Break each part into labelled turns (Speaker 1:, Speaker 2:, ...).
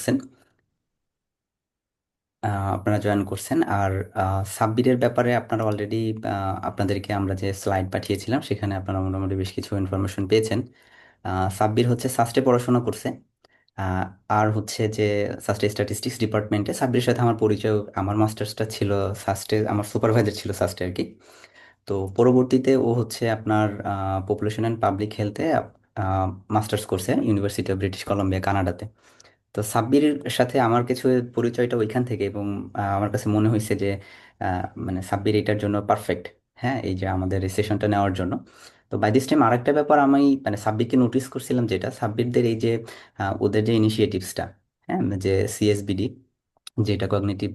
Speaker 1: করছেন। আপনারা জয়েন করছেন। আর সাব্বিরের ব্যাপারে আপনারা অলরেডি আপনাদেরকে আমরা যে স্লাইড পাঠিয়েছিলাম সেখানে আপনারা মোটামুটি বেশ কিছু ইনফরমেশন পেয়েছেন। সাব্বির হচ্ছে সাস্টে পড়াশোনা করছে। আহ, আর হচ্ছে যে সাস্টে স্ট্যাটিস্টিক্স ডিপার্টমেন্টে সাব্বিরের সাথে আমার পরিচয়, আমার মাস্টার্সটা ছিল সাস্টে, আমার সুপারভাইজার ছিল সাস্টে আর কি। তো পরবর্তীতে ও হচ্ছে আপনার পপুলেশন অ্যান্ড পাবলিক হেলথে মাস্টার্স করছে ইউনিভার্সিটি অফ ব্রিটিশ কলাম্বিয়া, কানাডাতে। তো সাব্বিরের সাথে আমার কিছু পরিচয়টা ওইখান থেকে, এবং আমার কাছে মনে হয়েছে যে মানে সাব্বির এটার জন্য পারফেক্ট। হ্যাঁ, এই যে আমাদের এই সেশনটা নেওয়ার জন্য। তো বাই দিস টাইম আরেকটা ব্যাপার আমি মানে সাব্বিরকে নোটিস করছিলাম, যেটা সাব্বিরদের এই যে ওদের যে ইনিশিয়েটিভসটা, হ্যাঁ, যে সিএসবিডি, যেটা কগনিটিভ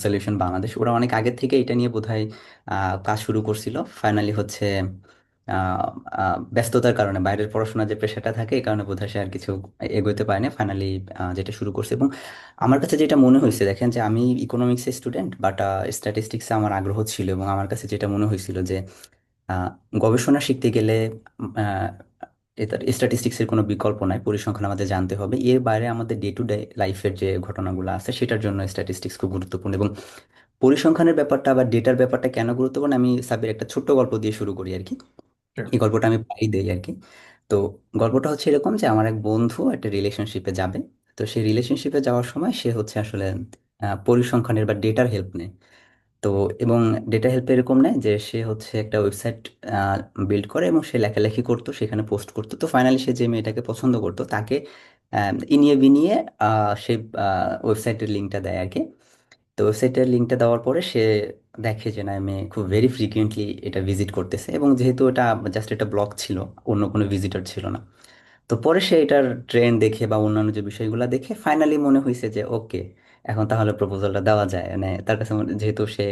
Speaker 1: সলিউশন বাংলাদেশ, ওরা অনেক আগের থেকে এটা নিয়ে বোধহয় কাজ শুরু করছিল। ফাইনালি হচ্ছে আহ, ব্যস্ততার কারণে, বাইরের পড়াশোনার যে প্রেশারটা থাকে এই কারণে বোধহয় সে আর কিছু এগোতে পারেনি। ফাইনালি যেটা শুরু করছে, এবং আমার কাছে যেটা মনে হয়েছে, দেখেন যে আমি ইকোনমিক্সের স্টুডেন্ট, বাট স্ট্যাটিস্টিক্সে আমার আগ্রহ ছিল, এবং আমার কাছে যেটা মনে হয়েছিল যে আহ, গবেষণা শিখতে গেলে এটার স্ট্যাটিস্টিক্সের কোনো বিকল্প নাই, পরিসংখ্যান আমাদের জানতে হবে। এর বাইরে আমাদের ডে টু ডে লাইফের যে ঘটনাগুলো আছে সেটার জন্য স্ট্যাটিস্টিক্স খুব গুরুত্বপূর্ণ। এবং পরিসংখ্যানের ব্যাপারটা বা ডেটার ব্যাপারটা কেন গুরুত্বপূর্ণ, আমি সাবির একটা ছোট্ট গল্প দিয়ে শুরু করি আর কি।
Speaker 2: Sure.
Speaker 1: এই গল্পটা আমি প্রায়ই দেই আর কি। তো গল্পটা হচ্ছে এরকম যে আমার এক বন্ধু একটা রিলেশনশিপে যাবে। তো সেই রিলেশনশিপে যাওয়ার সময় সে হচ্ছে আসলে পরিসংখ্যানের বা ডেটার হেল্প নেয়। তো এবং ডেটা হেল্প এরকম নেয় যে সে হচ্ছে একটা ওয়েবসাইট বিল্ড করে, এবং সে লেখালেখি করতো, সেখানে পোস্ট করতো। তো ফাইনালি সে যে মেয়েটাকে পছন্দ করতো তাকে ইনিয়ে বিনিয়ে সে ওয়েবসাইটের লিঙ্কটা দেয় আর কি। তো ওয়েবসাইটের লিঙ্কটা দেওয়ার পরে সে দেখে যে না, মেয়ে খুব ভেরি ফ্রিকুয়েন্টলি এটা ভিজিট করতেছে, এবং যেহেতু এটা জাস্ট একটা ব্লগ ছিল, অন্য কোনো ভিজিটর ছিল না। তো পরে সে এটার ট্রেন্ড দেখে বা অন্যান্য যে বিষয়গুলো দেখে ফাইনালি মনে হয়েছে যে ওকে, এখন তাহলে প্রপোজালটা দেওয়া যায়। মানে তার কাছে যেহেতু সে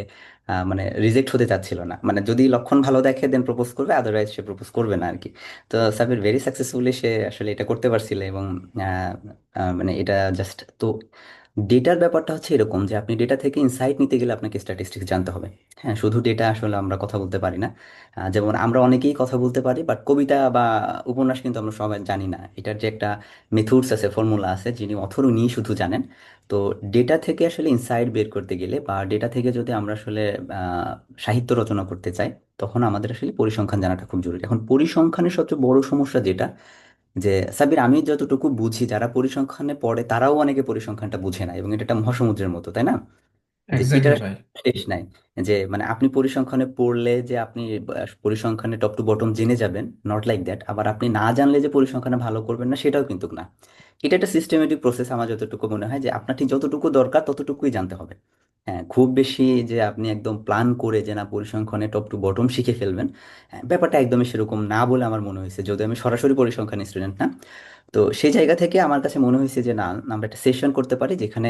Speaker 1: মানে রিজেক্ট হতে চাচ্ছিল না, মানে যদি লক্ষণ ভালো দেখে দেন প্রপোজ করবে, আদারওয়াইজ সে প্রপোজ করবে না আর কি। তো সাবির ভেরি সাকসেসফুলি সে আসলে এটা করতে পারছিল, এবং আহ, মানে এটা জাস্ট তো ডেটার ব্যাপারটা হচ্ছে এরকম যে আপনি ডেটা থেকে ইনসাইট নিতে গেলে আপনাকে স্ট্যাটিস্টিক্স জানতে হবে। হ্যাঁ, শুধু ডেটা আসলে আমরা কথা বলতে পারি না। যেমন আমরা অনেকেই কথা বলতে পারি, বাট কবিতা বা উপন্যাস কিন্তু আমরা সবাই জানি না। এটার যে একটা মেথডস আছে, ফর্মুলা আছে, যিনি অথর উনিই শুধু জানেন। তো ডেটা থেকে আসলে ইনসাইট বের করতে গেলে বা ডেটা থেকে যদি আমরা আসলে আহ, সাহিত্য রচনা করতে চাই, তখন আমাদের আসলে পরিসংখ্যান জানাটা খুব জরুরি। এখন পরিসংখ্যানের সবচেয়ে বড় সমস্যা যেটা, যে সাবির আমি যতটুকু বুঝি যারা পরিসংখ্যানে পড়ে তারাও অনেকে পরিসংখ্যানটা বুঝে না, এবং এটা একটা মহাসমুদ্রের মতো, তাই না? যে এটার
Speaker 2: এক্স্যাক্টলি
Speaker 1: আসলে
Speaker 2: ভাই।
Speaker 1: শেষ নাই। যে মানে আপনি পরিসংখ্যানে পড়লে যে আপনি পরিসংখ্যানে টপ টু বটম জেনে যাবেন, নট লাইক দ্যাট। আবার আপনি না জানলে যে পরিসংখ্যানে ভালো করবেন না, সেটাও কিন্তু না। এটা একটা সিস্টেমেটিক প্রসেস। আমার যতটুকু মনে হয় যে আপনার ঠিক যতটুকু দরকার ততটুকুই জানতে হবে। হ্যাঁ, খুব বেশি যে আপনি একদম প্ল্যান করে যে না পরিসংখ্যানে টপ টু বটম শিখে ফেলবেন, হ্যাঁ, ব্যাপারটা একদমই সেরকম না বলে আমার মনে হয়েছে, যদি আমি সরাসরি পরিসংখ্যান স্টুডেন্ট না। তো সেই জায়গা থেকে আমার কাছে মনে হয়েছে যে না, আমরা একটা সেশন করতে পারি যেখানে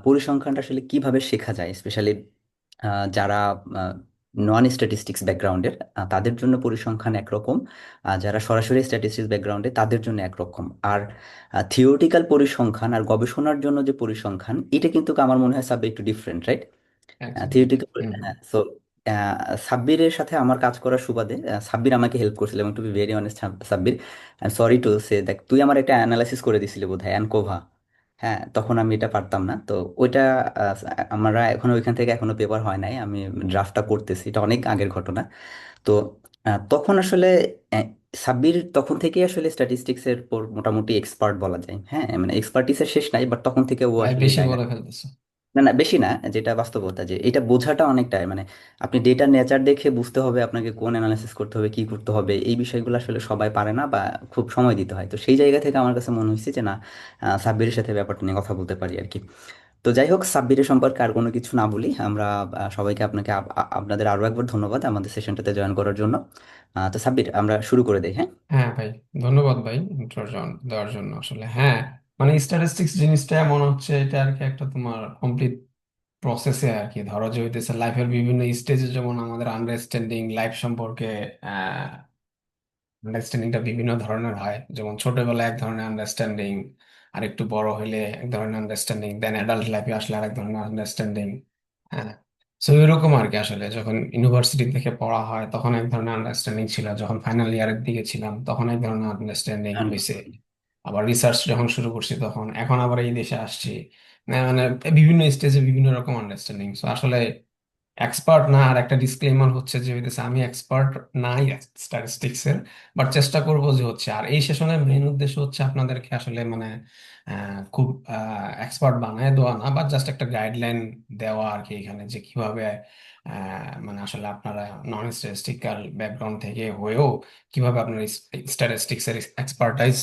Speaker 1: পরিসংখ্যানটা আসলে কিভাবে শেখা যায়, স্পেশালি যারা নন স্ট্যাটিস্টিক্স ব্যাকগ্রাউন্ডের, তাদের জন্য পরিসংখ্যান একরকম, যারা সরাসরি স্ট্যাটিস্টিক্স ব্যাকগ্রাউন্ডে তাদের জন্য একরকম। আর থিওরিটিক্যাল পরিসংখ্যান আর গবেষণার জন্য যে পরিসংখ্যান, এটা কিন্তু আমার মনে হয় সাবজেক্ট একটু ডিফারেন্ট, রাইট?
Speaker 2: এক্স্যাক্টলি।
Speaker 1: থিওরিটিক্যাল। হ্যাঁ, সো সাব্বিরের সাথে আমার কাজ করার সুবাদে সাব্বির আমাকে হেল্প করছিল, এবং to be very honest, Sabbir, sorry to say, দেখ তুই আমার একটা অ্যানালাইসিস করে দিছিলি বোধহয় অ্যানকোভা। হ্যাঁ, তখন আমি এটা পারতাম না। তো ওইটা আহ, আমরা এখনো ওইখান থেকে এখনো পেপার হয় নাই, আমি ড্রাফটটা করতেছি, এটা অনেক আগের ঘটনা। তো তখন আসলে আহ, সাব্বির তখন থেকে আসলে স্ট্যাটিস্টিক্স এর উপর মোটামুটি এক্সপার্ট বলা যায়। হ্যাঁ, মানে এক্সপার্টিসের শেষ নাই, বাট তখন থেকে ও
Speaker 2: ভাই
Speaker 1: আসলে এই
Speaker 2: বেশি
Speaker 1: জায়গা,
Speaker 2: বলে ফেলতেছো।
Speaker 1: না না বেশি না, যেটা বাস্তবতা যে এটা বোঝাটা অনেকটাই মানে আপনি ডেটার নেচার দেখে বুঝতে হবে আপনাকে কোন অ্যানালাইসিস করতে হবে, কি করতে হবে, এই বিষয়গুলো আসলে সবাই পারে না বা খুব সময় দিতে হয়। তো সেই জায়গা থেকে আমার কাছে মনে হয়েছে যে না, সাব্বিরের সাথে ব্যাপারটা নিয়ে কথা বলতে পারি আর কি। তো যাই হোক, সাব্বিরের সম্পর্কে আর কোনো কিছু না বলি আমরা। সবাইকে আপনাকে আপনাদের আরো একবার ধন্যবাদ আমাদের সেশনটাতে জয়েন করার জন্য। তো সাব্বির, আমরা শুরু করে দেই, হ্যাঁ?
Speaker 2: হ্যাঁ ভাই, ধন্যবাদ ভাই ইন্ট্রোডাকশন দেওয়ার জন্য। আসলে হ্যাঁ, মানে স্ট্যাটিস্টিক্স জিনিসটা মনে হচ্ছে এটা আর কি একটা তোমার কমপ্লিট প্রসেসে আর কি। ধরো যে হইতেছে লাইফের বিভিন্ন স্টেজে যেমন আমাদের আন্ডারস্ট্যান্ডিং লাইফ সম্পর্কে আন্ডারস্ট্যান্ডিংটা বিভিন্ন ধরনের হয়। যেমন ছোটবেলায় এক ধরনের আন্ডারস্ট্যান্ডিং, আর একটু বড় হইলে এক ধরনের আন্ডারস্ট্যান্ডিং, দেন অ্যাডাল্ট লাইফে আসলে আরেক ধরনের আন্ডারস্ট্যান্ডিং। হ্যাঁ, সো এরকম আর কি। আসলে যখন ইউনিভার্সিটি থেকে পড়া হয় তখন এক ধরনের আন্ডারস্ট্যান্ডিং ছিল, যখন ফাইনাল ইয়ারের দিকে ছিলাম তখন এক ধরনের আন্ডারস্ট্যান্ডিং হয়েছে। আবার রিসার্চ যখন শুরু করছি তখন, এখন আবার এই দেশে আসছি। মানে বিভিন্ন স্টেজে বিভিন্ন রকম আন্ডারস্ট্যান্ডিং। তো আসলে এক্সপার্ট না। আর একটা ডিসক্লেমার হচ্ছে যে হইতেছে আমি এক্সপার্ট নাই স্ট্যাটিস্টিক্স এর, বাট চেষ্টা করবো যে হচ্ছে। আর এই সেশনের মেইন উদ্দেশ্য হচ্ছে আপনাদেরকে আসলে মানে খুব এক্সপার্ট বানায় দেওয়া না, বাট জাস্ট একটা গাইডলাইন দেওয়া আর কি, এখানে যে কিভাবে মানে আসলে আপনারা নন স্ট্যাটিস্টিক্যাল ব্যাকগ্রাউন্ড থেকে হয়েও কিভাবে আপনার স্ট্যাটিস্টিক্স এর এক্সপার্টাইজ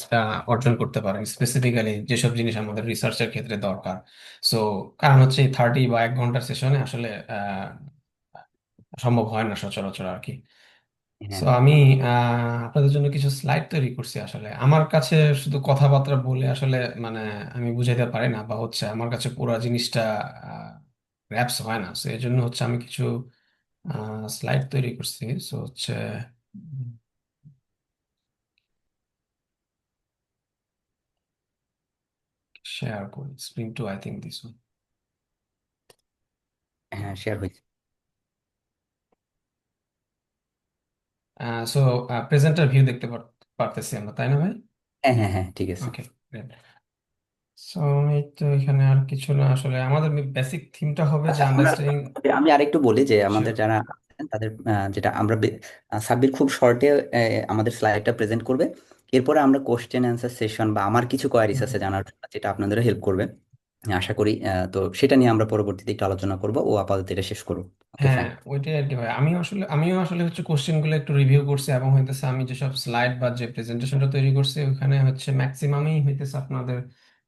Speaker 2: অর্জন করতে পারেন, স্পেসিফিক্যালি যেসব জিনিস আমাদের রিসার্চের ক্ষেত্রে দরকার। সো কারণ হচ্ছে এই 30 বা 1 ঘন্টার সেশনে আসলে সম্ভব হয় না সচরাচর আর কি।
Speaker 1: হ্যাঁ
Speaker 2: সো আমি আপনাদের জন্য কিছু স্লাইড তৈরি করছি। আসলে আমার কাছে শুধু কথাবার্তা বলে আসলে মানে আমি বুঝাইতে পারি না, বা হচ্ছে আমার কাছে পুরো জিনিসটা র্যাপস হয় না। সো এই জন্য হচ্ছে আমি কিছু স্লাইড তৈরি করছি। সো হচ্ছে শেয়ার করি স্ক্রিন টু, আই থিঙ্ক দিস ওয়ান।
Speaker 1: হ্যাঁ, শেয়ার হয়েছে।
Speaker 2: সো প্রেজেন্টার ভিউ দেখতে পারতেছি আমরা, তাই না ভাই?
Speaker 1: হ্যাঁ হ্যাঁ হ্যাঁ, ঠিক আছে।
Speaker 2: ওকে। সো এই তো এখানে আর কিছু না, আসলে আমাদের বেসিক থিমটা হবে যে
Speaker 1: আচ্ছা,
Speaker 2: আন্ডারস্ট্যান্ডিং।
Speaker 1: আমি আরেকটু বলি যে আমাদের
Speaker 2: শিওর।
Speaker 1: যারা আছেন তাদের যেটা আমরা সাব্বির খুব শর্টে আমাদের স্লাইডটা প্রেজেন্ট করবে। এরপরে আমরা কোশ্চেন অ্যান্সার সেশন বা আমার কিছু কোয়ারিজ আছে জানার জন্য, যেটা আপনাদের হেল্প করবে আশা করি। তো সেটা নিয়ে আমরা পরবর্তীতে একটু আলোচনা করবো। ও আপাতত এটা শেষ করুক। ওকে,
Speaker 2: হ্যাঁ,
Speaker 1: ফাইন।
Speaker 2: ওইটাই আর কি ভাই। আমিও আসলে হচ্ছে কোশ্চেন গুলো একটু রিভিউ করছি, এবং হইতেছে আমি যেসব স্লাইড বা যে প্রেজেন্টেশনটা তৈরি করছি ওখানে হচ্ছে ম্যাক্সিমামই হইতেছে আপনাদের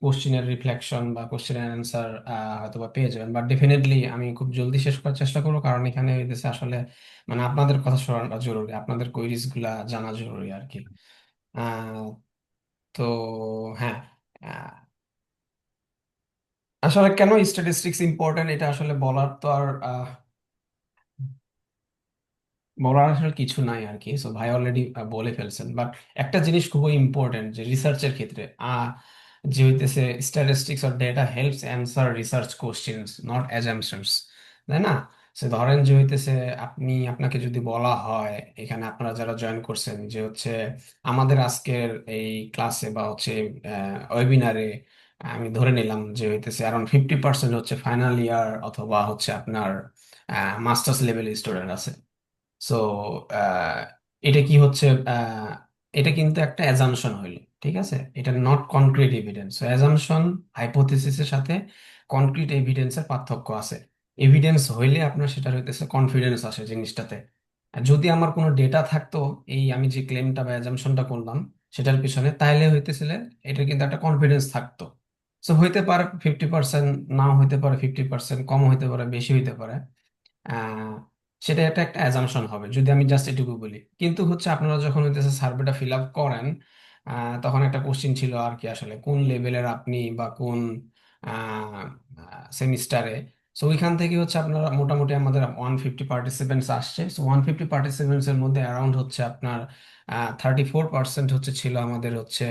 Speaker 2: কোশ্চেনের রিফ্লেকশন বা কোশ্চেনের অ্যান্সার হয়তো বা পেয়ে যাবেন। বাট ডেফিনেটলি আমি খুব জলদি শেষ করার চেষ্টা করবো, কারণ এখানে হইতেছে আসলে মানে আপনাদের কথা শোনাটা জরুরি, আপনাদের কোয়েরিজ গুলা জানা জরুরি আর কি। আহ তো হ্যাঁ, আসলে কেন স্ট্যাটিস্টিক্স ইম্পর্টেন্ট এটা আসলে বলার তো আর বলার আসলে কিছু নাই আর কি। সো ভাই অলরেডি বলে ফেলছেন। বাট একটা জিনিস খুবই ইম্পর্টেন্ট যে রিসার্চের ক্ষেত্রে যে হইতেছে statistics or data helps answer research questions, not assumptions, তাই না? সে ধরেন যে হইতেছে আপনাকে যদি বলা হয়, এখানে আপনারা যারা জয়েন করছেন, যে হচ্ছে আমাদের আজকের এই ক্লাসে বা হচ্ছে ওয়েবিনারে আমি ধরে নিলাম যে হইতেছে অ্যারাউন্ড 50% হচ্ছে ফাইনাল ইয়ার অথবা হচ্ছে আপনার মাস্টার্স লেভেল স্টুডেন্ট আছে। সো এটা কি হচ্ছে, এটা কিন্তু একটা অ্যাজাম্পশন হইলো, ঠিক আছে? এটা not concrete evidence. So assumption হাইপোথিসিসের সাথে কনক্রিট এভিডেন্সের পার্থক্য আছে। এভিডেন্স হইলে আপনার সেটা হইতেছে কনফিডেন্স আসে জিনিসটাতে। আর যদি আমার কোনো ডেটা থাকতো, এই আমি যে ক্লেমটা বা অ্যাজাম্পশনটা করলাম সেটার পিছনে, তাইলে হইতেছিল এটা কিন্তু একটা কনফিডেন্স থাকতো। সো হইতে পারে 50%, নাও হইতে পারে 50%, কম হইতে পারে, বেশি হইতে পারে। আহ, সেটা একটা একটা অ্যাজাম্পশন হবে যদি আমি জাস্ট এটুকু বলি। কিন্তু হচ্ছে আপনারা যখন হইতেছে সার্ভেটা ফিল আপ করেন, তখন একটা কোশ্চিন ছিল আর কি, আসলে কোন লেভেলের আপনি বা কোন সেমিস্টারে। সো ওইখান থেকে হচ্ছে আপনারা মোটামুটি আমাদের 150 পার্টিসিপেন্টস আসছে। সো 150 পার্টিসিপেন্টস এর মধ্যে অ্যারাউন্ড হচ্ছে আপনার 34% হচ্ছে ছিল আমাদের হচ্ছে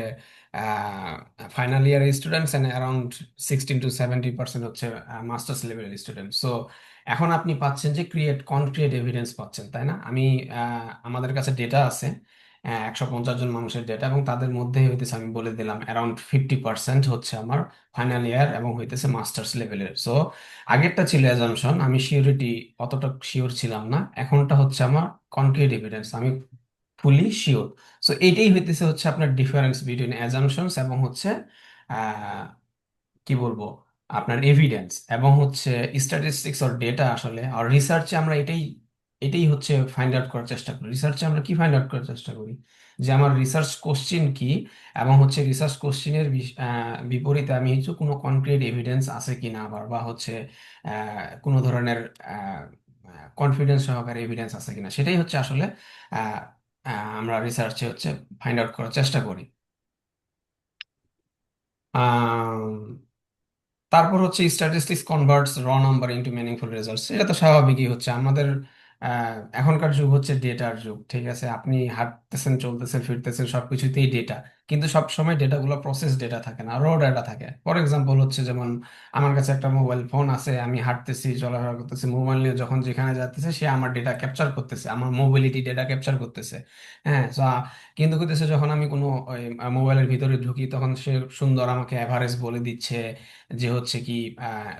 Speaker 2: final year students, and around 16 to 70% হচ্ছে মাস্টার্স লেভেলের স্টুডেন্ট। সো এখন আপনি পাচ্ছেন যে কনক্রিট এভিডেন্স পাচ্ছেন, তাই না? আমাদের কাছে ডেটা আছে 150 জন মানুষের ডেটা, এবং তাদের মধ্যে হইতেছে আমি বলে দিলাম অ্যারাউন্ড 50% হচ্ছে আমার ফাইনাল ইয়ার এবং হইতেছে মাস্টার্স লেভেলের। সো আগেরটা ছিল অ্যাজাম্পশন, আমি শিওরিটি অতটা শিওর ছিলাম না। এখনটা হচ্ছে আমার কনক্রিট এভিডেন্স, আমি ফুলি শিওর। সো এইটাই হইতেছে হচ্ছে আপনার ডিফারেন্স বিটুইন অ্যাজাম্পশনস এবং হচ্ছে কি বলবো আপনার এভিডেন্স এবং হচ্ছে স্ট্যাটিস্টিক্স অর ডেটা। আসলে আর রিসার্চে আমরা এটাই এটাই হচ্ছে ফাইন্ড আউট করার চেষ্টা করি। রিসার্চে আমরা কি ফাইন্ড আউট করার চেষ্টা করি, যে আমার রিসার্চ কোশ্চিন কি, এবং হচ্ছে রিসার্চ কোশ্চিনের বিপরীতে আমি হচ্ছে কোনো কনক্রিট এভিডেন্স আছে কিনা, আবার বা হচ্ছে কোনো ধরনের কনফিডেন্স সহকারে এভিডেন্স আছে কিনা, সেটাই হচ্ছে আসলে আহ, আমরা রিসার্চে হচ্ছে ফাইন্ড আউট করার চেষ্টা করি। তারপর হচ্ছে স্ট্যাটিস্টিক্স কনভার্টস র নাম্বার ইনটু মিনিংফুল রেজাল্টস। এটা তো স্বাভাবিকই হচ্ছে আমাদের এখনকার যুগ হচ্ছে ডেটার যুগ, ঠিক আছে? আপনি হাঁটতেছেন, চলতেছেন, ফিরতেছেন, সবকিছুতেই ডেটা। কিন্তু সব সময় ডেটাগুলো প্রসেস ডেটা থাকে না, র ডেটা থাকে। ফর এক্সাম্পল হচ্ছে যেমন আমার কাছে একটা মোবাইল ফোন আছে, আমি হাঁটতেছি, চলাফেরা করতেছি, মোবাইল নিয়ে যখন যেখানে যাচ্ছে সে আমার ডেটা ক্যাপচার করতেছে, আমার মোবিলিটি ডেটা ক্যাপচার করতেছে। হ্যাঁ, কিন্তু হইতেছে যখন আমি কোনো মোবাইলের ভিতরে ঢুকি তখন সে সুন্দর আমাকে অ্যাভারেজ বলে দিচ্ছে যে হচ্ছে কি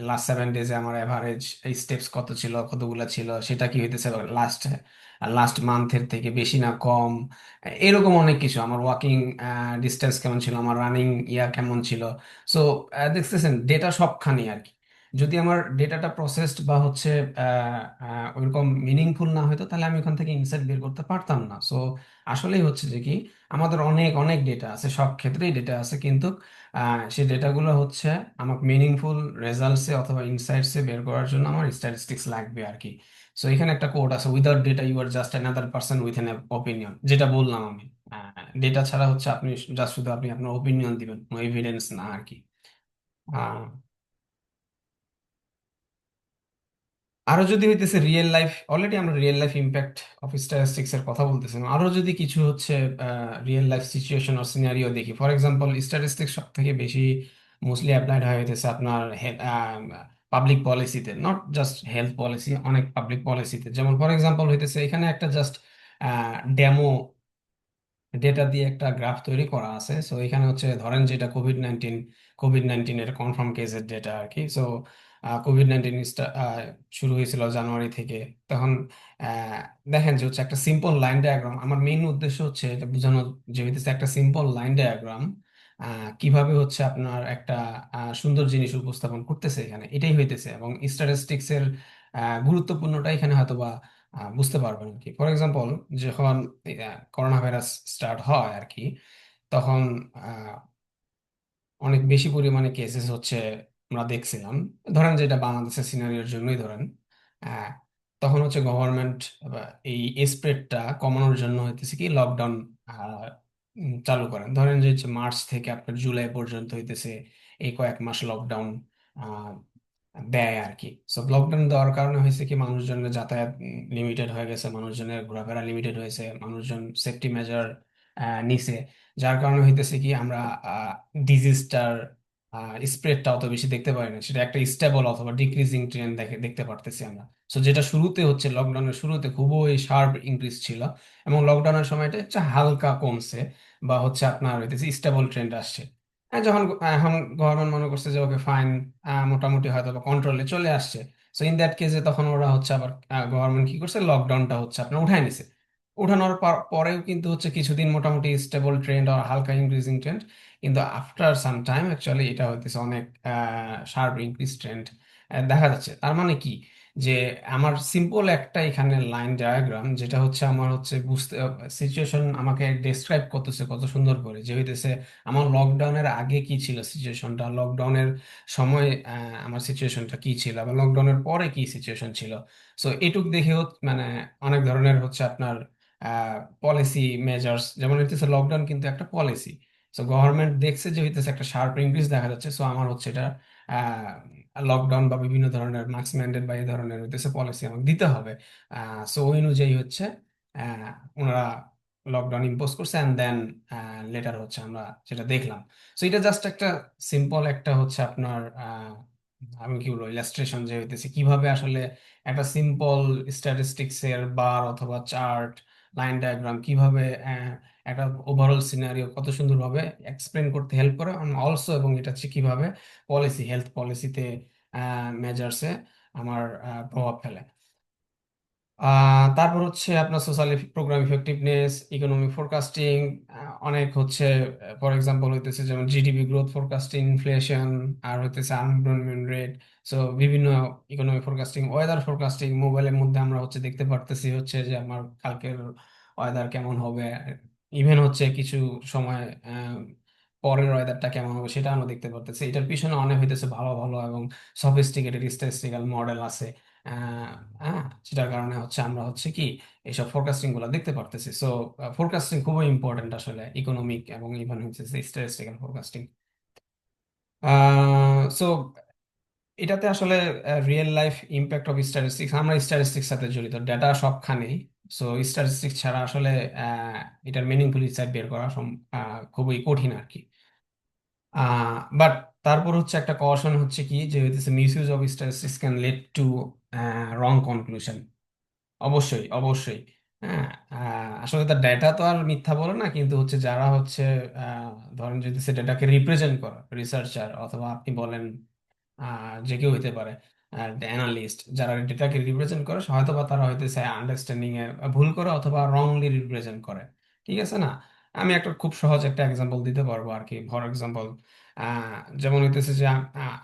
Speaker 2: লাস্ট 7 ডেজে আমার অ্যাভারেজ স্টেপস কত ছিল, কতগুলা ছিল, সেটা কি হইতেছে লাস্ট লাস্ট মান্থের থেকে বেশি না কম, এরকম অনেক কিছু। আমার ওয়াকিং ডিস্টেন্স কেমন ছিল, আমার রানিং ইয়া কেমন ছিল। সো দেখতেছেন ডেটা সবখানে আর কি। যদি আমার ডেটাটা প্রসেসড বা হচ্ছে ওইরকম মিনিংফুল না হতো তাহলে আমি ওখান থেকে ইনসাইট বের করতে পারতাম না। সো আসলেই হচ্ছে যে কি আমাদের অনেক অনেক ডেটা আছে, সব ক্ষেত্রেই ডেটা আছে, কিন্তু সেই ডেটাগুলো হচ্ছে আমাকে মিনিংফুল রেজাল্টসে অথবা ইনসাইটসে বের করার জন্য আমার স্ট্যাটিস্টিক্স লাগবে আর কি। সো এখানে একটা কোড আছে, without data you are just another person with an opinion, যেটা বললাম আমি। ডেটা ছাড়া হচ্ছে আপনি জাস্ট শুধু আপনি আপনার ওপিনিয়ন দিবেন, কোনো এভিডেন্স না আর কি। আহ, আরো যদি হইতেছে রিয়েল লাইফ, অলরেডি আমরা real life impact of statistics এর কথা বলতেছিলাম, আরো যদি কিছু হচ্ছে রিয়েল লাইফ সিচুয়েশন আর সিনারিও দেখি। ফর এক্সাম্পল স্ট্যাটিস্টিক্স সব থেকে বেশি মোস্টলি অ্যাপ্লাইড হয়ে হইতেছে আপনার পাবলিক পলিসিতে, নট জাস্ট হেলথ পলিসি, অনেক পাবলিক পলিসিতে। যেমন ফর এক্সাম্পল হইতেছে এখানে একটা জাস্ট ডেমো ডেটা দিয়ে একটা গ্রাফ তৈরি করা আছে। সো এখানে হচ্ছে ধরেন যেটা কোভিড নাইন্টিনের কনফার্ম কেসের ডেটা আর কি। সো কোভিড 19 শুরু হয়েছিল জানুয়ারি থেকে। তখন আহ, দেখেন যে হচ্ছে একটা সিম্পল লাইন ডায়াগ্রাম, আমার মেইন উদ্দেশ্য হচ্ছে এটা বোঝানো যে হইতেছে একটা সিম্পল লাইন ডায়াগ্রাম কিভাবে হচ্ছে আপনার একটা সুন্দর জিনিস উপস্থাপন করতেছে এখানে, এটাই হইতেছে। এবং স্ট্যাটিস্টিক্স এর গুরুত্বপূর্ণটা এখানে হয়তো বা বুঝতে পারবেন আর কি। ফর এক্সাম্পল যখন করোনা ভাইরাস স্টার্ট হয় আর কি, তখন অনেক বেশি পরিমাণে কেসেস হচ্ছে আমরা দেখছিলাম। ধরেন যেটা বাংলাদেশের সিনারিওর জন্যই ধরেন, আহ, তখন হচ্ছে গভর্নমেন্ট এই স্প্রেডটা কমানোর জন্য হইতেছে কি লকডাউন চালু করেন। ধরেন যে হচ্ছে মার্চ থেকে আপনার জুলাই পর্যন্ত হইতেছে এই কয়েক মাস লকডাউন দেয় আর কি। সো লকডাউন দেওয়ার কারণে হয়েছে কি মানুষজনের যাতায়াত লিমিটেড হয়ে গেছে, মানুষজনের ঘোরাফেরা লিমিটেড হয়েছে, মানুষজন সেফটি মেজার নিছে। যার কারণে হইতেছে কি আমরা ডিজিজটার স্প্রেডটা অত বেশি দেখতে পারি না, সেটা একটা স্টেবল অথবা ডিক্রিজিং ট্রেন্ড দেখতে পারতেছি আমরা। সো যেটা শুরুতে হচ্ছে লকডাউনের শুরুতে খুবই শার্প ইনক্রিজ ছিল, এবং লকডাউনের সময় এটা হচ্ছে হালকা কমছে বা হচ্ছে আপনার হইতেছে স্টেবল ট্রেন্ড আসছে। যখন এখন গভর্নমেন্ট মনে করছে যে ওকে ফাইন, মোটামুটি হয়তো কন্ট্রোলে চলে আসছে। সো ইন দ্যাট কেসে তখন ওরা হচ্ছে আবার গভর্নমেন্ট কি করছে, লকডাউনটা হচ্ছে আপনার উঠায় নিছে। উঠানোর পরেও কিন্তু হচ্ছে কিছুদিন মোটামুটি স্টেবল ট্রেন্ড আর হালকা ইনক্রিজিং ট্রেন্ড, কিন্তু আফটার সাম টাইম অ্যাকচুয়ালি এটা হইতেছে অনেক শার্প ইনক্রিজ ট্রেন্ড দেখা যাচ্ছে। তার মানে কি যে আমার সিম্পল একটা এখানে লাইন ডায়াগ্রাম যেটা হচ্ছে আমার হচ্ছে বুঝতে সিচুয়েশন আমাকে ডেসক্রাইব করতেছে কত সুন্দর করে, যে হইতেছে আমার লকডাউনের আগে কি ছিল সিচুয়েশনটা, লকডাউনের সময় আমার সিচুয়েশনটা কি ছিল, আবার লকডাউনের পরে কি সিচুয়েশন ছিল। সো এটুক দেখেও মানে অনেক ধরনের হচ্ছে আপনার পলিসি মেজার্স, যেমন হইতেছে লকডাউন কিন্তু একটা পলিসি। সো গভর্নমেন্ট দেখছে যে হইতেছে একটা শার্প ইনক্রিজ দেখা যাচ্ছে, সো আমার হচ্ছে এটা লকডাউন বা বিভিন্ন ধরনের মাস্ক ম্যান্ডেট বা এই ধরনের হইতেছে পলিসি আমাকে দিতে হবে। সো ওই অনুযায়ী হচ্ছে আহ, ওনারা লকডাউন ইম্পোজ করছে, অ্যান্ড দেন লেটার হচ্ছে আমরা যেটা দেখলাম। সো এটা জাস্ট একটা সিম্পল একটা হচ্ছে আপনার আমি কি বলবো ইলাস্ট্রেশন, যে হইতেছে কিভাবে আসলে একটা সিম্পল স্ট্যাটিস্টিক্স এর বার অথবা চার্ট, লাইন ডায়াগ্রাম কিভাবে একটা ওভারঅল সিনারিও কত সুন্দরভাবে এক্সপ্লেন করতে হেল্প করে অলসো, এবং এটা হচ্ছে কিভাবে পলিসি, হেলথ পলিসিতে, মেজার্সে আমার প্রভাব ফেলে। তারপর হচ্ছে আপনার social program effectiveness, economic forecasting, অনেক হচ্ছে ফর এক্সাম্পল হইতেছে যেমন জিডিপি গ্রোথ ফোরকাস্টিং, ইনফ্লেশন, আর হইতেছে আনএমপ্লয়মেন্ট রেট। সো বিভিন্ন ইকোনমিক ফোরকাস্টিং, ওয়েদার ফোরকাস্টিং, মোবাইলের মধ্যে আমরা হচ্ছে দেখতে পারতেছি হচ্ছে যে আমার কালকের ওয়েদার কেমন হবে, ইভেন হচ্ছে কিছু সময় আহ, পরের ওয়েদারটা কেমন হবে সেটা আমরা দেখতে পারতেছি। এটার পিছনে অনেক হইতেছে ভালো ভালো এবং সফিস্টিকেটেড স্ট্যাটিস্টিক্যাল মডেল আছে। আহ, হ্যাঁ, যেটার কারণে হচ্ছে আমরা হচ্ছে কি এইসব ফোরকাস্টিং গুলো দেখতে পারতেছি। সো ফোরকাস্টিং খুবই ইম্পর্টেন্ট আসলে, ইকোনমিক এবং ইভেন হচ্ছে স্ট্যাটিস্টিক্যাল ফোরকাস্টিং। সো এটাতে আসলে real life impact of statistics, আমরা স্ট্যাটিস্টিক্স সাথে জড়িত, ডেটা সবখানেই। সো স্ট্যাটিস্টিক্স ছাড়া আসলে এটার মিনিংফুল ইনসাইট বের করা খুবই কঠিন আর কি। বাট তারপর হচ্ছে একটা কশন হচ্ছে কি যে হইতেছে misuse of statistics can lead to wrong conclusion. অবশ্যই অবশ্যই। হ্যাঁ, আসলে তার ডেটা তো আর মিথ্যা বলে না, কিন্তু হচ্ছে যারা হচ্ছে আহ, ধরেন যদি সে ডেটাকে রিপ্রেজেন্ট করে, রিসার্চার অথবা আপনি বলেন যে কেউ হইতে পারে অ্যানালিস্ট, যারা ডেটাকে রিপ্রেজেন্ট করে হয়তো বা তারা হইতেছে আন্ডারস্ট্যান্ডিং এ ভুল করে অথবা রংলি রিপ্রেজেন্ট করে। ঠিক আছে না? আমি একটা খুব সহজ একটা এক্সাম্পল দিতে পারবো আর কি। ফর এক্সাম্পল যেমন হইতেছে যে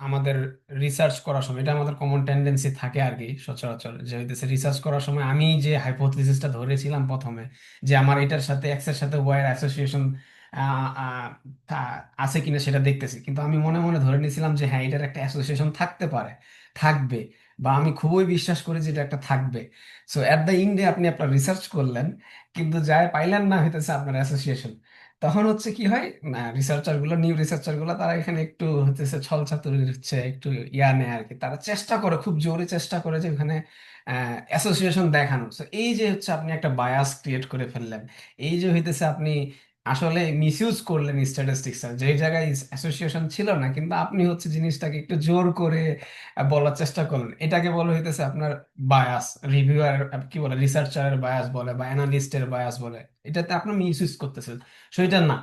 Speaker 2: আমাদের রিসার্চ করার সময়, এটা আমাদের কমন টেন্ডেন্সি থাকে আর কি সচরাচর, যে হইতেছে রিসার্চ করার সময় আমি যে হাইপোথিসিসটা ধরেছিলাম প্রথমে, যে আমার এটার সাথে এক্স এর সাথে ওয়াই এর অ্যাসোসিয়েশন আছে কিনা সেটা দেখতেছি, কিন্তু আমি মনে মনে ধরে নিয়েছিলাম যে হ্যাঁ এটার একটা অ্যাসোসিয়েশন থাকতে পারে, থাকবে, বা আমি খুবই বিশ্বাস করি যে এটা একটা থাকবে। সো এট দ্য এন্ডে আপনি আপনার রিসার্চ করলেন, কিন্তু যাই পাইলেন না হইতেছে আপনার অ্যাসোসিয়েশন। তখন হচ্ছে কি হয়, না রিসার্চার গুলো, নিউ রিসার্চার গুলো, তারা এখানে একটু হচ্ছে ছল চাতুরি হচ্ছে একটু ইয়া নেয় আর কি। তারা চেষ্টা করে, খুব জোরে চেষ্টা করে যে ওখানে অ্যাসোসিয়েশন দেখানো। তো এই যে হচ্ছে আপনি একটা বায়াস ক্রিয়েট করে ফেললেন, এই যে হইতেছে আপনি আসলে মিসইউজ করলেন স্ট্যাটিস্টিক্স, যে জায়গায় অ্যাসোসিয়েশন ছিল না, কিন্তু আপনি হচ্ছে জিনিসটাকে একটু জোর করে বলার চেষ্টা করলেন। এটাকে বলা হইতেছে আপনার বায়াস, রিভিউয়ার কি বলে, রিসার্চারের বায়াস বলে বা অ্যানালিস্টের বায়াস বলে। এটাতে আপনি মিসইউজ করতেছেন। সো এটা না।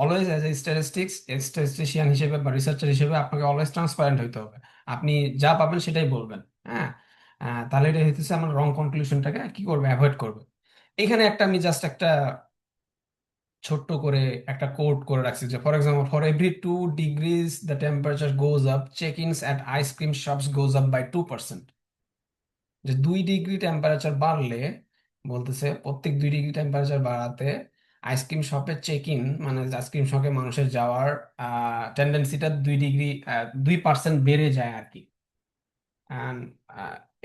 Speaker 2: Always as a statistics, statistician হিসেবে বা রিসার্চার হিসেবে আপনাকে অলওয়েজ ট্রান্সপারেন্ট হইতে হবে। আপনি যা পাবেন সেটাই বলবেন। হ্যাঁ, তাহলে এটা হইতেছে আমার রং কনক্লুশনটাকে কি করবে, অ্যাভয়েড করবে। এখানে একটা আমি জাস্ট একটা ছোট্ট করে একটা কোড করে রাখছি, যে for example, for every 2 degrees the temperature goes up, check ins at ice cream shops goes up by 2%। যে 2 ডিগ্রি টেম্পারেচার বাড়লে, বলতেছে প্রত্যেক 2 ডিগ্রি টেম্পারেচার বাড়াতে আইসক্রিম শপে চেক ইন, মানে আইসক্রিম শপে মানুষের যাওয়ার টেন্ডেন্সিটা 2% বেড়ে যায় আর কি। And,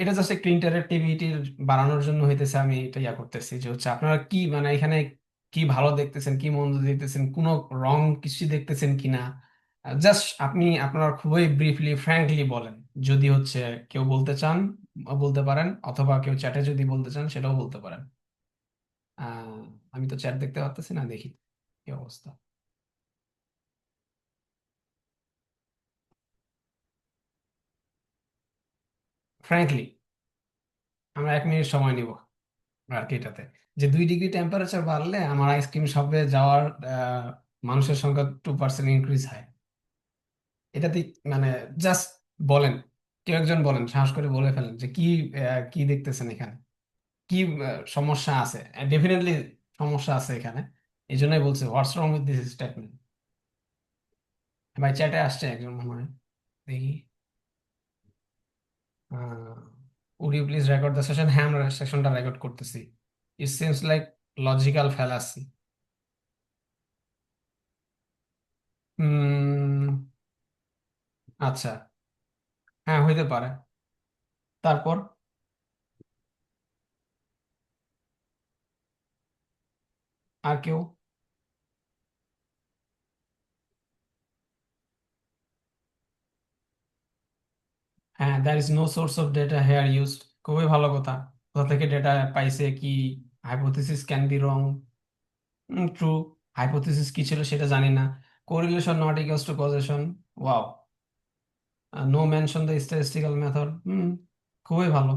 Speaker 2: এটা জাস্ট একটু ইন্টারেক্টিভিটি বাড়ানোর জন্য হইতেছে আমি এটা ইয়া করতেছি, যে হচ্ছে আপনারা কি মানে এখানে কি ভালো দেখতেছেন, কি মন্দ দেখতেছেন, কোনো রং কিছু দেখতেছেন কিনা। জাস্ট আপনি আপনার খুবই ব্রিফলি ফ্র্যাঙ্কলি বলেন। যদি হচ্ছে কেউ বলতে চান বলতে পারেন, অথবা কেউ চ্যাটে যদি বলতে চান সেটাও বলতে পারেন। আহ, আমি তো চ্যাট দেখতে পারতেছি না, দেখি কি অবস্থা। ফ্র্যাঙ্কলি, আমরা 1 মিনিট সময় নিব আর কি এটাতে, যে 2 ডিগ্রি টেম্পারেচার বাড়লে আমার আইসক্রিম শপে যাওয়ার আহ, মানুষের সংখ্যা 2% ইনক্রিজ হয়। এটাতে মানে জাস্ট বলেন, কেউ একজন বলেন, সাহস করে বলে ফেলেন যে কি কি দেখতেছেন এখানে, কি সমস্যা আছে। ডেফিনেটলি সমস্যা আছে এখানে। এই জন্যই বলছি what's wrong with this statement. ভাই চ্যাটে আসছে একজন মনে হয়, দেখি। Would you please record the session? হ্যাঁ, আমরা সেশনটা রেকর্ড করতেছি। It seems like logical fallacy. আচ্ছা, হ্যাঁ হইতে পারে। তারপর আর কেউ? হ্যাঁ, there is no source of data here used. খুবই ভালো কথা। কোথা থেকে ডেটা পাইছে কি? Hypothesis can be wrong. True. Hypothesis কি ছিল সেটা জানি না। Correlation not equals to causation. Wow. No mention the statistical method. খুবই ভালো।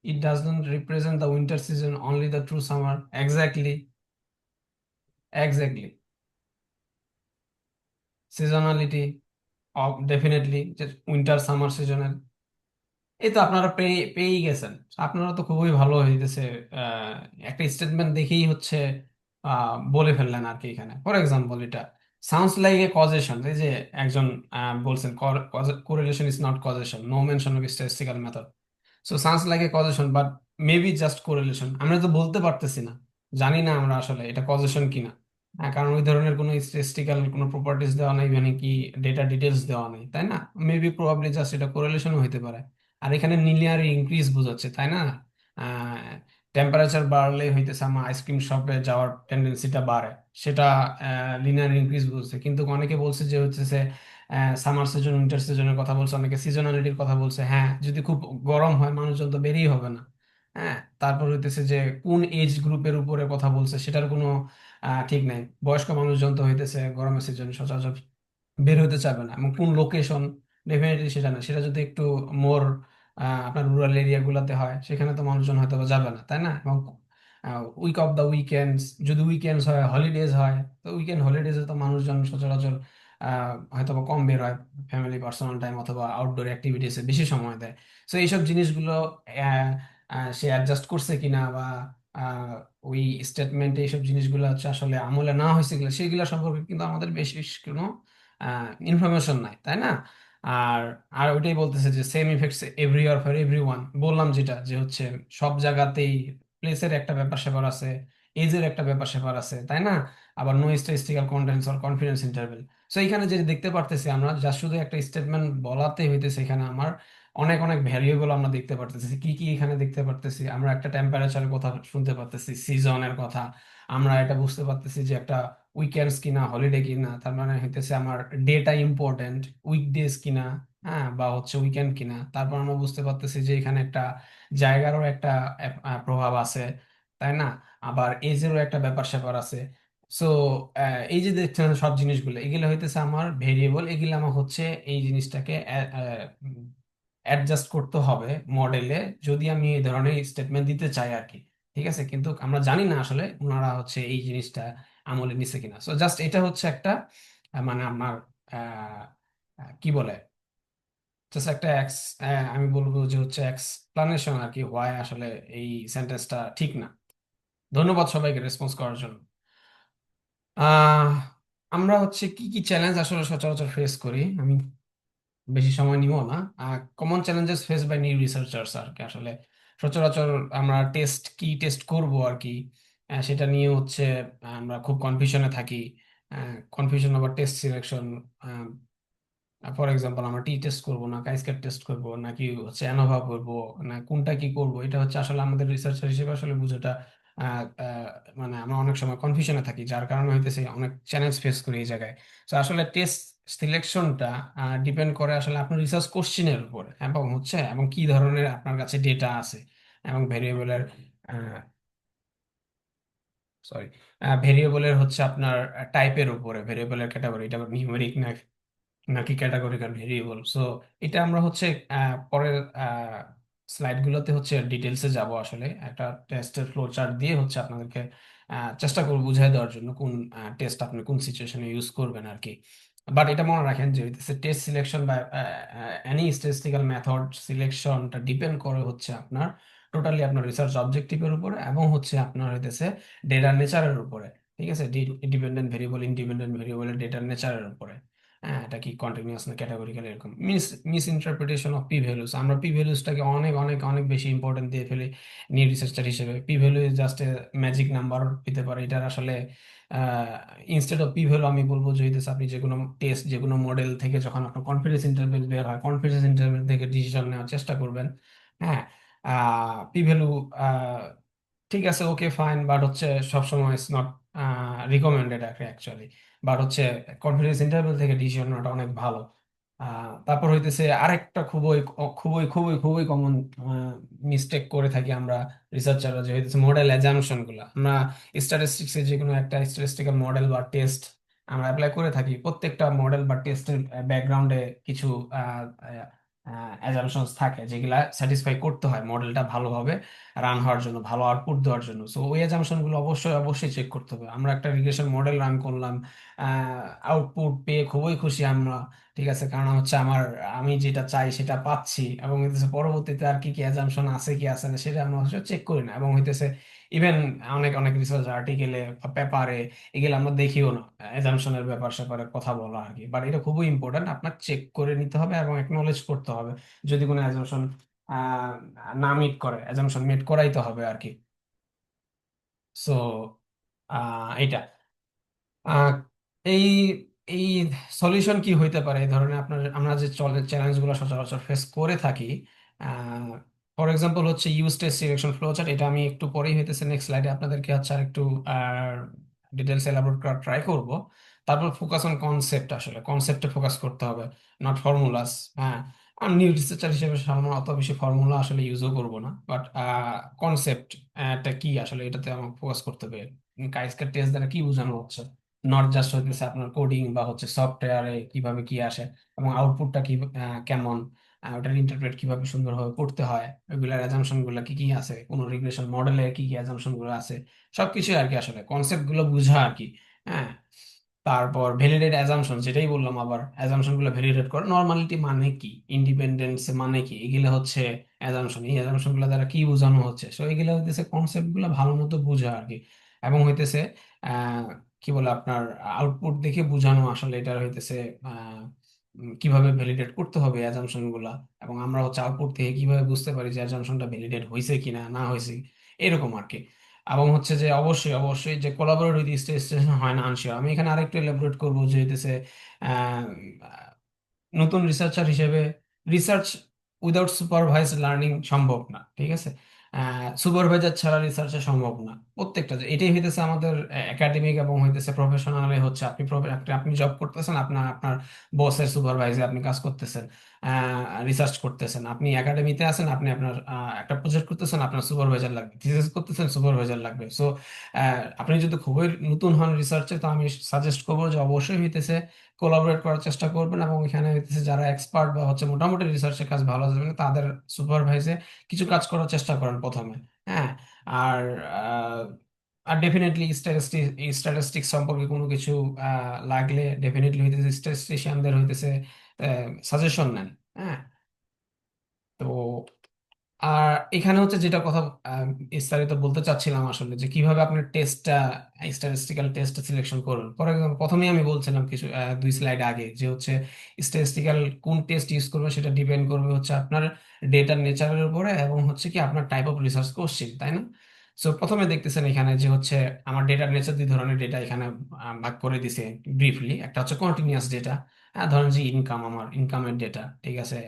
Speaker 2: It does not represent the winter season, only the true summer. Exactly, exactly. Seasonality of, definitely, যে winter summer সিজনের। এই তো আপনারা পেয়েই গেছেন। আপনারা তো খুবই ভালো হইতেছে। আহ, একটা স্টেটমেন্ট দেখেই হচ্ছে বলে ফেললেন আর কি। এখানে ফর এক্সাম্পল এটা সাউন্ডস লাইক এ কজেশন, এই যে একজন বলছেন correlation is not causation, no mention of statistical method. So sounds like a causation but maybe just correlation. আমরা তো বলতে পারতেছি না, জানি না আমরা আসলে এটা কজেশন কিনা। কারণ ওই ধরনের কোনো স্ট্যাটিস্টিক্যাল কোনো প্রপার্টিজ দেওয়া নাই, মানে কি ডেটা ডিটেলস দেওয়া নেই, তাই না? মেবি প্রবাবলি জাস্ট এটা কোরিলেশনও হইতে পারে। আর এখানে লিনিয়ার ইনক্রিজ বোঝাচ্ছে, তাই না? টেম্পারেচার বাড়লে হইতেছে আমার আইসক্রিম শপে যাওয়ার টেন্ডেন্সিটা বাড়ে, সেটা লিনিয়ার ইনক্রিজ বুঝছে। কিন্তু অনেকে বলছে যে হচ্ছে সামার সিজন, উইন্টার সিজনের কথা বলছে, অনেকে সিজনালিটির কথা বলছে। হ্যাঁ, যদি খুব গরম হয় মানুষজন তো বেরিয়ে হবে না। হ্যাঁ, তারপর হইতেছে যে কোন এজ গ্রুপের উপরে কথা বলছে সেটার কোনো ঠিক নাই। বয়স্ক মানুষজন তো হইতেছে গরমের সিজন সচরাচর বের হতে চাবে না, এবং কোন লোকেশন ডেফিনেটলি সেটা না। সেটা যদি একটু মোর আপনার রুরাল এরিয়া গুলাতে হয়, সেখানে তো মানুষজন হয়তো বা যাবে না, তাই না? এবং উইক অফ দ্য উইকেন্ডস, যদি উইকেন্ডস হয়, হলিডেজ হয়, তো উইকেন্ড হলিডেজে তো মানুষজন সচরাচর হয়তো বা কম বের হয়, ফ্যামিলি পার্সোনাল টাইম অথবা আউটডোর অ্যাক্টিভিটিসে বেশি সময় দেয়। সো এইসব জিনিসগুলো আহ, সে অ্যাডজাস্ট করছে কিনা, বা আহ, ওই স্টেটমেন্টে এইসব জিনিসগুলো হচ্ছে আসলে আমলে না হয়েছে কিনা, সেগুলো সম্পর্কে কিন্তু আমাদের বেশি কোনো ইনফরমেশন নাই, তাই না? আর আর ওইটাই বলতেছে যে same effects everywhere for everyone. বললাম যেটা, যে হচ্ছে সব জায়গাতেই প্লেসের একটা ব্যাপার স্যাপার আছে, এজের একটা ব্যাপার স্যাপার আছে, তাই না? আবার no statistical confidence or confidence interval. So এখানে যেটা দেখতে পারতেছি আমরা, যা শুধু একটা স্টেটমেন্ট বলাতে হইতেছে, এখানে আমার অনেক অনেক ভ্যারিয়েবল আমরা দেখতে পারতেছি। কি কি এখানে দেখতে পারতেছি? আমরা একটা টেম্পারেচারের কথা শুনতে পারতেছি, সিজনের কথা। আমরা এটা বুঝতে পারতেছি যে একটা উইকেন্ডস কিনা, হলিডে কিনা, তার মানে হইতেছে আমার ডেটা ইম্পর্টেন্ট, উইকডেজ কিনা, হ্যাঁ, বা হচ্ছে উইকেন্ড কিনা। তারপর আমরা বুঝতে পারতেছি যে এখানে একটা জায়গারও একটা প্রভাব আছে, তাই না? আবার এজেরও একটা ব্যাপার স্যাপার আছে। সো এই যে দেখছেন সব জিনিসগুলো, এগুলো হইতেছে আমার ভেরিয়েবল। এগুলো আমার হচ্ছে এই জিনিসটাকে অ্যাডজাস্ট করতে হবে মডেলে, যদি আমি এই ধরনের স্টেটমেন্ট দিতে চাই আর কি। ঠিক আছে, কিন্তু আমরা জানি না আসলে ওনারা হচ্ছে এই জিনিসটা আমলে নিছে কিনা। সো জাস্ট এটা হচ্ছে একটা মানে আমার আহ, কি বলে, জাস্ট একটা আমি বলবো যে হচ্ছে এক্সপ্লানেশন আর কি, হোয়াই আসলে এই সেন্টেন্সটা ঠিক না। ধন্যবাদ সবাইকে রেসপন্স করার জন্য। আহ আমরা হচ্ছে কি কি চ্যালেঞ্জ আসলে সচরাচর ফেস করি, আমি বেশি সময় নিব না। Common challenges face by new researchers আর কি, আসলে সচরাচর আমরা কি টেস্ট করব আর কি, সেটা নিয়ে হচ্ছে আমরা খুব কনফিউশনে থাকি। Confusion over test selection. For example, আমরা টি টেস্ট করবো না কাইস্কেট টেস্ট করবো, নাকি হচ্ছে অ্যানোভা করবো, না কোনটা কি করবো, এটা হচ্ছে আসলে আমাদের রিসার্চার হিসেবে আসলে বুঝাটা আহ, আহ, মানে আমরা অনেক সময় কনফিউশনে থাকি, যার কারণে হইতেছে অনেক চ্যালেঞ্জ ফেস করি এই জায়গায়। তো আসলে টেস্ট সিলেকশনটা ডিপেন্ড করে আসলে আপনার রিসার্চ কোশ্চিনের উপর, এবং কি ধরনের আপনার কাছে ডেটা আছে, এবং ভেরিয়েবলের সরি ভেরিয়েবলের হচ্ছে আপনার টাইপের উপরে, ভেরিয়েবলের ক্যাটাগরি, এটা নিউমেরিক নাকি ক্যাটাগরিক্যাল ভেরিয়েবল। সো এটা আমরা হচ্ছে পরের স্লাইড গুলোতে হচ্ছে ডিটেলসে যাব। আসলে একটা টেস্টের ফ্লো চার্ট দিয়ে হচ্ছে আপনাদেরকে চেষ্টা করব বুঝাই দেওয়ার জন্য কোন টেস্ট আপনি কোন সিচুয়েশনে ইউজ করবেন আর কি। বাট এটা মনে রাখেন যে টেস্ট সিলেকশন বা এনি স্ট্যাটিস্টিক্যাল মেথড সিলেকশনটা ডিপেন্ড করে হচ্ছে আপনার টোটালি আপনার রিসার্চ অবজেক্টিভের উপরে, এবং হচ্ছে আপনার হইতেছে ডেটার নেচারের উপরে। ঠিক আছে, ডিপেন্ডেন্ট ভেরিয়েবল, ইন্ডিপেন্ডেন্ট ভেরিয়েবলের ডেটার নেচারের উপরে। হ্যাঁ, এটা কি কন্টিনিউয়াস না ক্যাটাগরিক্যাল, এরকম miss interpretation of P values. আমরা পি ভ্যালুসটাকে অনেক অনেক অনেক বেশি ইম্পর্টেন্ট দিয়ে ফেলি নিউ রিসার্চার হিসেবে। P value just magic number হতে পারে, এটার আসলে ইনস্টেড অফ পি ভ্যালু আমি বলবো যে হইতেছে আপনি যে কোনো টেস্ট, যে কোনো মডেল থেকে যখন আপনার কনফিডেন্স ইন্টারভ্যাল বের হয়, কনফিডেন্স ইন্টারভ্যাল থেকে ডিসিশন নেওয়ার চেষ্টা করবেন। হ্যাঁ, পি ভ্যালু ঠিক আছে, ওকে ফাইন, বাট হচ্ছে সবসময় it's not recommended actually. But হচ্ছে কনফিডেন্স ইন্টারভ্যাল থেকে ডিসিশন নেওয়াটা অনেক ভালো। তারপর হইতেছে আরেকটা খুবই খুবই খুবই খুবই কমন মিস্টেক করে থাকি আমরা রিসার্চাররা, যে হইতেছে মডেল অ্যাজাম্পশন গুলা। আমরা স্ট্যাটিস্টিক্সে যে কোনো একটা স্ট্যাটিস্টিক্যাল মডেল বা টেস্ট আমরা অ্যাপ্লাই করে থাকি, প্রত্যেকটা মডেল বা টেস্টের ব্যাকগ্রাউন্ডে কিছু অ্যাজাম্পশনস থাকে, যেগুলা স্যাটিসফাই করতে হয় মডেলটা ভালোভাবে রান হওয়ার জন্য, ভালো আউটপুট দেওয়ার জন্য। সো ওই অ্যাজাম্পশন গুলো অবশ্যই অবশ্যই চেক করতে হবে। আমরা একটা রিগ্রেশন মডেল রান করলাম, আউটপুট পেয়ে খুবই খুশি আমরা, ঠিক আছে, কারণ হচ্ছে আমি যেটা চাই সেটা পাচ্ছি, এবং হইতেছে পরবর্তীতে আর কি কি অ্যাজাম্পশন আছে কি আছে না সেটা আমরা চেক করি না, এবং হইতেছে ইভেন অনেক অনেক রিসার্চ আর্টিকেলে বা পেপারে এগুলো আমরা দেখিও না অ্যাজাম্পশনের ব্যাপার স্যাপারে কথা বলা আর কি। বাট এটা খুবই ইম্পর্টেন্ট, আপনার চেক করে নিতে হবে এবং একনলেজ করতে হবে যদি কোনো অ্যাজাম্পশন না মিট করে, অ্যাজাম্পশন মিট করাইতে হবে আর কি। সো এইটা আহ, এই এই সলিউশন কি হইতে পারে এই ধরনের আপনার আমরা যে চ্যালেঞ্জ গুলো সচরাচর ফেস করে থাকি? ফর এক্সাম্পল হচ্ছে use test selection flow chart, এটা আমি একটু পরেই হইতেছে নেক্সট স্লাইডে আপনাদেরকে হচ্ছে আর একটু ডিটেলস এলাবোরেট করার ট্রাই করব। তারপর ফোকাস অন কনসেপ্ট, আসলে কনসেপ্টে ফোকাস করতে হবে, নট ফর্মুলাস। হ্যাঁ, নিউ রিসার্চার হিসেবে সামনে অত বেশি ফর্মুলা আসলে ইউজও করবো না, বাট কনসেপ্ট টা কি আসলে এটাতে আমার ফোকাস করতে হবে। কাইসকার টেস্ট দ্বারা কি বোঝানো হচ্ছে, নট জাস্ট হইতেছে আপনার কোডিং বা হচ্ছে সফটওয়্যারে কিভাবে কি আসে এবং আউটপুটটা কি কেমন, ওটার ইন্টারপ্রেট কিভাবে সুন্দরভাবে করতে হয়, ওইগুলোর অ্যাজাম্পশন গুলো কি কি আছে, কোন রিগ্রেশন মডেলে কি কি অ্যাজাম্পশন গুলো আছে, সবকিছু আর কি আসলে কনসেপ্ট গুলো বুঝা আর কি। হ্যাঁ, তারপর ভ্যালিডেট অ্যাজাম্পশন, যেটাই বললাম আবার অ্যাজাম্পশন গুলো ভ্যালিডেট করে, নর্মালিটি মানে কি, ইন্ডিপেন্ডেন্স মানে কি, এগুলো হচ্ছে অ্যাজাম্পশন। এই অ্যাজাম্পশন গুলো দ্বারা কি বোঝানো হচ্ছে, সো এগুলো হইতেছে কনসেপ্ট গুলো ভালো মতো বোঝা আর কি। এবং হইতেছে আহ কি বলে আপনার আউটপুট দেখে বোঝানো আসলে এটা হইতেছে আহ কিভাবে ভ্যালিডেট করতে হবে অ্যাজাম্পশন গুলা, এবং আমরা হচ্ছে আউটপুট থেকে কিভাবে বুঝতে পারি যে অ্যাজাম্পশনটা ভ্যালিডেট হয়েছে কিনা না হয়েছে, এরকম আর কি। এবং হচ্ছে যে অবশ্যই অবশ্যই যে কোলাবোরেট উইথ স্টেশন হয় না আনসিওর। আমি এখানে আরেকটু এলাবোরেট করবো যে হইতেছে আহ, নতুন রিসার্চার হিসেবে রিসার্চ উইদাউট সুপারভাইজ লার্নিং সম্ভব না, ঠিক আছে? সুপারভাইজার ছাড়া রিসার্চ সম্ভব না প্রত্যেকটা, যে এটাই হইতেছে আমাদের একাডেমিক এবং হইতেছে প্রফেশনালে হচ্ছে আপনি আপনি জব করতেছেন, আপনার আপনার বসের সুপারভাইজে আপনি কাজ করতেছেন, রিসার্চ করতেছেন, আপনি একাডেমিতে আছেন, আপনি আপনার একটা প্রজেক্ট করতেছেন, আপনার সুপারভাইজার লাগবে, থিসিস করতেছেন, সুপারভাইজার লাগবে। সো আপনি যদি খুবই নতুন হন রিসার্চে, তো আমি সাজেস্ট করবো যে অবশ্যই হইতেছে কোলাবোরেট করার চেষ্টা করবেন, এবং এখানে হইতেছে যারা এক্সপার্ট বা হচ্ছে মোটামুটি রিসার্চের কাজ ভালো যাবে না তাদের সুপারভাইজে কিছু কাজ করার চেষ্টা করেন প্রথমে। হ্যাঁ, আর আহ, আর ডেফিনেটলি স্ট্যাটিস্টিক্স সম্পর্কে কোনো কিছু লাগলে ডেফিনেটলি হইতেছে স্ট্যাটিস্টিশিয়ানদের হইতেছে সাজেশন নেন। হ্যাঁ, তো আর এখানে হচ্ছে যেটা কথা বিস্তারিত বলতে চাচ্ছিলাম আসলে, যে কিভাবে আপনি টেস্টটা স্ট্যাটিস্টিক্যাল টেস্ট সিলেকশন করুন। ফর এক্সাম্পল প্রথমেই আমি বলছিলাম কিছু 2 স্লাইড আগে যে হচ্ছে স্ট্যাটিস্টিক্যাল কোন টেস্ট ইউজ করবে সেটা ডিপেন্ড করবে হচ্ছে আপনার ডেটার নেচারের উপরে এবং হচ্ছে কি আপনার টাইপ অফ রিসার্চ কোশ্চেন, তাই না? সো প্রথমে দেখতেছেন এখানে যে হচ্ছে আমার ডেটার নেচার, 2 ধরনের ডেটা এখানে ভাগ করে দিছে ব্রিফলি। একটা হচ্ছে কন্টিনিউয়াস ডেটা, ধরেন যে ইনকাম, আমার ইনকামের ডেটা, ঠিক আছে,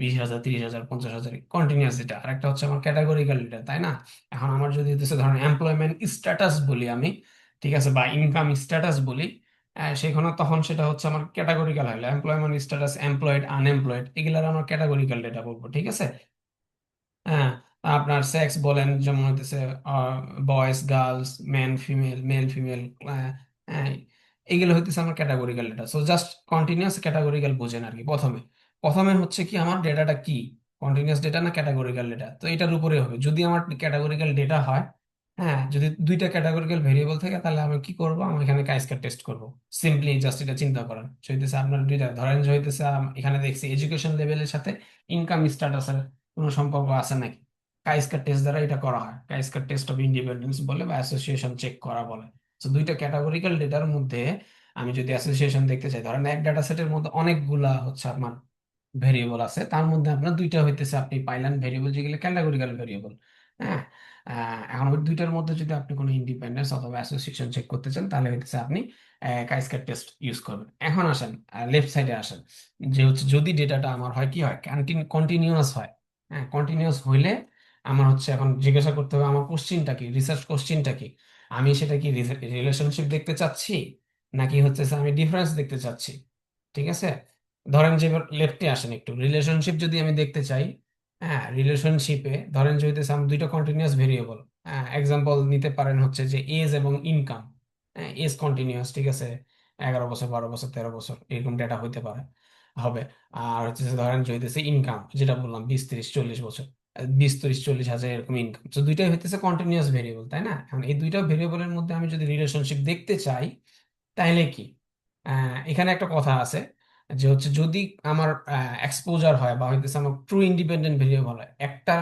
Speaker 2: 20,000, 30,000, 50,000, কন্টিনিউয়াস ডেটা। আর একটা হচ্ছে আমার ক্যাটাগরিক্যাল ডেটা, তাই না? এখন আমার যদি হচ্ছে ধরেন এমপ্লয়মেন্ট স্ট্যাটাস বলি আমি, ঠিক আছে, বা ইনকাম স্ট্যাটাস বলি, সেখানে তখন সেটা হচ্ছে আমার ক্যাটাগরিক্যাল হলো এমপ্লয়মেন্ট স্ট্যাটাস, এমপ্লয়েড, আনএমপ্লয়েড, এগুলার আমার ক্যাটাগরিক্যাল ডেটা বলবো, ঠিক আছে? হ্যাঁ, আপনার সেক্স বলেন যেমন হইতেছে boys girls, men female, male female, এগুলো হইতেছে আমার categorical data. So just continuous categorical বোঝেন আর কি। প্রথমে প্রথমে হচ্ছে কি আমার ডেটাটা কি, কন্টিনিউয়াস ডেটা না ক্যাটাগরিক্যাল ডেটা, তো এটার উপরে হবে। যদি আমার ক্যাটাগরিক্যাল ডেটা হয়, হ্যাঁ, যদি দুইটা ক্যাটাগরিক্যাল ভেরিয়েবল থাকে, তাহলে আমি কি করব, আমি এখানে কাইসকার টেস্ট করব। সিম্পলি জাস্ট এটা চিন্তা করেন, সে হইতেছে আপনার দুইটা, ধরেন যে হইতেছে এখানে দেখছি এডুকেশন লেভেলের সাথে ইনকাম স্ট্যাটাসের কোনো সম্পর্ক আছে নাকি। কাইসকার টেস্ট দ্বারা এটা করা হয়, কাইসকার টেস্ট অফ ইন্ডিপেন্ডেন্স বলে বা অ্যাসোসিয়েশন চেক করা বলে। তো দুইটা ক্যাটাগরিক্যাল ডেটার মধ্যে আমি যদি অ্যাসোসিয়েশন দেখতে চাই, ধরেন এক ডাটা সেটের মধ্যে অনেকগুলা হচ্ছে আপনার ভেরিয়েবল আছে, তার মধ্যে আপনার দুইটা হইতেছে আপনি পাইলেন ভেরিয়েবল যেগুলো ক্যাটাগরিক্যাল ভেরিয়েবল। হ্যাঁ, এখন ওই দুইটার মধ্যে যদি আপনি কোনো ইন্ডিপেন্ডেন্স অথবা অ্যাসোসিয়েশন চেক করতে চান, তাহলে হইতেছে আপনি কাইসকার টেস্ট ইউজ করবেন। এখন আসেন লেফট সাইডে আসেন, যে হচ্ছে যদি ডেটাটা আমার হয় কি হয়, কন্টিনিউয়াস হয়। হ্যাঁ, কন্টিনিউয়াস হইলে আমার হচ্ছে এখন জিজ্ঞাসা করতে হবে আমার কোশ্চিনটা কি, রিসার্চ কোশ্চিনটা কি, আমি সেটা কি রিলেশনশিপ দেখতে চাচ্ছি নাকি হচ্ছে আমি ডিফারেন্স দেখতে চাচ্ছি, ঠিক আছে? ধরেন যে লেফটে আসেন একটু, রিলেশনশিপ যদি আমি দেখতে চাই, হ্যাঁ, রিলেশনশিপে ধরেন যে হইতেছে আমি দুইটা কন্টিনিউয়াস ভেরিয়েবল, এক্সাম্পল নিতে পারেন হচ্ছে যে এজ এবং ইনকাম। এজ কন্টিনিউয়াস, ঠিক আছে, 11 বছর, 12 বছর, 13 বছর, এরকম ডেটা হইতে পারে, হবে। আর হচ্ছে যে ধরেন যে হইতেছে ইনকাম, যেটা বললাম 20, 30, 40 বছর, 20, 30, 40 হাজার এরকম ইনকাম। তো দুইটাই হইতেছে কন্টিনিউয়াস ভেরিয়েবল, তাই না? এখন এই দুইটা ভেরিয়েবলের মধ্যে আমি যদি রিলেশনশিপ দেখতে চাই, তাহলে কি, এখানে একটা কথা আছে যে হচ্ছে যদি আমার এক্সপোজার হয় বা হইতেছে আমার ট্রু ইন্ডিপেন্ডেন্ট ভেরিয়েবল হয়, একটা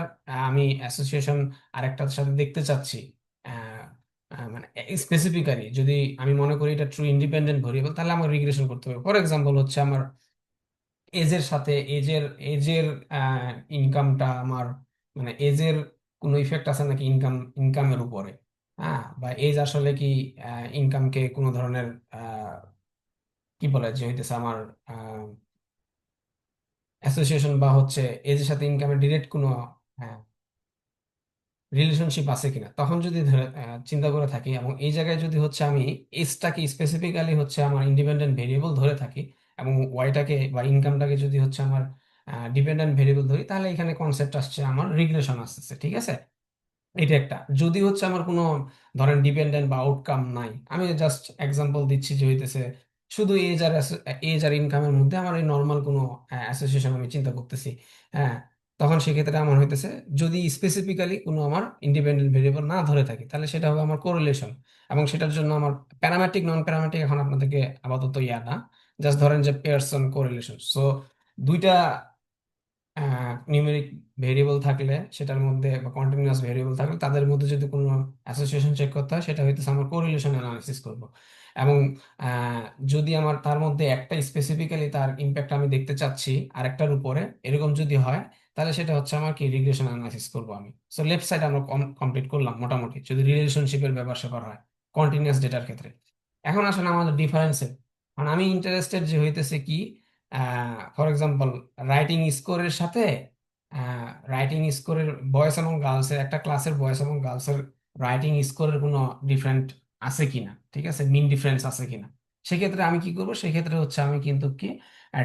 Speaker 2: আমি অ্যাসোসিয়েশন আরেকটার সাথে দেখতে চাচ্ছি, আহ, মানে স্পেসিফিক্যালি যদি আমি মনে করি এটা ট্রু ইন্ডিপেন্ডেন্ট ভেরিয়েবল, তাহলে আমার রিগ্রেশন করতে হবে। ফর এক্সাম্পল হচ্ছে আমার এজের সাথে এজের ইনকামটা আমার, মানে এজের কোনো ইফেক্ট আছে নাকি ইনকামের উপরে, হ্যাঁ, বা এজ আসলে কি ইনকামকে কোনো ধরনের কি বলে যে হইতেছে আমার অ্যাসোসিয়েশন বা হচ্ছে এজের সাথে ইনকামের ডিরেক্ট কোনো রিলেশনশিপ আছে কিনা। তখন যদি চিন্তা করে থাকি এবং এই জায়গায় যদি হচ্ছে আমি এজটাকে স্পেসিফিক্যালি হচ্ছে আমার ইন্ডিপেন্ডেন্ট ভেরিয়েবল ধরে থাকি, এবং ওয়াইটাকে বা ইনকামটাকে যদি হচ্ছে আমার ডিপেন্ডেন্ট ভেরিয়েবল ধরি, তাহলে এখানে কনসেপ্ট আসছে আমার রিগ্রেশন আসতেছে, ঠিক আছে। এটা একটা, যদি হচ্ছে আমার কোনো ধরেন ডিপেন্ডেন্ট বা আউটকাম নাই, আমি জাস্ট এক্সাম্পল দিচ্ছি যে হইতেছে শুধু এজ আর ইনকামের মধ্যে আমার এই নর্মাল কোনো অ্যাসোসিয়েশন আমি চিন্তা করতেছি, হ্যাঁ, তখন সেক্ষেত্রে আমার হইতেছে যদি স্পেসিফিক্যালি কোনো আমার ইন্ডিপেন্ডেন্ট ভেরিয়েবল না ধরে থাকে, তাহলে সেটা হবে আমার কোরিলেশন। এবং সেটার জন্য আমার প্যারামেট্রিক নন প্যারামেট্রিক এখন আপনাদেরকে আপাতত ইয়া না, জাস্ট ধরেন যে পেয়ারসন কোরিলেশন। সো দুইটা নিউমেরিক ভেরিয়েবল থাকলে সেটার মধ্যে বা কন্টিনিউয়াস ভেরিয়েবল থাকলে তাদের মধ্যে যদি কোনো অ্যাসোসিয়েশন চেক করতে হয়, সেটা হইতেছে আমার কোরিলেশন অ্যানালাইসিস করব। এবং আহ, যদি আমার তার মধ্যে একটা স্পেসিফিক্যালি তার ইম্প্যাক্ট আমি দেখতে চাচ্ছি আরেকটার উপরে, এরকম যদি হয়, তাহলে সেটা হচ্ছে আমার কি রিগ্রেশন অ্যানালাইসিস করব আমি। সো লেফট সাইড আমরা কমপ্লিট করলাম মোটামুটি, যদি রিলেশনশিপের ব্যাপার স্যাপার হয় কন্টিনিউয়াস ডেটার ক্ষেত্রে। এখন আসলে আমাদের ডিফারেন্সে, মানে আমি ইন্টারেস্টেড যে হইতেছে কি, ফর এক্সাম্পল রাইটিং স্কোরের সাথে রাইটিং স্কোরের বয়েজ এবং গার্লসের, একটা ক্লাসের বয়েজ এবং গার্লসের রাইটিং স্কোরের কোনো ডিফারেন্ট আছে কিনা, ঠিক আছে, মিন ডিফারেন্স আছে কিনা। সেক্ষেত্রে আমি কি করব, সেক্ষেত্রে হচ্ছে আমি কিন্তু কি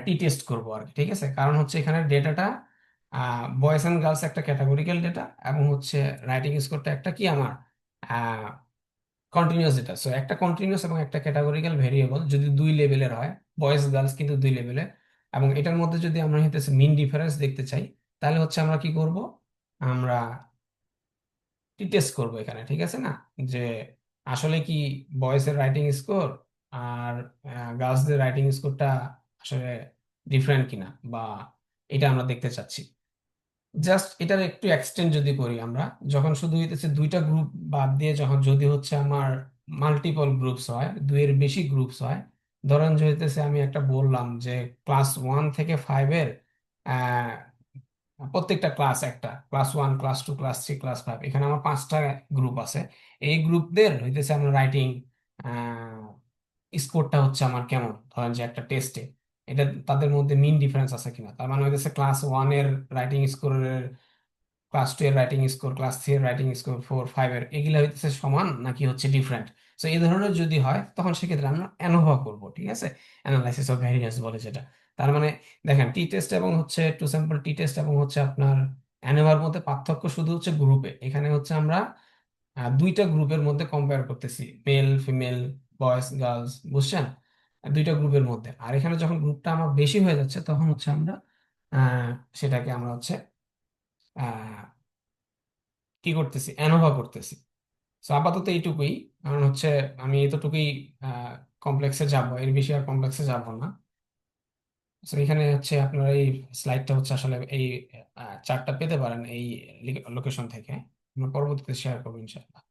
Speaker 2: টি টেস্ট করবো আর কি, ঠিক আছে। কারণ হচ্ছে এখানে ডেটাটা বয়েজ অ্যান্ড গার্লস একটা ক্যাটাগরিক্যাল ডেটা, এবং হচ্ছে রাইটিং স্কোরটা একটা কি আমার কন্টিনিউয়াস ডেটা। সো একটা কন্টিনিউয়াস এবং একটা ক্যাটাগরিক্যাল ভেরিয়েবল যদি দুই লেভেলের হয়, বয়েজ গার্লস কিন্তু দুই লেভেলের, এবং এটার মধ্যে যদি আমরা হইতেছে মিন ডিফারেন্স দেখতে চাই, তাহলে হচ্ছে আমরা কি করব, আমরা টেস্ট করব এখানে, ঠিক আছে না, যে আসলে কি বয়েজের রাইটিং স্কোর আর গার্লসদের রাইটিং স্কোরটা আসলে ডিফারেন্ট কিনা, বা এটা আমরা দেখতে চাচ্ছি। জাস্ট এটার একটু এক্সটেন্ড যদি করি আমরা, যখন শুধু হইতেছে দুইটা গ্রুপ বাদ দিয়ে, যখন যদি হচ্ছে আমার মাল্টিপল গ্রুপস হয়, দুইয়ের বেশি গ্রুপস হয়, ধরেন যে হইতেছে আমি একটা বললাম যে ক্লাস 1 থেকে 5-এর প্রত্যেকটা ক্লাস, একটা ক্লাস 1, ক্লাস 2, ক্লাস 3, ক্লাস 5, এখানে আমার 5টা গ্রুপ আছে। এই গ্রুপদের হইতেছে আমার রাইটিং স্কোরটা হচ্ছে আমার কেমন, ধরেন যে একটা টেস্টে এটা তাদের মধ্যে মিন ডিফারেন্স আছে কিনা, তার মানে হইতেছে ক্লাস 1 এর রাইটিং স্কোরের, ক্লাস 2 এর রাইটিং স্কোর, ক্লাস 3 এর রাইটিং স্কোর, 4, 5-এর এগুলা হইতেছে সমান নাকি হচ্ছে ডিফারেন্ট। তো এই ধরনের যদি হয়, তখন সেক্ষেত্রে আমরা অ্যানোভা করব, ঠিক আছে, অ্যানালাইসিস অফ ভ্যারিয়েন্স বলে যেটা। তার মানে দেখেন টি টেস্ট এবং হচ্ছে টু স্যাম্পল টি টেস্ট এবং হচ্ছে আপনার অ্যানোভার মধ্যে পার্থক্য শুধু হচ্ছে গ্রুপে। এখানে হচ্ছে আমরা দুইটা গ্রুপের মধ্যে কম্পেয়ার করতেছি, মেল ফিমেল, বয়েজ গার্লস, বুঝছেন, দুইটা গ্রুপের মধ্যে। আর এখানে যখন গ্রুপটা আমার বেশি হয়ে যাচ্ছে, তখন হচ্ছে আমরা আহ, সেটাকে আমরা হচ্ছে কি করতেছি, অ্যানোভা করতেছি। তো আপাতত এইটুকুই, কারণ হচ্ছে আমি এতটুকুই কমপ্লেক্সে যাব, এর বেশি আর কমপ্লেক্সে যাব না। তো এখানে হচ্ছে আপনার এই স্লাইডটা হচ্ছে আসলে এই চার্টটা পেতে পারেন এই লোকেশন থেকে, আমরা পরবর্তীতে শেয়ার করবো ইনশাআল্লাহ।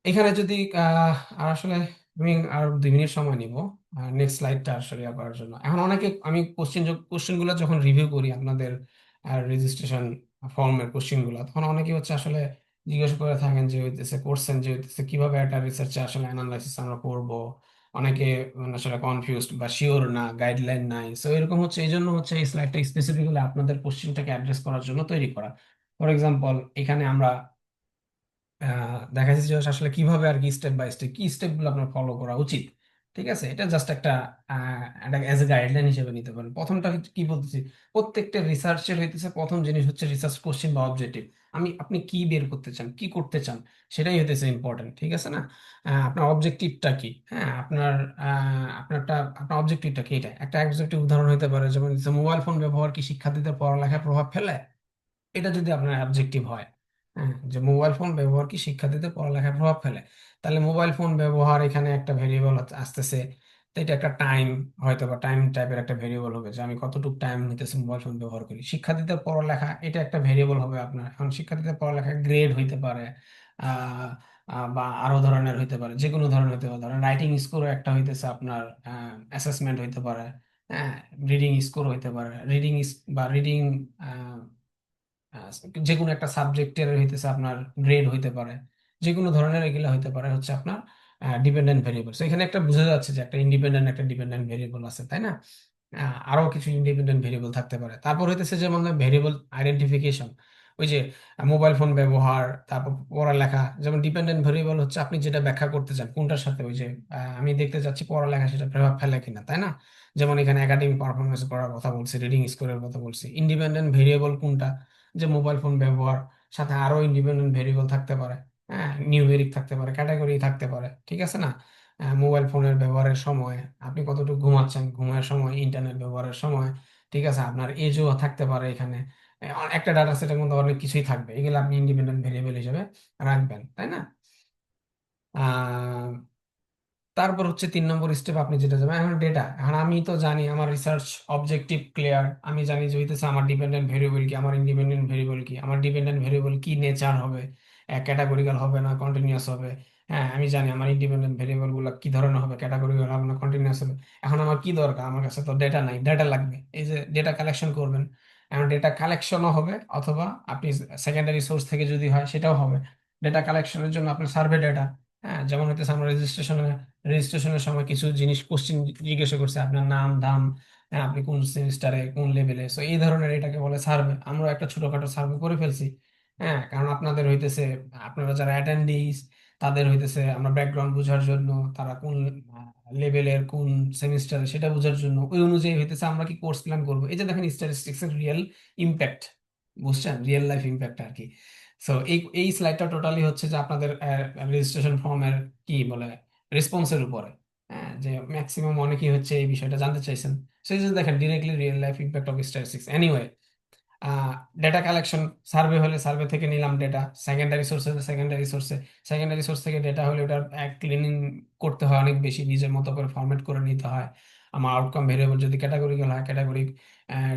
Speaker 2: এখানে যদি আর আসলে আমি আর 2 মিনিট সময় নিব নেক্সট স্লাইডটা আসলে ইয়ে করার জন্য। এখন অনেকে আমি কোশ্চেন গুলো যখন রিভিউ করি আপনাদের রেজিস্ট্রেশন ফর্মের কোশ্চেন গুলো, তখন অনেকে হচ্ছে আসলে জিজ্ঞাসা করে থাকেন যে হইতেছে কোশ্চেন যে হইতেছে কিভাবে একটা রিসার্চে আসলে অ্যানালাইসিস আমরা করব। অনেকে মানে আসলে কনফিউজড বা শিওর না, গাইডলাইন নাই। সো এরকম হচ্ছে, এই জন্য হচ্ছে এই স্লাইডটা স্পেসিফিক্যালি আপনাদের কোশ্চেনটাকে অ্যাড্রেস করার জন্য তৈরি করা। ফর এক্সাম্পল এখানে আমরা দেখা যাচ্ছে যে আসলে কিভাবে আর কি স্টেপ বাই স্টেপ কি স্টেপ গুলো আপনার ফলো করা উচিত, ঠিক আছে। এটা জাস্ট একটা অ্যাজ এ গাইডলাইন হিসেবে নিতে পারেন। প্রথমটা হচ্ছে কি বলতেছি, প্রত্যেকটা রিসার্চের হইতেছে প্রথম জিনিস হচ্ছে রিসার্চ কোশ্চেন বা অবজেক্টিভ। আপনি কি বের করতে চান, কি করতে চান, সেটাই হইতেছে ইম্পর্টেন্ট, ঠিক আছে না। আপনার অবজেক্টিভটা কি, হ্যাঁ, আপনার অবজেক্টিভটা কি, এটা একটা অবজেক্টিভ উদাহরণ হতে পারে, যেমন মোবাইল ফোন ব্যবহার কি শিক্ষার্থীদের পড়ালেখায় প্রভাব ফেলে, এটা যদি আপনার অবজেক্টিভ হয়, হ্যাঁ, যে মোবাইল ফোন ব্যবহার কি শিক্ষার্থীদের পড়ালেখায় প্রভাব ফেলে, তাহলে মোবাইল ফোন ব্যবহার এখানে একটা ভেরিয়েবল আসতেছে। তো এটা একটা টাইম, হয়তো বা টাইম টাইপের একটা ভেরিয়েবল হবে, যে আমি কতটুকু টাইম হইতেছে মোবাইল ফোন ব্যবহার করি। শিক্ষার্থীদের পড়ালেখা, এটা একটা ভেরিয়েবল হবে আপনার। এখন শিক্ষার্থীদের পড়ালেখা গ্রেড হইতে পারে, আহ বা আরো ধরনের হইতে পারে, যে কোনো ধরনের হইতে পারে। ধরেন রাইটিং স্কোর একটা হইতেছে আপনার অ্যাসেসমেন্ট হইতে পারে, হ্যাঁ, রিডিং স্কোর হইতে পারে, বা রিডিং আহ, যে কোনো একটা সাবজেক্টের হইতেছে আপনার গ্রেড হইতে পারে। যে কোনো ধরনের এগুলা হইতে পারে হচ্ছে আপনার ডিপেন্ডেন্ট ভেরিয়েবল। এখানে একটা বোঝা যাচ্ছে যে একটা ইন্ডিপেন্ডেন্ট একটা ডিপেন্ডেন্ট ভেরিয়েবল আছে, তাই না। আরো কিছু ইন্ডিপেন্ডেন্ট ভেরিয়েবল থাকতে পারে। তারপর হইতেছে যেমন ভেরিয়েবল আইডেন্টিফিকেশন, ওই যে মোবাইল ফোন ব্যবহার, তারপর পড়ালেখা, যেমন ডিপেন্ডেন্ট ভেরিয়েবল হচ্ছে আপনি যেটা ব্যাখ্যা করতে চান কোনটার সাথে, ওই যে আমি দেখতে চাচ্ছি পড়ালেখা সেটা প্রভাব ফেলে কিনা, তাই না? যেমন এখানে একাডেমিক পারফরমেন্স করার কথা বলছি, রিডিং স্কোরের কথা বলছি। ইন্ডিপেন্ডেন্ট ভেরিয়েবল কোনটা? যে মোবাইল ফোন ব্যবহার, সাথে আরো ইন্ডিপেন্ডেন্ট ভেরিয়েবল থাকতে পারে, হ্যাঁ, নিউমেরিক থাকতে পারে, ক্যাটাগরি থাকতে পারে, ঠিক আছে না? মোবাইল ফোনের ব্যবহারের সময় আপনি কতটুকু ঘুমাচ্ছেন, ঘুমের সময়, ইন্টারনেট ব্যবহারের সময়, ঠিক আছে, আপনার এজও থাকতে পারে এখানে। একটা ডাটা সেটের মধ্যে অনেক কিছুই থাকবে, এগুলো আপনি ইন্ডিপেন্ডেন্ট ভেরিয়েবল হিসেবে রাখবেন, তাই না? আহ তারপর হচ্ছে 3 নম্বর স্টেপ আপনি যেটা যাবেন, এখন ডেটা। এখন আমি তো জানি আমার রিসার্চ অবজেক্টিভ ক্লিয়ার, আমি জানি যে হইতেছে আমার ডিপেন্ডেন্ট ভেরিয়েবল কি, আমার ইন্ডিপেন্ডেন্ট ভেরিয়েবল কি, আমার ডিপেন্ডেন্ট ভেরিয়েবল কি নেচার হবে, ক্যাটাগরিক্যাল হবে না কন্টিনিউয়াস হবে। হ্যাঁ, আমি জানি আমার ইন্ডিপেন্ডেন্ট ভেরিয়েবল গুলো কি ধরনের হবে, ক্যাটাগরিক্যাল হবে না কন্টিনিউয়াস হবে। এখন আমার কি দরকার? আমার কাছে তো ডেটা নাই, ডেটা লাগবে। এই যে ডেটা কালেকশন করবেন, এখন ডেটা কালেকশনও হবে, অথবা আপনি সেকেন্ডারি সোর্স থেকে যদি হয় সেটাও হবে। ডেটা কালেকশনের জন্য আপনার সার্ভে ডেটা, হ্যাঁ, যেমন হইতেছে আমরা রেজিস্ট্রেশনের সময় কিছু জিনিস কোশ্চেন জিজ্ঞাসা করছে, আপনার নাম দাম, হ্যাঁ, আপনি কোন সেমিস্টারে কোন লেভেলে, সো এই ধরনের এটাকে বলে সার্ভে। আমরা একটা ছোটখাটো সার্ভে করে ফেলছি, হ্যাঁ, কারণ আপনাদের হইতেছে, আপনারা যারা অ্যাটেন্ডিস তাদের হইতেছে আমরা ব্যাকগ্রাউন্ড বোঝার জন্য, তারা কোন লেভেলের কোন সেমিস্টারে সেটা বোঝার জন্য ওই অনুযায়ী হইতেছে আমরা কি কোর্স প্ল্যান করবো। এই যে দেখেন স্ট্যাটিস্টিক্স এর রিয়েল ইম্প্যাক্ট, বুঝছেন, রিয়েল লাইফ ইম্প্যাক্ট আর কি। সো এই এই স্লাইডটা টোটালি হচ্ছে যে আপনাদের রেজিস্ট্রেশন ফর্মের কি বলে রেসপন্সের উপরে, হ্যাঁ, যে ম্যাক্সিমাম অনেকেই হচ্ছে এই বিষয়টা জানতে চাইছেন। সেই যে দেখেন directly real life impact of statistics. Anyway, data collection, survey হলে সার্ভে থেকে নিলাম ডেটা, সেকেন্ডারি সোর্স হলে সেকেন্ডারি সোর্সে, সেকেন্ডারি সোর্স থেকে ডেটা হলে ওটার ক্লিনিং করতে হয় অনেক বেশি, নিজের মতো করে ফরম্যাট করে নিতে হয়। আমার আউটকাম ভেরিয়েবল যদি ক্যাটাগরিক্যাল হয়, ক্যাটাগরি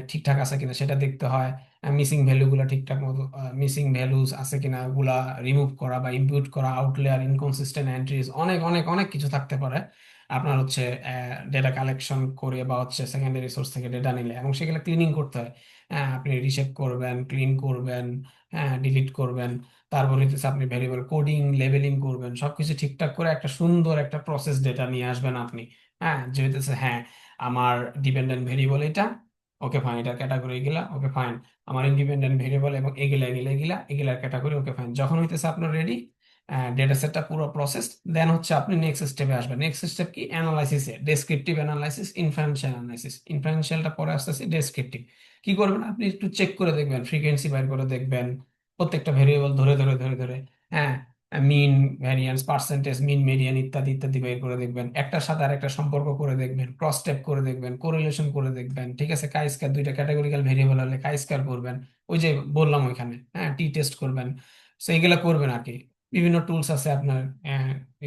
Speaker 2: ঠিকঠাক আছে কিনা সেটা দেখতে হয়। মিসিং ভ্যালুগুলো ঠিকঠাক মতো, মিসিং ভ্যালুস আছে কিনা ওগুলা রিমুভ করা বা ইনপুট করা, আউটলেয়ার, ইনকনসিস্টেন্ট এন্ট্রিজ, অনেক অনেক অনেক কিছু থাকতে পারে আপনার হচ্ছে ডেটা কালেকশন করে বা হচ্ছে সেকেন্ডারি সোর্স থেকে ডেটা নিলে, এবং সেগুলো ক্লিনিং করতে হয়। হ্যাঁ, আপনি রিশেপ করবেন, ক্লিন করবেন, হ্যাঁ, ডিলিট করবেন, তারপর হচ্ছে আপনি ভেরিয়েবল কোডিং, লেবেলিং করবেন, সবকিছু ঠিকঠাক করে একটা সুন্দর একটা প্রসেস ডেটা নিয়ে আসবেন আপনি। হ্যাঁ, যে হইতেছে হ্যাঁ আমার ডিপেন্ডেন্ট ভেরিয়েবল এটা, ওকে ফাইন, এটা ক্যাটাগরি এগুলা, ওকে ফাইন, আমার ইন্ডিপেন্ডেন্ট ভেরিয়েবল এবং এগুলা এগুলা এগুলা এগুলার ক্যাটাগরি, ওকে ফাইন। যখন হইতেছে আপনার রেডি, ডেটা সেটটা পুরো প্রসেস, দেন হচ্ছে আপনি নেক্সট স্টেপে আসবেন। নেক্সট স্টেপ কি? অ্যানালাইসিসে, ডেসক্রিপটিভ অ্যানালাইসিস, ইনফারেনশিয়াল অ্যানালাইসিস। ইনফারেনশিয়ালটা পরে আসতেছে, ডেসক্রিপটিভ কি করবেন আপনি? একটু চেক করে দেখবেন, ফ্রিকোয়েন্সি বাইর করে দেখবেন, প্রত্যেকটা ভেরিয়েবল ধরে ধরে ধরে ধরে, হ্যাঁ, মিন, ভ্যারিয়েন্স, পার্সেন্টেজ, মিন, মিডিয়ান ইত্যাদি ইত্যাদি বের করে দেখবেন, একটার সাথে আরেকটা সম্পর্ক করে দেখবেন, ক্রস টেপ করে দেখবেন, কোরিলেশন করে দেখবেন, ঠিক আছে? কাই স্কয়ার, দুইটা ক্যাটাগরিক্যাল ভেরিয়েবল হলে কাই স্কয়ার করবেন, ওই যে বললাম ওইখানে, হ্যাঁ, টি টেস্ট করবেন। সো এগুলা করবেন আর কি। বিভিন্ন টুলস আছে আপনার,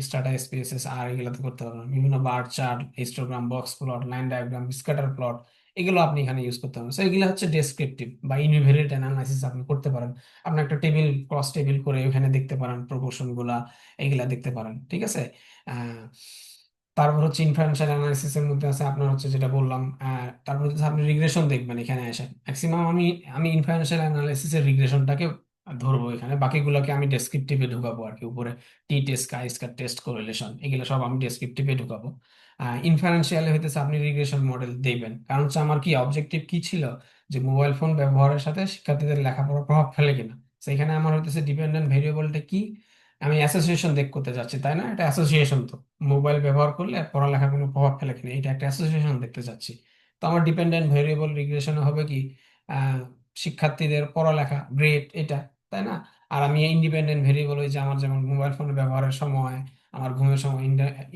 Speaker 2: স্ট্যাটা, এসপিএসএস, আর এগুলাতে করতে পারবেন। বিভিন্ন bar chart, histogram, box plot, line diagram, scatter plot, এগুলো আপনি এখানে ইউজ করতে পারেন। সো এগুলো হচ্ছে ডেসক্রিপটিভ বা ইউনিভেরিয়েট অ্যানালাইসিস আপনি করতে পারেন। আপনি একটা টেবিল, ক্রস টেবিল করে ওখানে দেখতে পারেন প্রপোর্শন গুলা, এগুলা দেখতে পারেন, ঠিক আছে? আহ, তারপর হচ্ছে ইনফারেনশিয়াল অ্যানালাইসিস এর মধ্যে আছে আপনার হচ্ছে যেটা বললাম, তারপর হচ্ছে আপনি রিগ্রেশন দেখবেন এখানে এসে। ম্যাক্সিমাম আমি আমি ইনফারেনশিয়াল অ্যানালাইসিস এর রিগ্রেশনটাকে ধরবো এখানে, বাকিগুলোকে আমি ডেসক্রিপটিভে ঢুকাবো আর কি। উপরে টি টেস্ট, কাই স্কয়ার টেস্ট, কোরিলেশন, এগুলো সব আমি ডেসক্রিপটিভে ঢুকাবো। ইনফারেন্সিয়ালে হইতেছে আপনি রিগ্রেশন মডেল দেখবেন, কারণ হচ্ছে আমার কি অবজেক্টিভ কি ছিল, যে মোবাইল ফোন ব্যবহারের সাথে শিক্ষার্থীদের লেখাপড়ার প্রভাব ফেলে কিনা। সেখানে আমার হইতেছে ডিপেন্ডেন্ট ভেরিয়েবলটা কি, আমি অ্যাসোসিয়েশন দেখ করতে যাচ্ছি, তাই না? এটা অ্যাসোসিয়েশন, তো মোবাইল ব্যবহার করলে পড়ালেখার কোনো প্রভাব ফেলে কিনা, এটা একটা অ্যাসোসিয়েশন দেখতে যাচ্ছি। তো আমার ডিপেন্ডেন্ট ভেরিয়েবল রিগ্রেশনে হবে কি, আহ, শিক্ষার্থীদের পড়ালেখা, গ্রেড, এটা, তাই না? আর আমি ইন্ডিপেন্ডেন্ট ভেরিয়েবল, ওই যে আমার যেমন মোবাইল ফোন ব্যবহারের সময়, আমার ঘুমের সময়,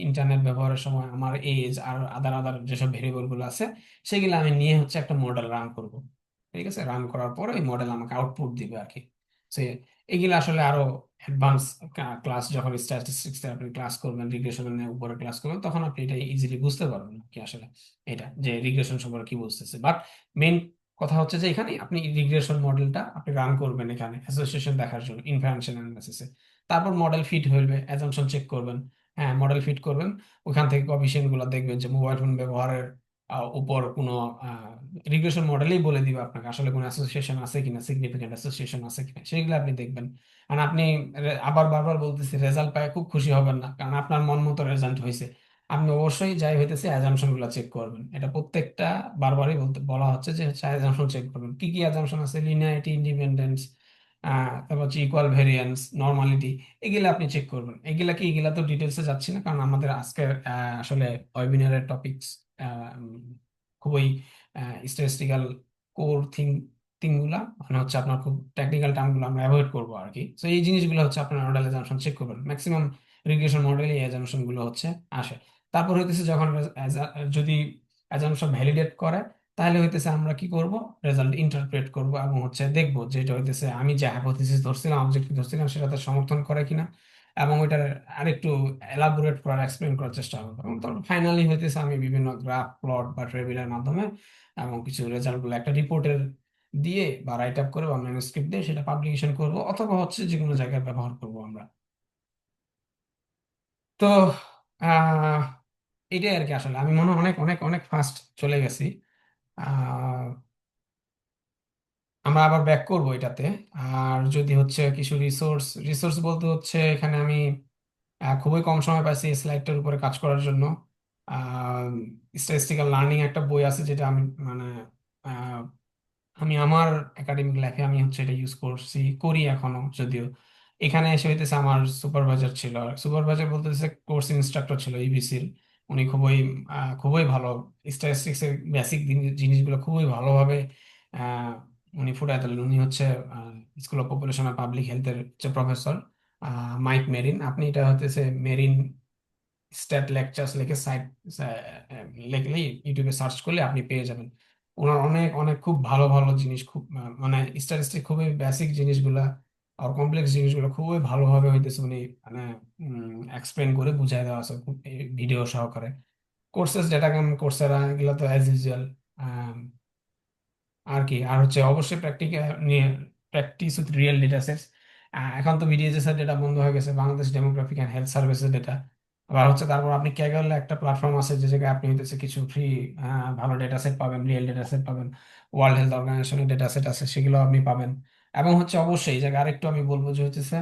Speaker 2: ইন্টারনেট ব্যবহারের সময়, আমার এজ, আর আদার আদার যেসব ভেরিয়েবল গুলো আছে, সেগুলো আমি নিয়ে হচ্ছে একটা মডেল রান করব। ঠিক আছে? রান করার পর এই মডেল আমাকে আউটপুট দিবে আর কি। সে এগুলো আসলে আরো অ্যাডভান্স ক্লাস, যখন স্ট্যাটিস্টিক্স আপনি ক্লাস করবেন, রিগ্রেশনের উপরে ক্লাস করবেন, তখন আপনি এটা ইজিলি বুঝতে পারবেন কি আসলে এটা, যে রিগ্রেশন সম্পর্কে কি বুঝতেছে। বাট মেইন কথা হচ্ছে যে এখানে আপনি রিগ্রেশন মডেলটা আপনি রান করবেন এখানে অ্যাসোসিয়েশন দেখার জন্য, ইনফারেন্সিয়াল অ্যানালাইসিসে। তারপর মডেল ফিট হইবে, অ্যাজাম্পশন চেক করবেন, হ্যাঁ, মডেল ফিট করবেন, ওখান থেকে কোএফিসিয়েন্ট গুলো দেখবেন যে মোবাইল ফোন ব্যবহারের উপর কোনো রিগ্রেশন মডেলেই বলে দিবে আপনাকে আসলে কোনো অ্যাসোসিয়েশন আছে কিনা, সিগনিফিকেন্ট অ্যাসোসিয়েশন আছে কিনা, সেগুলো আপনি দেখবেন। আর আপনি আবার বারবার বলতেছি, রেজাল্ট পায় খুব খুশি হবেন না, কারণ আপনার মন মতো রেজাল্ট হয়েছে। আপনি অবশ্যই যাই হইতেছে অ্যাজাম্পশন গুলো চেক করবেন, এটা প্রত্যেকটা বারবারই বলা হচ্ছে যে হচ্ছে অ্যাজাম্পশন চেক করবেন। কি কি অ্যাজাম্পশন আছে? লিনিয়ারিটি, ইন্ডিপেন্ডেন্স, তারপর হচ্ছে ইকুয়াল ভেরিয়েন্স, নর্মালিটি, এগুলা আপনি চেক করবেন। এগুলা তো ডিটেলসে যাচ্ছি না, কারণ আমাদের আজকের আসলে ওয়েবিনারের টপিকস খুবই স্ট্যাটিস্টিক্যাল কোর থিংগুলা, মানে হচ্ছে আপনার খুব টেকনিক্যাল টার্মগুলো আমরা অ্যাভয়েড করবো আর কি। তো এই জিনিসগুলো হচ্ছে আপনার মডেল এজাম্পশন চেক করবেন। ম্যাক্সিমাম রিগ্রেশন মডেলে এই এজাম্পশন গুলো হচ্ছে আসে। তারপর হইতেছে যখন যদি এজাম্পশন ভ্যালিডেট করে, তাহলে হইতেছে আমরা কি করব, রেজাল্ট ইন্টারপ্রেট করব এবং হচ্ছে দেখবো যে এটা হইতেছে আমি যে হাইপোথিসিস ধরছিলাম, অবজেক্টিভ ধরছিলাম, সেটাতে সমর্থন করে কিনা, এবং ওইটার আরেকটু এলাবোরেট করার, এক্সপ্লেন করার চেষ্টা করবো। এবং তারপর ফাইনালি হইতেছে আমি বিভিন্ন গ্রাফ, প্লট বা টেবিলের মাধ্যমে এবং কিছু রেজাল্ট গুলো একটা রিপোর্টের দিয়ে বা রাইট আপ করে বা ম্যানুস্ক্রিপ্ট দিয়ে সেটা পাবলিকেশন করব, অথবা হচ্ছে যে কোনো জায়গায় ব্যবহার করব আমরা। তো আহ এটাই আর কি। আসলে আমি মনে হয় অনেক অনেক অনেক ফাস্ট চলে গেছি। আহ আমরা আবার ব্যাক করব এটাতে। আর যদি হচ্ছে কিছু রিসোর্স বলতে হচ্ছে এখানে আমি খুবই কম সময় পাইছি এই স্লাইডটার উপরে কাজ করার জন্য। স্ট্যাটিস্টিক্যাল লার্নিং একটা বই আছে, যেটা আমি মানে আমি আমার একাডেমিক লাইফে আমি হচ্ছে এটা ইউজ করি এখনো যদিও। এখানে এসে হইতেছে আমার সুপারভাইজার ছিল, সুপারভাইজার বলতেছে কোর্স ইনস্ট্রাক্টর ছিল ইবিসির। উনি খুবই ভালো স্ট্যাটিস্টিক্স এর বেসিক জিনিসগুলো খুবই ভালোভাবে আহ, উনি ফুটাই তুলেন। উনি হচ্ছে স্কুল অফ পপুলেশন আর পাবলিক হেলথের যে প্রফেসর, মাইক মেরিন। আপনি এটা হতেছে মেরিন স্ট্যাট লেকচার্স লিখে সাইট লিখলেই, ইউটিউবে সার্চ করলে আপনি পেয়ে যাবেন। ওনার অনেক অনেক খুব ভালো ভালো জিনিস, খুব মানে স্ট্যাটিস্টিক খুবই বেসিক জিনিসগুলা আর কমপ্লেক্স জিনিসগুলো খুবই ভালোভাবে হইতেছে উনি মানে এক্সপ্লেন করে বুঝাই দেওয়া আছে ভিডিও সহকারে। কোর্সেস ডেটা কেমন, কোর্সেরা এগুলো তো অ্যাজ ইউজুয়াল। আর কি, আর হচ্ছে অবশ্যই practice with real data sets. এখন তো বিডিএস এর ডেটা বন্ধ হয়ে গেছে, Bangladesh demographic and health services data. আবার হচ্ছে তারপর আপনি ক্যাগল একটা প্ল্যাটফর্ম আছে, যে জায়গায় আপনি হইতেছে কিছু ফ্রি ভালো ডেটা সেট পাবেন, রিয়েল ডেটা সেট পাবেন। ওয়ার্ল্ড হেলথ অর্গানাইজেশনের ডেটা সেট আছে, সেগুলো আপনি পাবেন। এবং হচ্ছে অবশ্যই এই জায়গায় আরেকটু আমি বলবো যে হচ্ছে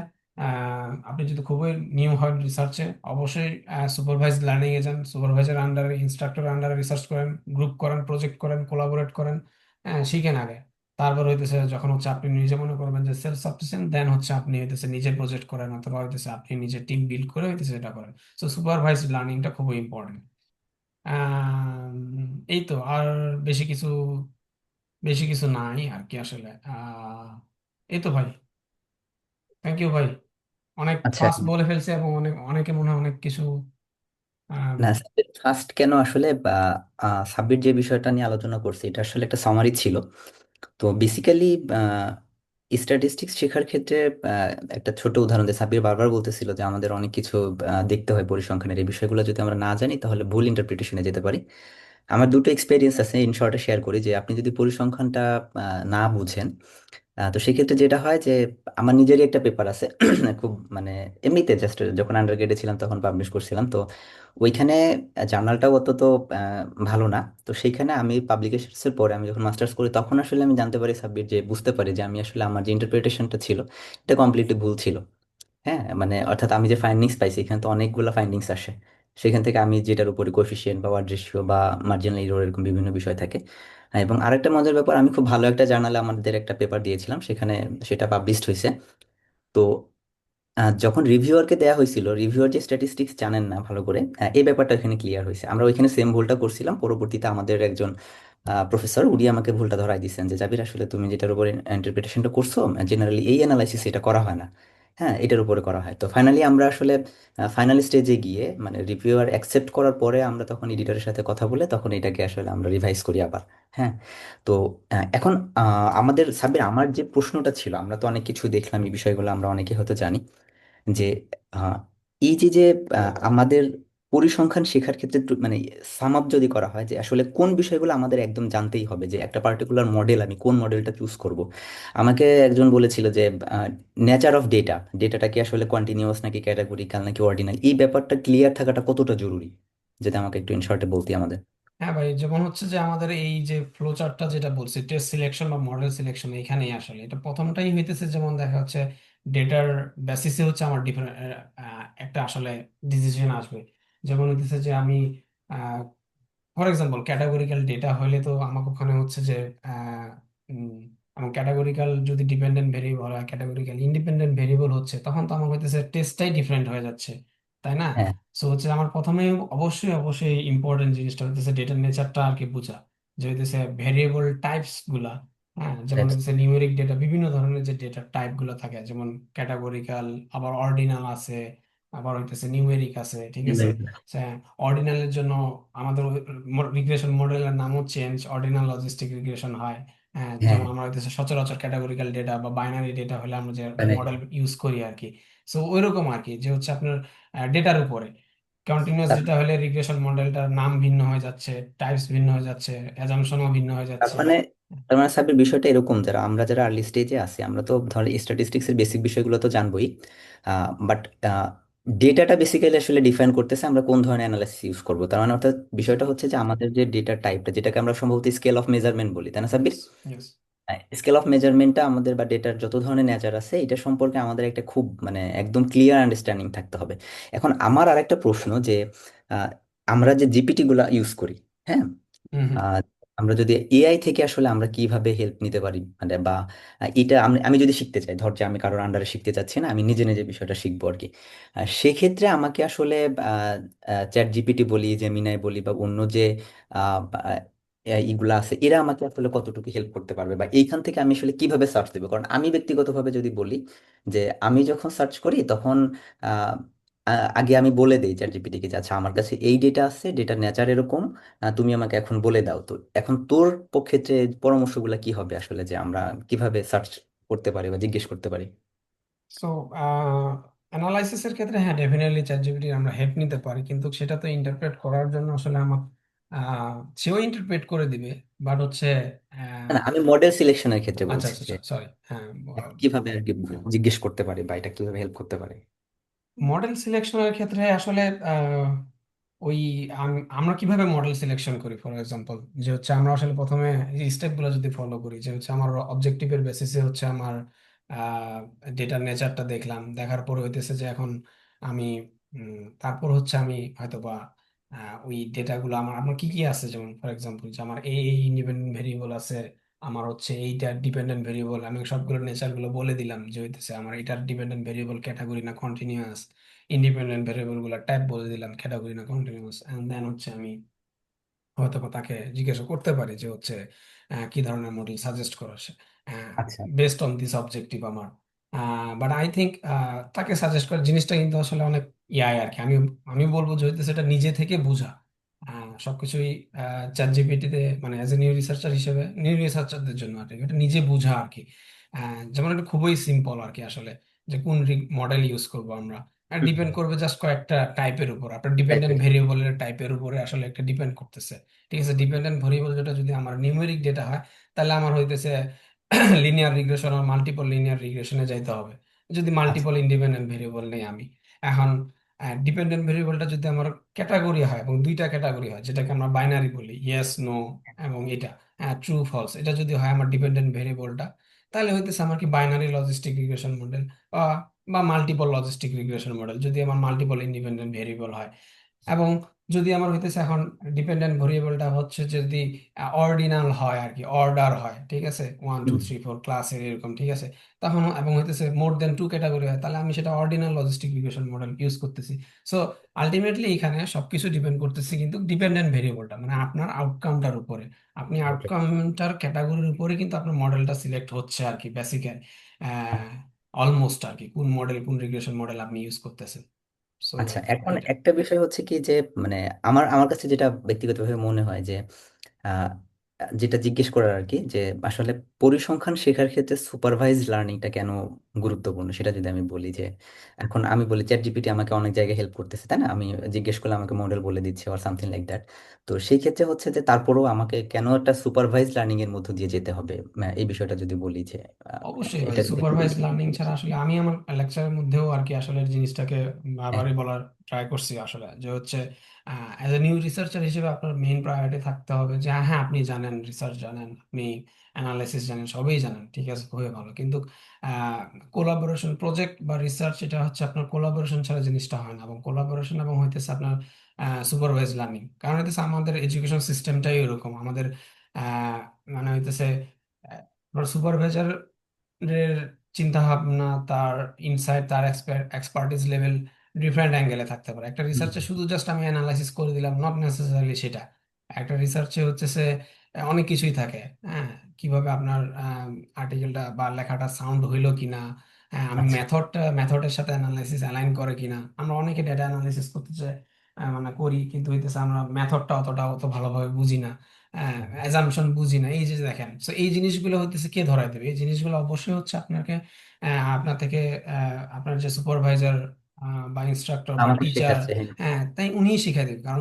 Speaker 2: আপনি যদি খুবই নিউ হয় রিসার্চে, অবশ্যই সুপারভাইজ লার্নিং এ যান, সুপারভাইজার আন্ডারে, ইনস্ট্রাক্টর আন্ডারে রিসার্চ করেন, গ্রুপ করেন, প্রজেক্ট করেন, কোলাবোরেট করেন। হ্যাঁ, শিখেন আগে। তারপর হইতেছে যখন হচ্ছে আপনি নিজে মনে করবেন যে সেলফ সাফিসিয়েন্ট, দেন হচ্ছে আপনি হইতেছে নিজে প্রজেক্ট করেন, অথবা হইতেছে আপনি নিজে টিম বিল্ড করে হইতেছে এটা করেন। সো সুপারভাইজড লার্নিংটা খুবই ইম্পর্টেন্ট। এই তো। আর বেশি কিছু বেশি কিছু নাই আর কি আসলে। এই তো ভাই, থ্যাংক ইউ ভাই। অনেক
Speaker 1: আচ্ছা,
Speaker 2: ফাস্ট বলে ফেলছে এবং অনেকে মনে হয় অনেক কিছু আম,
Speaker 1: না ফার্স্ট কেন আসলে বা সাব্বির যে বিষয়টা নিয়ে আলোচনা করছে এটা আসলে একটা সামারি ছিল। তো বেসিক্যালি স্ট্যাটিস্টিক্স শেখার ক্ষেত্রে একটা ছোট উদাহরণ দিয়ে সাব্বির বারবার বলতেছিল যে আমাদের অনেক কিছু দেখতে হয় পরিসংখ্যানের, এই বিষয়গুলো যদি আমরা না জানি তাহলে ভুল ইন্টারপ্রিটেশনে যেতে পারি। আমার দুটো এক্সপিরিয়েন্স আছে, ইন শর্টে শেয়ার করি যে আপনি যদি পরিসংখ্যানটা না বুঝেন, তো সেক্ষেত্রে যেটা হয় যে আমার নিজেরই একটা পেপার আছে খুব মানে এমনিতে জাস্ট যখন আন্ডার গ্রেডে ছিলাম তখন পাবলিশ করছিলাম। তো ওইখানে জার্নালটাও অত তো ভালো না। তো সেইখানে আমি পাবলিকেশনের পরে আমি যখন মাস্টার্স করি তখন আসলে আমি জানতে পারি সাবজেক্ট যে বুঝতে পারি যে আমি আসলে আমার যে ইন্টারপ্রিটেশনটা ছিল এটা কমপ্লিটলি ভুল ছিল। হ্যাঁ, মানে অর্থাৎ আমি যে ফাইন্ডিংস পাইছি এখানে তো অনেকগুলো ফাইন্ডিংস আসে, সেখান থেকে আমি যেটার উপরে কোএফিসিয়েন্ট বা ওয়ার্ড রেশিও বা মার্জিনাল এরর এরকম বিভিন্ন বিষয় থাকে। এবং আরেকটা মজার ব্যাপার, আমি খুব ভালো একটা জার্নালে আমাদের একটা পেপার দিয়েছিলাম, সেখানে সেটা পাবলিশড হয়েছে। তো যখন রিভিউয়ারকে দেওয়া হয়েছিল, রিভিউয়ার যে স্ট্যাটিস্টিক্স জানেন না ভালো করে, এই ব্যাপারটা এখানে ক্লিয়ার হয়েছে। আমরা ওইখানে সেম ভুলটা করছিলাম, পরবর্তীতে আমাদের একজন প্রফেসর উনি আমাকে ভুলটা ধরাই দিয়েছেন যে জাবির আসলে তুমি যেটার উপরে ইন্টারপ্রিটেশনটা করছো, জেনারেলি এই অ্যানালাইসিস এটা করা হয় না, হ্যাঁ এটার উপরে করা হয়। তো ফাইনালি আমরা আসলে ফাইনাল স্টেজে গিয়ে মানে রিভিউয়ার অ্যাকসেপ্ট করার পরে আমরা তখন এডিটরের সাথে কথা বলে তখন এটাকে আসলে আমরা রিভাইজ করি আবার। হ্যাঁ। তো এখন আমাদের সাব্বির আমার যে প্রশ্নটা ছিল, আমরা তো অনেক কিছু দেখলাম, এই বিষয়গুলো আমরা অনেকে হয়তো জানি যে আহ, এই যে যে আমাদের পরিসংখ্যান শেখার ক্ষেত্রে মানে সাম আপ যদি করা হয় যে আসলে কোন বিষয়গুলো আমাদের একদম জানতেই হবে, যে একটা পার্টিকুলার মডেল আমি কোন মডেলটা চুজ করব। আমাকে একজন বলেছিল যে নেচার অফ ডেটাটা কি আসলে কন্টিনিউয়াস নাকি ক্যাটাগরিক্যাল নাকি অর্ডিনাল, এই ব্যাপারটা ক্লিয়ার থাকাটা কতটা জরুরি, যদি আমাকে একটু ইন শর্টে বলতি আমাদের।
Speaker 2: হ্যাঁ ভাই, যেমন হচ্ছে যে আমাদের এই যে ফ্লো চার্টটা যেটা বলছি, টেস্ট সিলেকশন বা মডেল সিলেকশন, এখানেই আসলে এটা প্রথমটাই হইতেছে। যেমন দেখা হচ্ছে ডেটার বেসিসে হচ্ছে আমার ডিফারেন্ট একটা আসলে ডিসিশন আসবে। যেমন হইতেছে যে আমি ফর এক্সাম্পল ক্যাটাগরিক্যাল ডেটা হইলে তো আমাকে ওখানে হচ্ছে যে আহ, উম, এবং ক্যাটাগরিক্যাল যদি ডিপেন্ডেন্ট ভেরিয়েবল হয়, ক্যাটাগরিক্যাল ইন্ডিপেন্ডেন্ট ভেরিয়েবল হচ্ছে, তখন তো আমার হইতেছে টেস্টটাই ডিফারেন্ট হয়ে যাচ্ছে, তাই না?
Speaker 1: হ্যাঁ,
Speaker 2: সো হচ্ছে আমার প্রথমে অবশ্যই অবশ্যই ইম্পর্টেন্ট জিনিসটা হইতেছে ডেটার নেচারটা আর কি বোঝা, যে হইতেছে ভেরিয়েবল টাইপস গুলা। হ্যাঁ, যেমন
Speaker 1: that's
Speaker 2: হচ্ছে নিউমেরিক ডেটা, বিভিন্ন ধরনের যে ডেটা টাইপ গুলো থাকে, যেমন ক্যাটাগরিক্যাল, আবার অর্ডিনাল আছে, আবার হইতেছে নিউমেরিক আছে, ঠিক আছে?
Speaker 1: numerical.
Speaker 2: অর্ডিনালের জন্য আমাদের রিগ্রেশন মডেলের নামও চেঞ্জ, অর্ডিনাল লজিস্টিক রিগ্রেশন হয়। হ্যাঁ,
Speaker 1: হ্যাঁ,
Speaker 2: যেমন আমরা হইতেছে সচরাচর ক্যাটাগরিক্যাল ডেটা বা বাইনারি ডেটা হলে আমরা যে
Speaker 1: মানে
Speaker 2: মডেল ইউজ করি আর কি। সো ওইরকম আর কি, যে হচ্ছে আপনার ডেটার উপরে কন্টিনিউয়াস
Speaker 1: তার
Speaker 2: ডেটা হলে রিগ্রেশন মডেলটার নাম ভিন্ন হয়ে যাচ্ছে, টাইপস ভিন্ন হয়ে যাচ্ছে, অ্যাজাম্পশনও ভিন্ন হয়ে
Speaker 1: তার
Speaker 2: যাচ্ছে।
Speaker 1: মানে তার মানে সাব্বির বিষয়টা এরকম, যারা আর্লি স্টেজে আছি আমরা তো ধর স্ট্যাটিস্টিক্স এর বেসিক বিষয়গুলো তো জানবোই, বাট ডেটাটা বেসিক্যালি আসলে ডিফাইন করতেছে আমরা কোন ধরনের অ্যানালাইসিস ইউজ করব। তার মানে অর্থাৎ বিষয়টা হচ্ছে যে আমাদের যে ডেটা টাইপটা, যেটাকে আমরা সম্ভবত স্কেল অফ মেজারমেন্ট বলি, তাই না সাব্বির?
Speaker 2: ইয়েস।
Speaker 1: স্কেল অফ মেজারমেন্টটা আমাদের বা ডেটার যত ধরনের নেচার আছে এটা সম্পর্কে আমাদের একটা খুব মানে একদম ক্লিয়ার আন্ডারস্ট্যান্ডিং থাকতে হবে। এখন আমার আরেকটা প্রশ্ন যে আহ, আমরা যে জিপিটি গুলা ইউজ করি, হ্যাঁ,
Speaker 2: হুম হুম।
Speaker 1: আহ, আমরা যদি এআই থেকে আসলে আমরা কিভাবে হেল্প নিতে পারি, মানে বা এটা আমি আমি যদি শিখতে চাই, ধর যে আমি কারোর আন্ডারে শিখতে চাচ্ছি না, আমি নিজে নিজে বিষয়টা শিখবো আর কি, সেক্ষেত্রে আমাকে আসলে চ্যাট জিপিটি বলি, জেমিনাই বলি, বা অন্য যে ইগুলা আছে, এরা আমাকে আসলে কতটুকু হেল্প করতে পারবে, বা এইখান থেকে আমি আসলে কিভাবে সার্চ দেবো? কারণ আমি ব্যক্তিগতভাবে যদি বলি যে আমি যখন সার্চ করি তখন আহ, আগে আমি বলে দিই চ্যাট জিপিটিকে যে আচ্ছা আমার কাছে এই ডেটা আছে, ডেটার নেচার এরকম, তুমি আমাকে এখন বলে দাও তো, এখন তোর পক্ষে পরামর্শগুলো কি হবে আসলে, যে আমরা কিভাবে সার্চ করতে পারি বা জিজ্ঞেস করতে পারি?
Speaker 2: সো অ্যানালাইসিসের ক্ষেত্রে হ্যাঁ ডেফিনেটলি চ্যাট জিপিটি আমরা হেল্প নিতে পারি, কিন্তু সেটা তো ইন্টারপ্রেট করার জন্য আসলে আমার সেও ইন্টারপ্রেট করে দিবে, বাট হচ্ছে
Speaker 1: না না, আমি মডেল সিলেকশনের ক্ষেত্রে
Speaker 2: আচ্ছা
Speaker 1: বলছি যে
Speaker 2: আচ্ছা সরি, হ্যাঁ।
Speaker 1: কিভাবে আর কি জিজ্ঞেস করতে পারি, বা এটা কিভাবে হেল্প করতে পারি।
Speaker 2: মডেল সিলেকশনের ক্ষেত্রে আসলে ওই আমরা কিভাবে মডেল সিলেকশন করি, ফর এক্সাম্পল, যে হচ্ছে আমরা আসলে প্রথমে স্টেপগুলো যদি ফলো করি, যে হচ্ছে আমার অবজেক্টিভের বেসিসে হচ্ছে আমার ডেটার নেচারটা দেখলাম, দেখার পরে হইতেছে যে এখন আমি তারপর হচ্ছে আমি হয়তো বা ওই ডেটাগুলো আমার আমার কি কি আছে, যেমন ফর এক্সাম্পল যে আমার এই ইন্ডিপেন্ডেন্ট ভেরিয়েবল আছে, আমার হচ্ছে এইটা ডিপেন্ডেন্ট ভেরিয়েবল, আমি সবগুলো নেচার গুলো বলে দিলাম, যে হইতেছে আমার এটার ডিপেন্ডেন্ট ভেরিয়েবল ক্যাটাগরি না কন্টিনিউয়াস, ইন্ডিপেন্ডেন্ট ভেরিয়েবল গুলা টাইপ বলে দিলাম, ক্যাটাগরি না কন্টিনিউয়াস, এন্ড দেন হচ্ছে আমি হয়তো বা তাকে জিজ্ঞাসা করতে পারি যে হচ্ছে কি ধরনের মডেল সাজেস্ট করো
Speaker 1: আচ্ছা।
Speaker 2: বেসড অন দিস অবজেক্টিভ আমার। বাট আই থিঙ্ক তাকে সাজেস্ট করার জিনিসটা কিন্তু আসলে অনেক ইয়াই আর কি, আমি আমি বলবো যে হইতে সেটা নিজে থেকে বোঝা সবকিছুই চ্যাট জিপিটিতে, মানে অ্যাজ এ নিউ রিসার্চার হিসেবে, নিউ রিসার্চারদের জন্য আর কি এটা নিজে বোঝা আর কি। যেমন এটা খুবই সিম্পল আর কি আসলে, যে কোন মডেল ইউজ করবো আমরা, আর
Speaker 1: হুম,
Speaker 2: ডিপেন্ড করবে জাস্ট কয়েকটা টাইপের উপর, আপনার ডিপেন্ডেন্ট
Speaker 1: টাইপের।
Speaker 2: ভেরিয়েবলের টাইপের উপরে আসলে একটা ডিপেন্ড করতেছে। ঠিক আছে, ডিপেন্ডেন্ট ভেরিয়েবল যেটা যদি আমার নিউমেরিক ডেটা হয়, তাহলে আমার হইতেছে লিনিয়ার রিগ্রেশন আর মাল্টিপল লিনিয়ার রিগ্রেশনে যাইতে হবে, যদি
Speaker 1: আচ্ছা।
Speaker 2: মাল্টিপল ইন্ডিপেন্ডেন্ট ভেরিয়েবল নেই আমি। এখন ডিপেন্ডেন্ট ভেরিয়েবলটা যদি আমার ক্যাটাগরি হয়, এবং দুইটা ক্যাটাগরি হয়, যেটাকে আমরা বাইনারি বলি, ইয়েস নো, এবং এটা ট্রু ফলস, এটা যদি হয় আমার ডিপেন্ডেন্ট ভেরিয়েবলটা, তাহলে হইতেছে আমার কি বাইনারি লজিস্টিক রিগ্রেশন মডেল, বা মাল্টিপল লজিস্টিক রিগ্রেশন মডেল যদি আমার মাল্টিপল ইন্ডিপেন্ডেন্ট ভেরিয়েবল হয়। এবং যদি আমার হইতেছে এখন ডিপেন্ডেন্ট ভেরিয়েবলটা হচ্ছে যদি অর্ডিনাল হয় আর কি, অর্ডার হয়, ঠিক আছে, 1 2 3 4 ক্লাসের এরকম, ঠিক আছে, তখন এবং হইতেছে মোর দেন টু ক্যাটাগরি হয়, তাহলে আমি সেটা ordinal logistic regression model use করতেছি। সো আলটিমেটলি এখানে সবকিছু ডিপেন্ড করতেছে কিন্তু ডিপেন্ডেন্ট ভেরিয়েবলটা, মানে আপনার আউটকামটার উপরে, আপনি আউটকামটার ক্যাটাগরির উপরে কিন্তু আপনার মডেলটা সিলেক্ট হচ্ছে আর কি, বেসিক্যালি অলমোস্ট আর কি, কোন মডেল, কোন রিগ্রেশন মডেল আপনি ইউজ করতেছেন। সো
Speaker 1: আচ্ছা, এখন
Speaker 2: এটা।
Speaker 1: একটা বিষয় হচ্ছে কি যে মানে আমার আমার কাছে যেটা ব্যক্তিগতভাবে মনে হয় যে আহ, যেটা জিজ্ঞেস করার আর কি, যে আসলে পরিসংখ্যান শেখার ক্ষেত্রে সুপারভাইজ লার্নিংটা কেন গুরুত্বপূর্ণ, সেটা যদি আমি বলি যে এখন আমি বলি চ্যাট জিপিটি আমাকে অনেক জায়গায় হেল্প করতেছে, তাই না? আমি জিজ্ঞেস করলে আমাকে মডেল বলে দিচ্ছে অর সামথিং লাইক দ্যাট। তো সেই ক্ষেত্রে হচ্ছে যে তারপরেও আমাকে কেন একটা সুপারভাইজ লার্নিং এর মধ্য দিয়ে যেতে হবে, এই বিষয়টা যদি বলি যে
Speaker 2: অবশ্যই ভাই,
Speaker 1: এটা
Speaker 2: সুপারভাইজ লার্নিং ছাড়া আসলে আমি আমার লেকচারের মধ্যেও আর কি আসলে এই জিনিসটাকে
Speaker 1: হ্যাঁ,
Speaker 2: বারবারই বলার ট্রাই করছি আসলে, যে হচ্ছে অ্যাজ এ নিউ রিসার্চার হিসেবে আপনার মেইন প্রায়োরিটি থাকতে হবে যে হ্যাঁ আপনি জানেন, রিসার্চ জানেন, আপনি অ্যানালাইসিস জানেন, সবই জানেন, ঠিক আছে, খুবই ভালো, কিন্তু কোলাবোরেশন প্রজেক্ট বা রিসার্চ এটা হচ্ছে আপনার কোলাবোরেশন ছাড়া জিনিসটা হয় না, এবং কোলাবোরেশন এবং হইতেছে আপনার সুপারভাইজ লার্নিং, কারণ হইতেছে আমাদের এডুকেশন সিস্টেমটাই এরকম, আমাদের মানে হইতেছে আমার সুপারভাইজারের চিন্তা ভাবনা, তার ইনসাইট, তার এক্সপার্টিস লেভেল ডিফারেন্ট অ্যাঙ্গেলে থাকতে পারে। একটা
Speaker 1: হুম,
Speaker 2: রিসার্চে শুধু জাস্ট আমি অ্যানালাইসিস করে দিলাম, নট নেসেসারিলি সেটা। একটা রিসার্চে হচ্ছে সে অনেক কিছুই থাকে। হ্যাঁ, কিভাবে আপনার আর্টিকেলটা বা লেখাটা সাউন্ড হইলো কিনা, হ্যাঁ, আমি
Speaker 1: আচ্ছা।
Speaker 2: মেথডের সাথে অ্যানালাইসিস অ্যালাইন করে কিনা। আমরা অনেকে ডেটা অ্যানালাইসিস করতে চাই, মানে করি, কিন্তু হইতেছে আমরা মেথডটা অত ভালোভাবে বুঝি না, অ্যাজাম্পশন বুঝি না। এই যে দেখেন, তো এই জিনিসগুলো হইতেছে কে ধরাই দেবে? এই জিনিসগুলো অবশ্যই হচ্ছে আপনাকে, আপনার থেকে আপনার যে সুপারভাইজার বা ইনস্ট্রাক্টর বা
Speaker 1: আমাকে
Speaker 2: টিচার,
Speaker 1: শেখাচ্ছে, হ্যাঁ।
Speaker 2: হ্যাঁ, তাই উনিই শিখাই দেবে। কারণ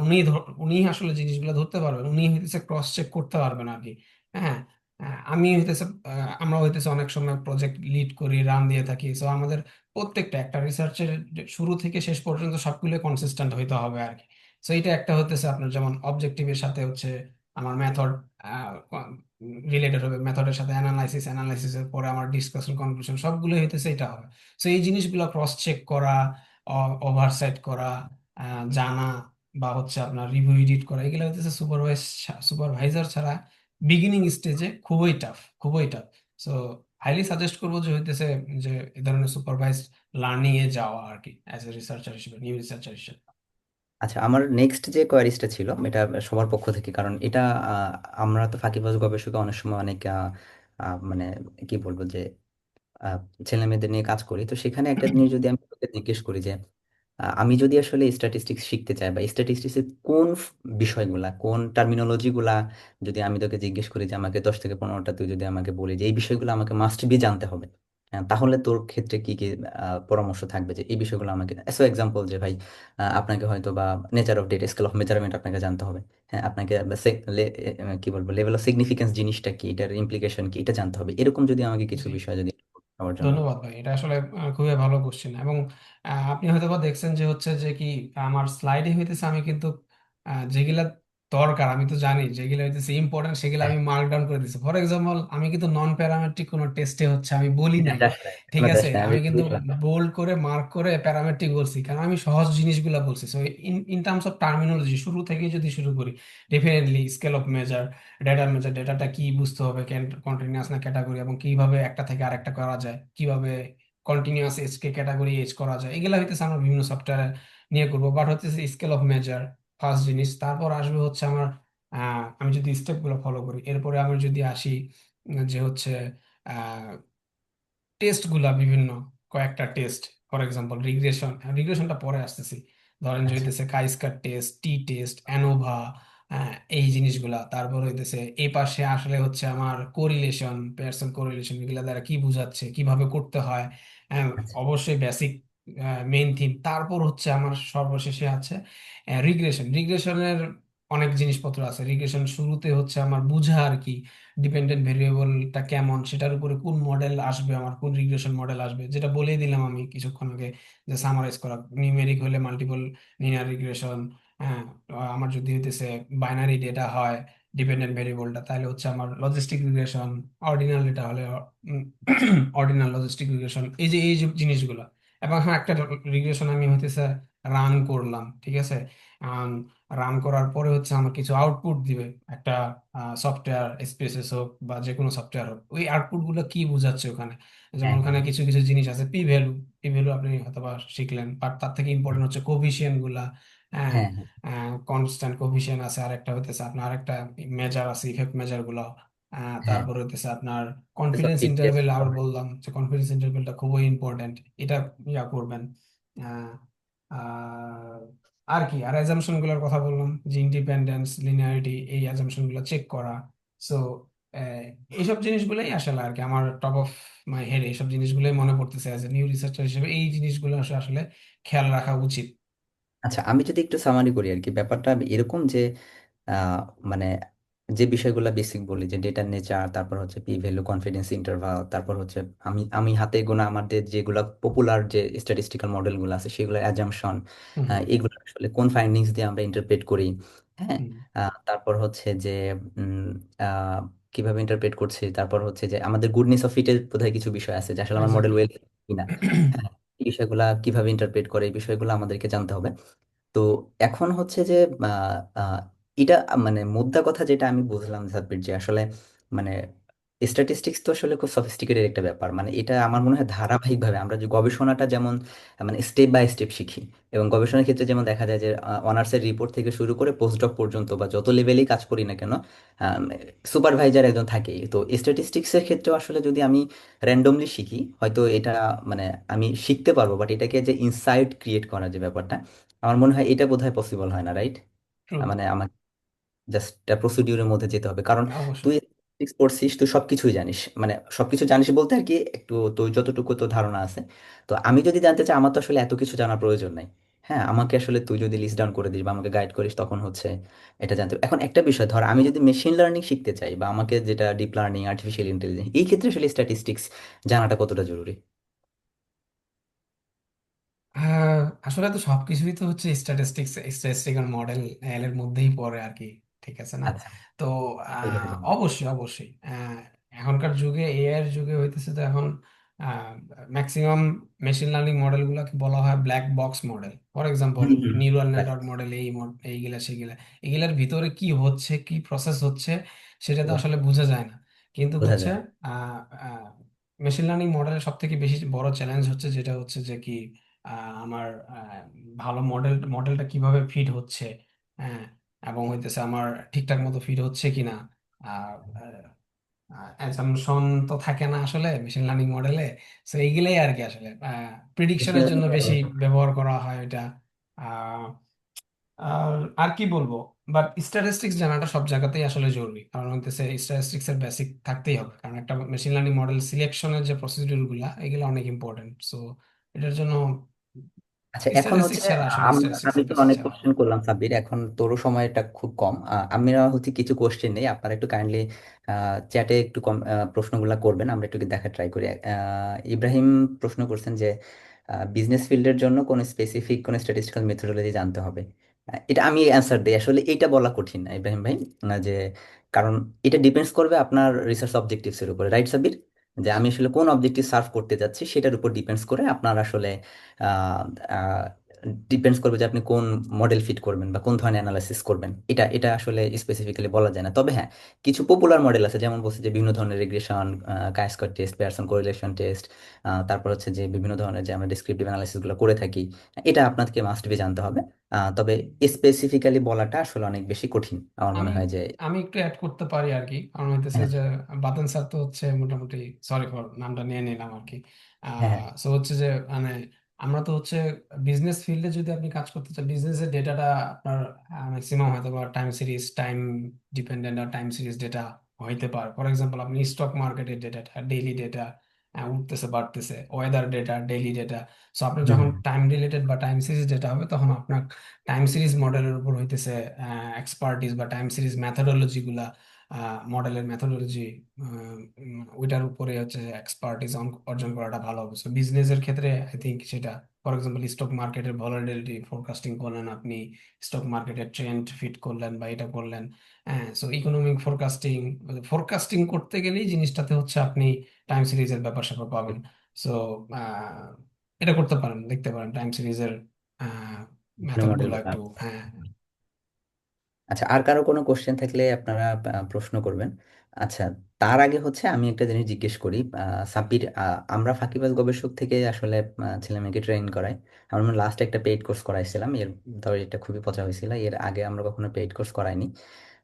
Speaker 2: উনি আসলে জিনিসগুলো ধরতে পারবেন, উনি হইতেছে ক্রস চেক করতে পারবেন আর কি। হ্যাঁ, আমি হইতেছে আমরা হইতেছে অনেক সময় প্রজেক্ট লিড করি, রান দিয়ে থাকি। সো আমাদের প্রত্যেকটা একটা রিসার্চের শুরু থেকে শেষ পর্যন্ত সবগুলো কনসিস্টেন্ট হইতে হবে আর কি। সো এটা একটা হইতেছে আপনার যেমন অবজেক্টিভের সাথে হচ্ছে আমার মেথড রিলেটেড হবে, মেথডের সাথে অ্যানালাইসিসের পরে আমার ডিসকাশন কনক্লুশন সবগুলো হইতেছে এটা হবে। সো এই জিনিসগুলো ক্রস চেক করা, ওভারসাইট করা, জানা, বা হচ্ছে আপনার রিভিউ এডিট করা, এগুলো হইতেছে সুপারভাইজার ছাড়া বিগিনিং স্টেজে খুবই টাফ, খুবই টাফ। সো হাইলি সাজেস্ট করবো যে হইতেছে যে এই ধরনের সুপারভাইজড লার্নিং এ যাওয়া আর কি, অ্যাজ এ রিসার্চার হিসেবে, নিউ রিসার্চার হিসেবে।
Speaker 1: আচ্ছা, আমার নেক্সট যে কোয়ারিজটা ছিল এটা সবার পক্ষ থেকে, কারণ এটা আহ, আমরা তো ফাঁকিবাজ গবেষক অনেক সময় অনেক মানে কি বলবো যে আহ, ছেলে মেয়েদের নিয়ে কাজ করি, তো সেখানে একটা জিনিস যদি আমি তোকে জিজ্ঞেস করি যে আমি যদি আসলে স্ট্যাটিস্টিক্স শিখতে চাই বা স্ট্যাটিস্টিক্সের কোন বিষয়গুলা, কোন টার্মিনোলজি গুলা যদি আমি তোকে জিজ্ঞেস করি যে আমাকে 10 থেকে 15টা, তুই যদি আমাকে বলি যে এই বিষয়গুলো আমাকে মাস্ট বি জানতে হবে, তাহলে তোর ক্ষেত্রে কি কি পরামর্শ থাকবে যে এই বিষয়গুলো আমাকে, সো এক্সাম্পল যে ভাই আপনাকে হয়তো বা nature of data, scale of measurement আপনাকে জানতে হবে। হ্যাঁ, আপনাকে কি বলবো, লেভেল অফ সিগনিফিকেন্স জিনিসটা কি, এটার ইমপ্লিকেশন কি, এটা জানতে হবে। এরকম যদি আমাকে কিছু
Speaker 2: জি,
Speaker 1: বিষয় যদি আমার জন্য।
Speaker 2: ধন্যবাদ ভাই, এটা আসলে খুবই ভালো কোশ্চেন। এবং আপনি হয়তো বা দেখছেন যে হচ্ছে যে কি আমার স্লাইডে হইতেছে আমি কিন্তু যেগুলা দরকার, আমি তো জানি যেগুলা হইতেছে ইম্পর্টেন্ট সেগুলো
Speaker 1: হ্যাঁ,
Speaker 2: আমি মার্ক ডাউন করে দিচ্ছি। ফর এক্সাম্পল, আমি কিন্তু নন প্যারামেট্রিক কোনো টেস্টে হচ্ছে আমি বলি
Speaker 1: এটা
Speaker 2: নাই,
Speaker 1: যাস না,
Speaker 2: ঠিক
Speaker 1: এখনো যাস
Speaker 2: আছে?
Speaker 1: না, আমি
Speaker 2: আমি
Speaker 1: একটু
Speaker 2: কিন্তু
Speaker 1: বুঝলাম।
Speaker 2: বোল্ড করে মার্ক করে প্যারামেট্রিক বলছি, কারণ আমি সহজ জিনিসগুলো বলছি। So in in terms of terminology শুরু থেকে যদি শুরু করি, definitely scale of measure, data measure, ডেটাটা কি বুঝতে হবে, কন্টিনিউয়াস না ক্যাটাগরি, এবং কিভাবে একটা থেকে আরেকটা করা যায়, কিভাবে কন্টিনিউয়াস এজ কে ক্যাটাগরি এজ করা যায়, এগুলা হইতেছে আমরা বিভিন্ন সফটওয়্যারে নিয়ে করবো। বাট হচ্ছে স্কেল অফ মেজার ফার্স্ট জিনিস, তারপর আসবে হচ্ছে আমার আমি যদি স্টেপ গুলো ফলো করি, এরপরে আমি যদি আসি যে হচ্ছে টেস্ট গুলা বিভিন্ন, কয়েকটা টেস্ট। ফর এক্সাম্পল রিগ্রেশনটা পরে আসতেছি। ধরেন যে
Speaker 1: আচ্ছা।
Speaker 2: হইতেছে কাইস্কার টেস্ট, টি টেস্ট, অ্যানোভা, এই জিনিসগুলা। তারপর হইতেছে এই পাশে আসলে হচ্ছে আমার কোরিলেশন, পেয়ারসন কোরিলেশন, এগুলা দ্বারা কি বোঝাচ্ছে, কিভাবে করতে হয়।
Speaker 1: আচ্ছা।
Speaker 2: অবশ্যই বেসিক মেইন থিম। তারপর হচ্ছে আমার সর্বশেষে আছে রিগ্রেশনের অনেক জিনিসপত্র আছে। রিগ্রেশন শুরুতে হচ্ছে আমার বুঝা আর কি, ডিপেন্ডেন্ট ভেরিয়েবলটা কেমন, সেটার উপরে কোন মডেল আসবে, আমার কোন রিগ্রেশন মডেল আসবে, যেটা বলেই দিলাম আমি কিছুক্ষণ আগে, যে সামারাইজ করা। নিউমেরিক হলে মাল্টিপল লিনিয়ার রিগ্রেশন। হ্যাঁ, আমার যদি হইতেছে বাইনারি ডেটা হয় ডিপেন্ডেন্ট ভেরিয়েবলটা, তাহলে হচ্ছে আমার লজিস্টিক রিগ্রেশন। অর্ডিনাল ডেটা হলে অর্ডিনাল লজিস্টিক রিগ্রেশন। এই যে জিনিসগুলো। এবং হ্যাঁ, একটা রিগ্রেশন আমি হইতেছে রান করলাম, ঠিক আছে। রান করার পরে হচ্ছে আমার কিছু আউটপুট দিবে একটা সফটওয়্যার, স্পেসেস হোক বা যে কোনো সফটওয়্যার হোক। ওই আউটপুট গুলো কি বোঝাচ্ছে ওখানে? যেমন
Speaker 1: হ্যাঁ, হ্যাঁ,
Speaker 2: ওখানে কিছু কিছু জিনিস আছে, পি ভ্যালু আপনি হয়তোবা শিখলেন, বাট তার থেকে ইম্পর্টেন্ট হচ্ছে কোফিশিয়েন্ট গুলা। হ্যাঁ,
Speaker 1: হ্যাঁ, হ্যাঁ,
Speaker 2: কনস্ট্যান্ট কোফিশিয়েন্ট আছে, আর একটা হইতেছে আপনার আরেকটা মেজার আছে, ইফেক্ট মেজার গুলো।
Speaker 1: হ্যাঁ,
Speaker 2: তারপর হইতেছে আপনার
Speaker 1: সব
Speaker 2: কনফিডেন্স
Speaker 1: ফিট টেস্ট।
Speaker 2: ইন্টারভেল, আবার বললাম যে কনফিডেন্স ইন্টারভেলটা খুবই ইম্পর্টেন্ট, এটা ইয়া করবেন। আহ, আর আর কি, আর অ্যাজাম্পশন গুলোর কথা বললাম, যে ইন্ডিপেন্ডেন্স, লিনিয়ারিটি, এই অ্যাজাম্পশন গুলো চেক করা। সো এইসব জিনিসগুলোই আসলে আর কি আমার টপ অফ মাই হেড, এইসব জিনিসগুলোই মনে পড়তেছে অ্যাজ এ নিউ রিসার্চার হিসেবে, এই জিনিসগুলো আসলে আসলে খেয়াল রাখা উচিত।
Speaker 1: আচ্ছা, আমি যদি একটু সামারি করি আর কি, ব্যাপারটা এরকম যে আহ, মানে যে বিষয়গুলো বেসিক বলি যে ডেটার নেচার, তারপর হচ্ছে পি ভ্যালু, কনফিডেন্স ইন্টারভাল, তারপর হচ্ছে আমি আমি হাতে গোনা আমাদের যেগুলো পপুলার যে স্ট্যাটিস্টিক্যাল মডেলগুলো আছে সেগুলো অ্যাজাম্পশন,
Speaker 2: হুম, হুম,
Speaker 1: এগুলো আসলে কোন ফাইন্ডিংস দিয়ে আমরা ইন্টারপ্রেট করি। হ্যাঁ,
Speaker 2: হুম।
Speaker 1: তারপর হচ্ছে যে উম, আহ, কিভাবে ইন্টারপ্রেট করছি, তারপর হচ্ছে যে আমাদের গুডনেস অফ ফিটের বোধহয় কিছু বিষয় আছে যে আসলে আমার মডেল
Speaker 2: এক্স্যাক্টলি।
Speaker 1: ওয়েল কিনা। হ্যাঁ, এই বিষয়গুলা কিভাবে ইন্টারপ্রেট করে, এই বিষয়গুলো আমাদেরকে জানতে হবে। তো এখন হচ্ছে যে আহ, আহ, এটা মানে মুদ্রা কথা যেটা আমি বুঝলাম সাব্বির, যে আসলে মানে স্ট্যাটিস্টিক্স তো আসলে খুব সফিস্টিকেটেড একটা ব্যাপার, মানে এটা আমার মনে হয় ধারাবাহিকভাবে আমরা যে গবেষণাটা যেমন মানে স্টেপ বাই স্টেপ শিখি, এবং গবেষণার ক্ষেত্রে যেমন দেখা যায় যে অনার্সের রিপোর্ট থেকে শুরু করে পোস্টডক পর্যন্ত বা যত লেভেলেই কাজ করি না কেন, সুপারভাইজার একজন থাকেই। তো স্ট্যাটিস্টিক্সের ক্ষেত্রেও আসলে যদি আমি র্যান্ডমলি শিখি হয়তো এটা মানে আমি শিখতে পারবো, বাট এটাকে যে ইনসাইট ক্রিয়েট করার যে ব্যাপারটা, আমার মনে হয় এটা বোধহয় পসিবল হয় না, রাইট?
Speaker 2: ট্রু।
Speaker 1: মানে আমার জাস্ট প্রসিডিউরের মধ্যে যেতে হবে, কারণ তুই
Speaker 2: অবশ্যই।
Speaker 1: statistics পড়ছিস, তুই সবকিছুই জানিস, মানে সবকিছু জানিস বলতে আর কি, একটু তো যতটুকু তো ধারণা আছে। তো আমি যদি জানতে চাই, আমার তো আসলে এত কিছু জানার প্রয়োজন নাই। হ্যাঁ, আমাকে আসলে তুই যদি লিস্ট ডাউন করে দিস বা আমাকে গাইড করিস তখন হচ্ছে এটা জানতে হবে। এখন একটা বিষয় ধর, আমি যদি মেশিন লার্নিং শিখতে চাই বা আমাকে যেটা ডিপ লার্নিং, আর্টিফিশিয়াল ইন্টেলিজেন্স, এই ক্ষেত্রে আসলে স্ট্যাটিস্টিক্স জানাটা কতটা জরুরি?
Speaker 2: আহ, আসলে তো সবকিছুই তো হচ্ছে স্ট্যাটিস্টিক্স, স্ট্যাটিস্টিক্যাল মডেল এর মধ্যেই পড়ে আর কি। ঠিক আছে না?
Speaker 1: আচ্ছা,
Speaker 2: তো
Speaker 1: এইভাবে জানি।
Speaker 2: অবশ্যই অবশ্যই এখনকার যুগে, এআই এর যুগে হইতেছে তো এখন ম্যাক্সিমাম মেশিন লার্নিং মডেল গুলাকে বলা হয় black box model. For example
Speaker 1: hmm hmm,
Speaker 2: neural
Speaker 1: right,
Speaker 2: network model, এইগুলা সেগুলা, এগুলার ভিতরে কি হচ্ছে, কি প্রসেস হচ্ছে, সেটা তো আসলে বোঝা যায় না। কিন্তু
Speaker 1: বোঝা
Speaker 2: হচ্ছে
Speaker 1: যায়।
Speaker 2: মেশিন লার্নিং মডেলের সব থেকে বেশি বড় চ্যালেঞ্জ হচ্ছে যেটা হচ্ছে যে কি, আমার ভালো মডেলটা কিভাবে ফিট হচ্ছে, হ্যাঁ, এবং হইতেছে আমার ঠিকঠাক মতো ফিট হচ্ছে কিনা। অ্যাসাম্পশন তো থাকে না আসলে মেশিন লার্নিং মডেলে। তো এইগুলাই আর কি আসলে
Speaker 1: মেশিন
Speaker 2: প্রিডিকশনের জন্য বেশি
Speaker 1: লার্নিং
Speaker 2: ব্যবহার করা হয় এটা। আহ, আর আর কি বলবো, বাট স্ট্যাটিস্টিক্স জানাটা সব জায়গাতেই আসলে জরুরি, কারণ হইতেছে স্ট্যাটিস্টিক্স এর বেসিক থাকতেই হবে, কারণ একটা মেশিন লার্নিং মডেল সিলেকশনের যে প্রসিডিউর গুলা, এগুলো অনেক ইম্পর্টেন্ট। সো এটার জন্য
Speaker 1: আচ্ছা, এখন হচ্ছে
Speaker 2: স্ট্যাটিস্টিক্স ছাড়া আসলে স্ট্যাটিস্টিক্স
Speaker 1: আমি
Speaker 2: এর
Speaker 1: তো
Speaker 2: বেসিক
Speaker 1: অনেক
Speaker 2: ছাড়া হবে
Speaker 1: কোশ্চেন
Speaker 2: না।
Speaker 1: করলাম সাব্বির, এখন তোরও সময়টা খুব কম। আমরা হচ্ছে কিছু কোশ্চেন নেই, আপনারা একটু কাইন্ডলি চ্যাটে একটু কম প্রশ্নগুলো করবেন, আমরা একটু দেখা ট্রাই করি। ইব্রাহিম প্রশ্ন করছেন যে বিজনেস ফিল্ডের জন্য কোন স্পেসিফিক কোন স্ট্যাটিস্টিক্যাল মেথোডোলজি জানতে হবে। এটা আমি অ্যান্সার দিই, আসলে এটা বলা কঠিন না ইব্রাহিম ভাই, যে কারণ এটা ডিপেন্ডস করবে আপনার রিসার্চ অবজেক্টিভস এর উপরে, রাইট সাব্বির? যে আমি আসলে কোন অবজেক্টিভ সার্ভ করতে যাচ্ছি সেটার উপর ডিপেন্ডস করে আপনার আসলে ডিপেন্ডস করবে যে আপনি কোন মডেল ফিট করবেন বা কোন ধরনের অ্যানালাইসিস করবেন। এটা এটা আসলে স্পেসিফিক্যালি বলা যায় না, তবে হ্যাঁ, কিছু পপুলার মডেল আছে, যেমন বলছে যে বিভিন্ন ধরনের regression, chi square test, Pearson correlation test, তারপর হচ্ছে যে বিভিন্ন ধরনের যে আমরা ডিসক্রিপটিভ অ্যানালাইসিস গুলো করে থাকি, এটা আপনাকে মাস্ট বি জানতে হবে। তবে স্পেসিফিক্যালি বলাটা আসলে অনেক বেশি কঠিন আমার মনে
Speaker 2: আমি
Speaker 1: হয় যে।
Speaker 2: আমি একটু অ্যাড করতে পারি আর কি, কারণ হইতেছে
Speaker 1: হ্যাঁ
Speaker 2: যে বাতেন স্যার তো হচ্ছে মোটামুটি, সরি ফর নামটা নিয়ে নিলাম আর কি।
Speaker 1: হ্যাঁ হ্যাঁ,
Speaker 2: সো হচ্ছে যে মানে আমরা তো হচ্ছে বিজনেস ফিল্ডে যদি আপনি কাজ করতে চান, বিজনেসের ডেটাটা আপনার ম্যাক্সিমাম হয়তো বা টাইম ডিপেন্ডেন্ট আর টাইম সিরিজ ডেটা হইতে পারে। ফর এক্সাম্পল আপনি স্টক মার্কেটের ডেটাটা ডেইলি ডেটা, উঠতেছে বাড়তেছে, weather data daily data. So আপনি
Speaker 1: হুম
Speaker 2: যখন
Speaker 1: হুম,
Speaker 2: টাইম রিলেটেড বা টাইম সিরিজ ডেটা হবে, তখন আপনার টাইম সিরিজ মডেলের উপর হইতেছে এক্সপার্টিস, বা টাইম সিরিজ ম্যাথোডোলজি গুলা, মডেলের ম্যাথোডোলজি, ওইটার উপরে হচ্ছে এক্সপার্টিস অর্জন করাটা ভালো হবে। বিজনেসের ক্ষেত্রে আই থিঙ্ক সেটা, ফর এক্সাম্পল স্টক মার্কেটের ভলাটিলিটি ফোরকাস্টিং করলেন আপনি, স্টক মার্কেটের ট্রেন্ড ফিট করলেন বা এটা করলেন। হ্যাঁ, সো ইকোনমিক ফোরকাস্টিং, ফোরকাস্টিং করতে গেলেই জিনিসটাতে হচ্ছে আপনি টাইম সিরিজের ব্যাপার স্যাপার পাবেন। সো এটা করতে পারেন, দেখতে পারেন টাইম সিরিজের
Speaker 1: বিভিন্ন
Speaker 2: মেথড
Speaker 1: মডেল।
Speaker 2: গুলো একটু। হ্যাঁ।
Speaker 1: আচ্ছা, আর কারো কোনো কোশ্চেন থাকলে আপনারা প্রশ্ন করবেন। আচ্ছা, তার আগে হচ্ছে আমি একটা জিনিস জিজ্ঞেস করি। সাব্বির, আমরা ফাঁকিবাজ গবেষক থেকে আসলে ছেলেমেয়েকে ট্রেন করাই। আমরা লাস্ট একটা পেইড কোর্স করাইছিলাম, এর ধর এটা খুবই পচা হয়েছিল, এর আগে আমরা কখনো পেইড কোর্স করাইনি।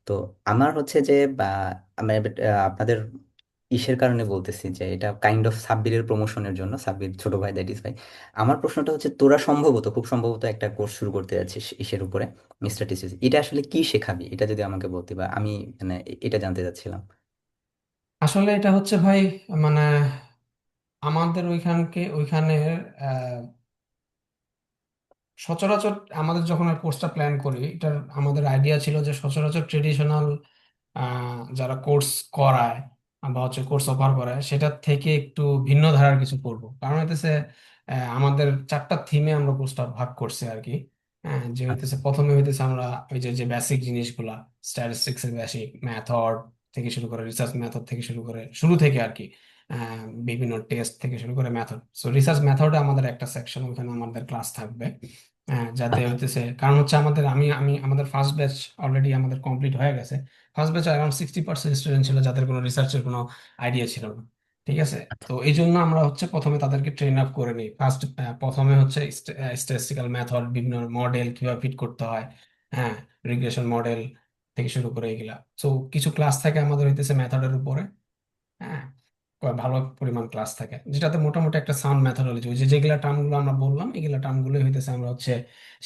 Speaker 1: তো আমার হচ্ছে যে আমি আপনাদের ইসের কারণে বলতেছি যে এটা কাইন্ড অফ সাব্বিরের প্রমোশনের জন্য, সাব্বির ছোট ভাই, দ্যাট ইজ ভাই। আমার প্রশ্নটা হচ্ছে, তোরা সম্ভবত খুব সম্ভবত একটা কোর্স শুরু করতে যাচ্ছিস ইসের উপরে, মিস্টার টিসিস, এটা আসলে কি শেখাবি, এটা যদি আমাকে বলতে, বা আমি মানে এটা জানতে চাচ্ছিলাম।
Speaker 2: আসলে এটা হচ্ছে ভাই, মানে আমাদের ওইখানের সচরাচর আমাদের যখন কোর্সটা প্ল্যান করি, এটার আমাদের আইডিয়া ছিল যে সচরাচর ট্রেডিশনাল যারা কোর্স করায় বা হচ্ছে কোর্স অফার করায়, সেটার থেকে একটু ভিন্ন ধারার কিছু করব। কারণ হইতেছে আমাদের 4টা থিমে আমরা কোর্সটা ভাগ করছি আর কি। যে
Speaker 1: আচ্ছা,
Speaker 2: হইতেছে প্রথমে হইতেছে আমরা ওই যে যে বেসিক জিনিসগুলা, স্ট্যাটিস্টিক্স এর বেসিক মেথড থেকে শুরু করে, রিসার্চ মেথড থেকে শুরু করে, শুরু থেকে আর কি, বিভিন্ন টেস্ট থেকে শুরু করে মেথড। সো রিসার্চ মেথডে আমাদের একটা সেকশন, ওখানে আমাদের ক্লাস থাকবে। হ্যাঁ, যাতে হইতেছে, কারণ হচ্ছে আমাদের আমি আমি আমাদের ফার্স্ট ব্যাচ অলরেডি আমাদের কমপ্লিট হয়ে গেছে। ফার্স্ট ব্যাচে অ্যারাউন্ড 60% স্টুডেন্ট ছিল যাদের কোনো রিসার্চের কোনো আইডিয়া ছিল না। ঠিক আছে।
Speaker 1: আচ্ছা।
Speaker 2: তো এই জন্য আমরা হচ্ছে প্রথমে তাদেরকে ট্রেন আপ করে নিই। প্রথমে হচ্ছে স্ট্যাটিস্টিক্যাল মেথড, বিভিন্ন মডেল কিভাবে ফিট করতে হয়, হ্যাঁ, রিগ্রেশন মডেল থেকে শুরু করে এগুলা। তো কিছু ক্লাস থাকে আমাদের হইতেছে মেথডের উপরে, হ্যাঁ, ভালো পরিমাণ ক্লাস থাকে যেটাতে মোটামুটি একটা সাউন্ড মেথোডোলজি, ওই যে যেগুলা টার্মগুলো আমরা বললাম এগুলা টার্মগুলো হইতেছে আমরা হচ্ছে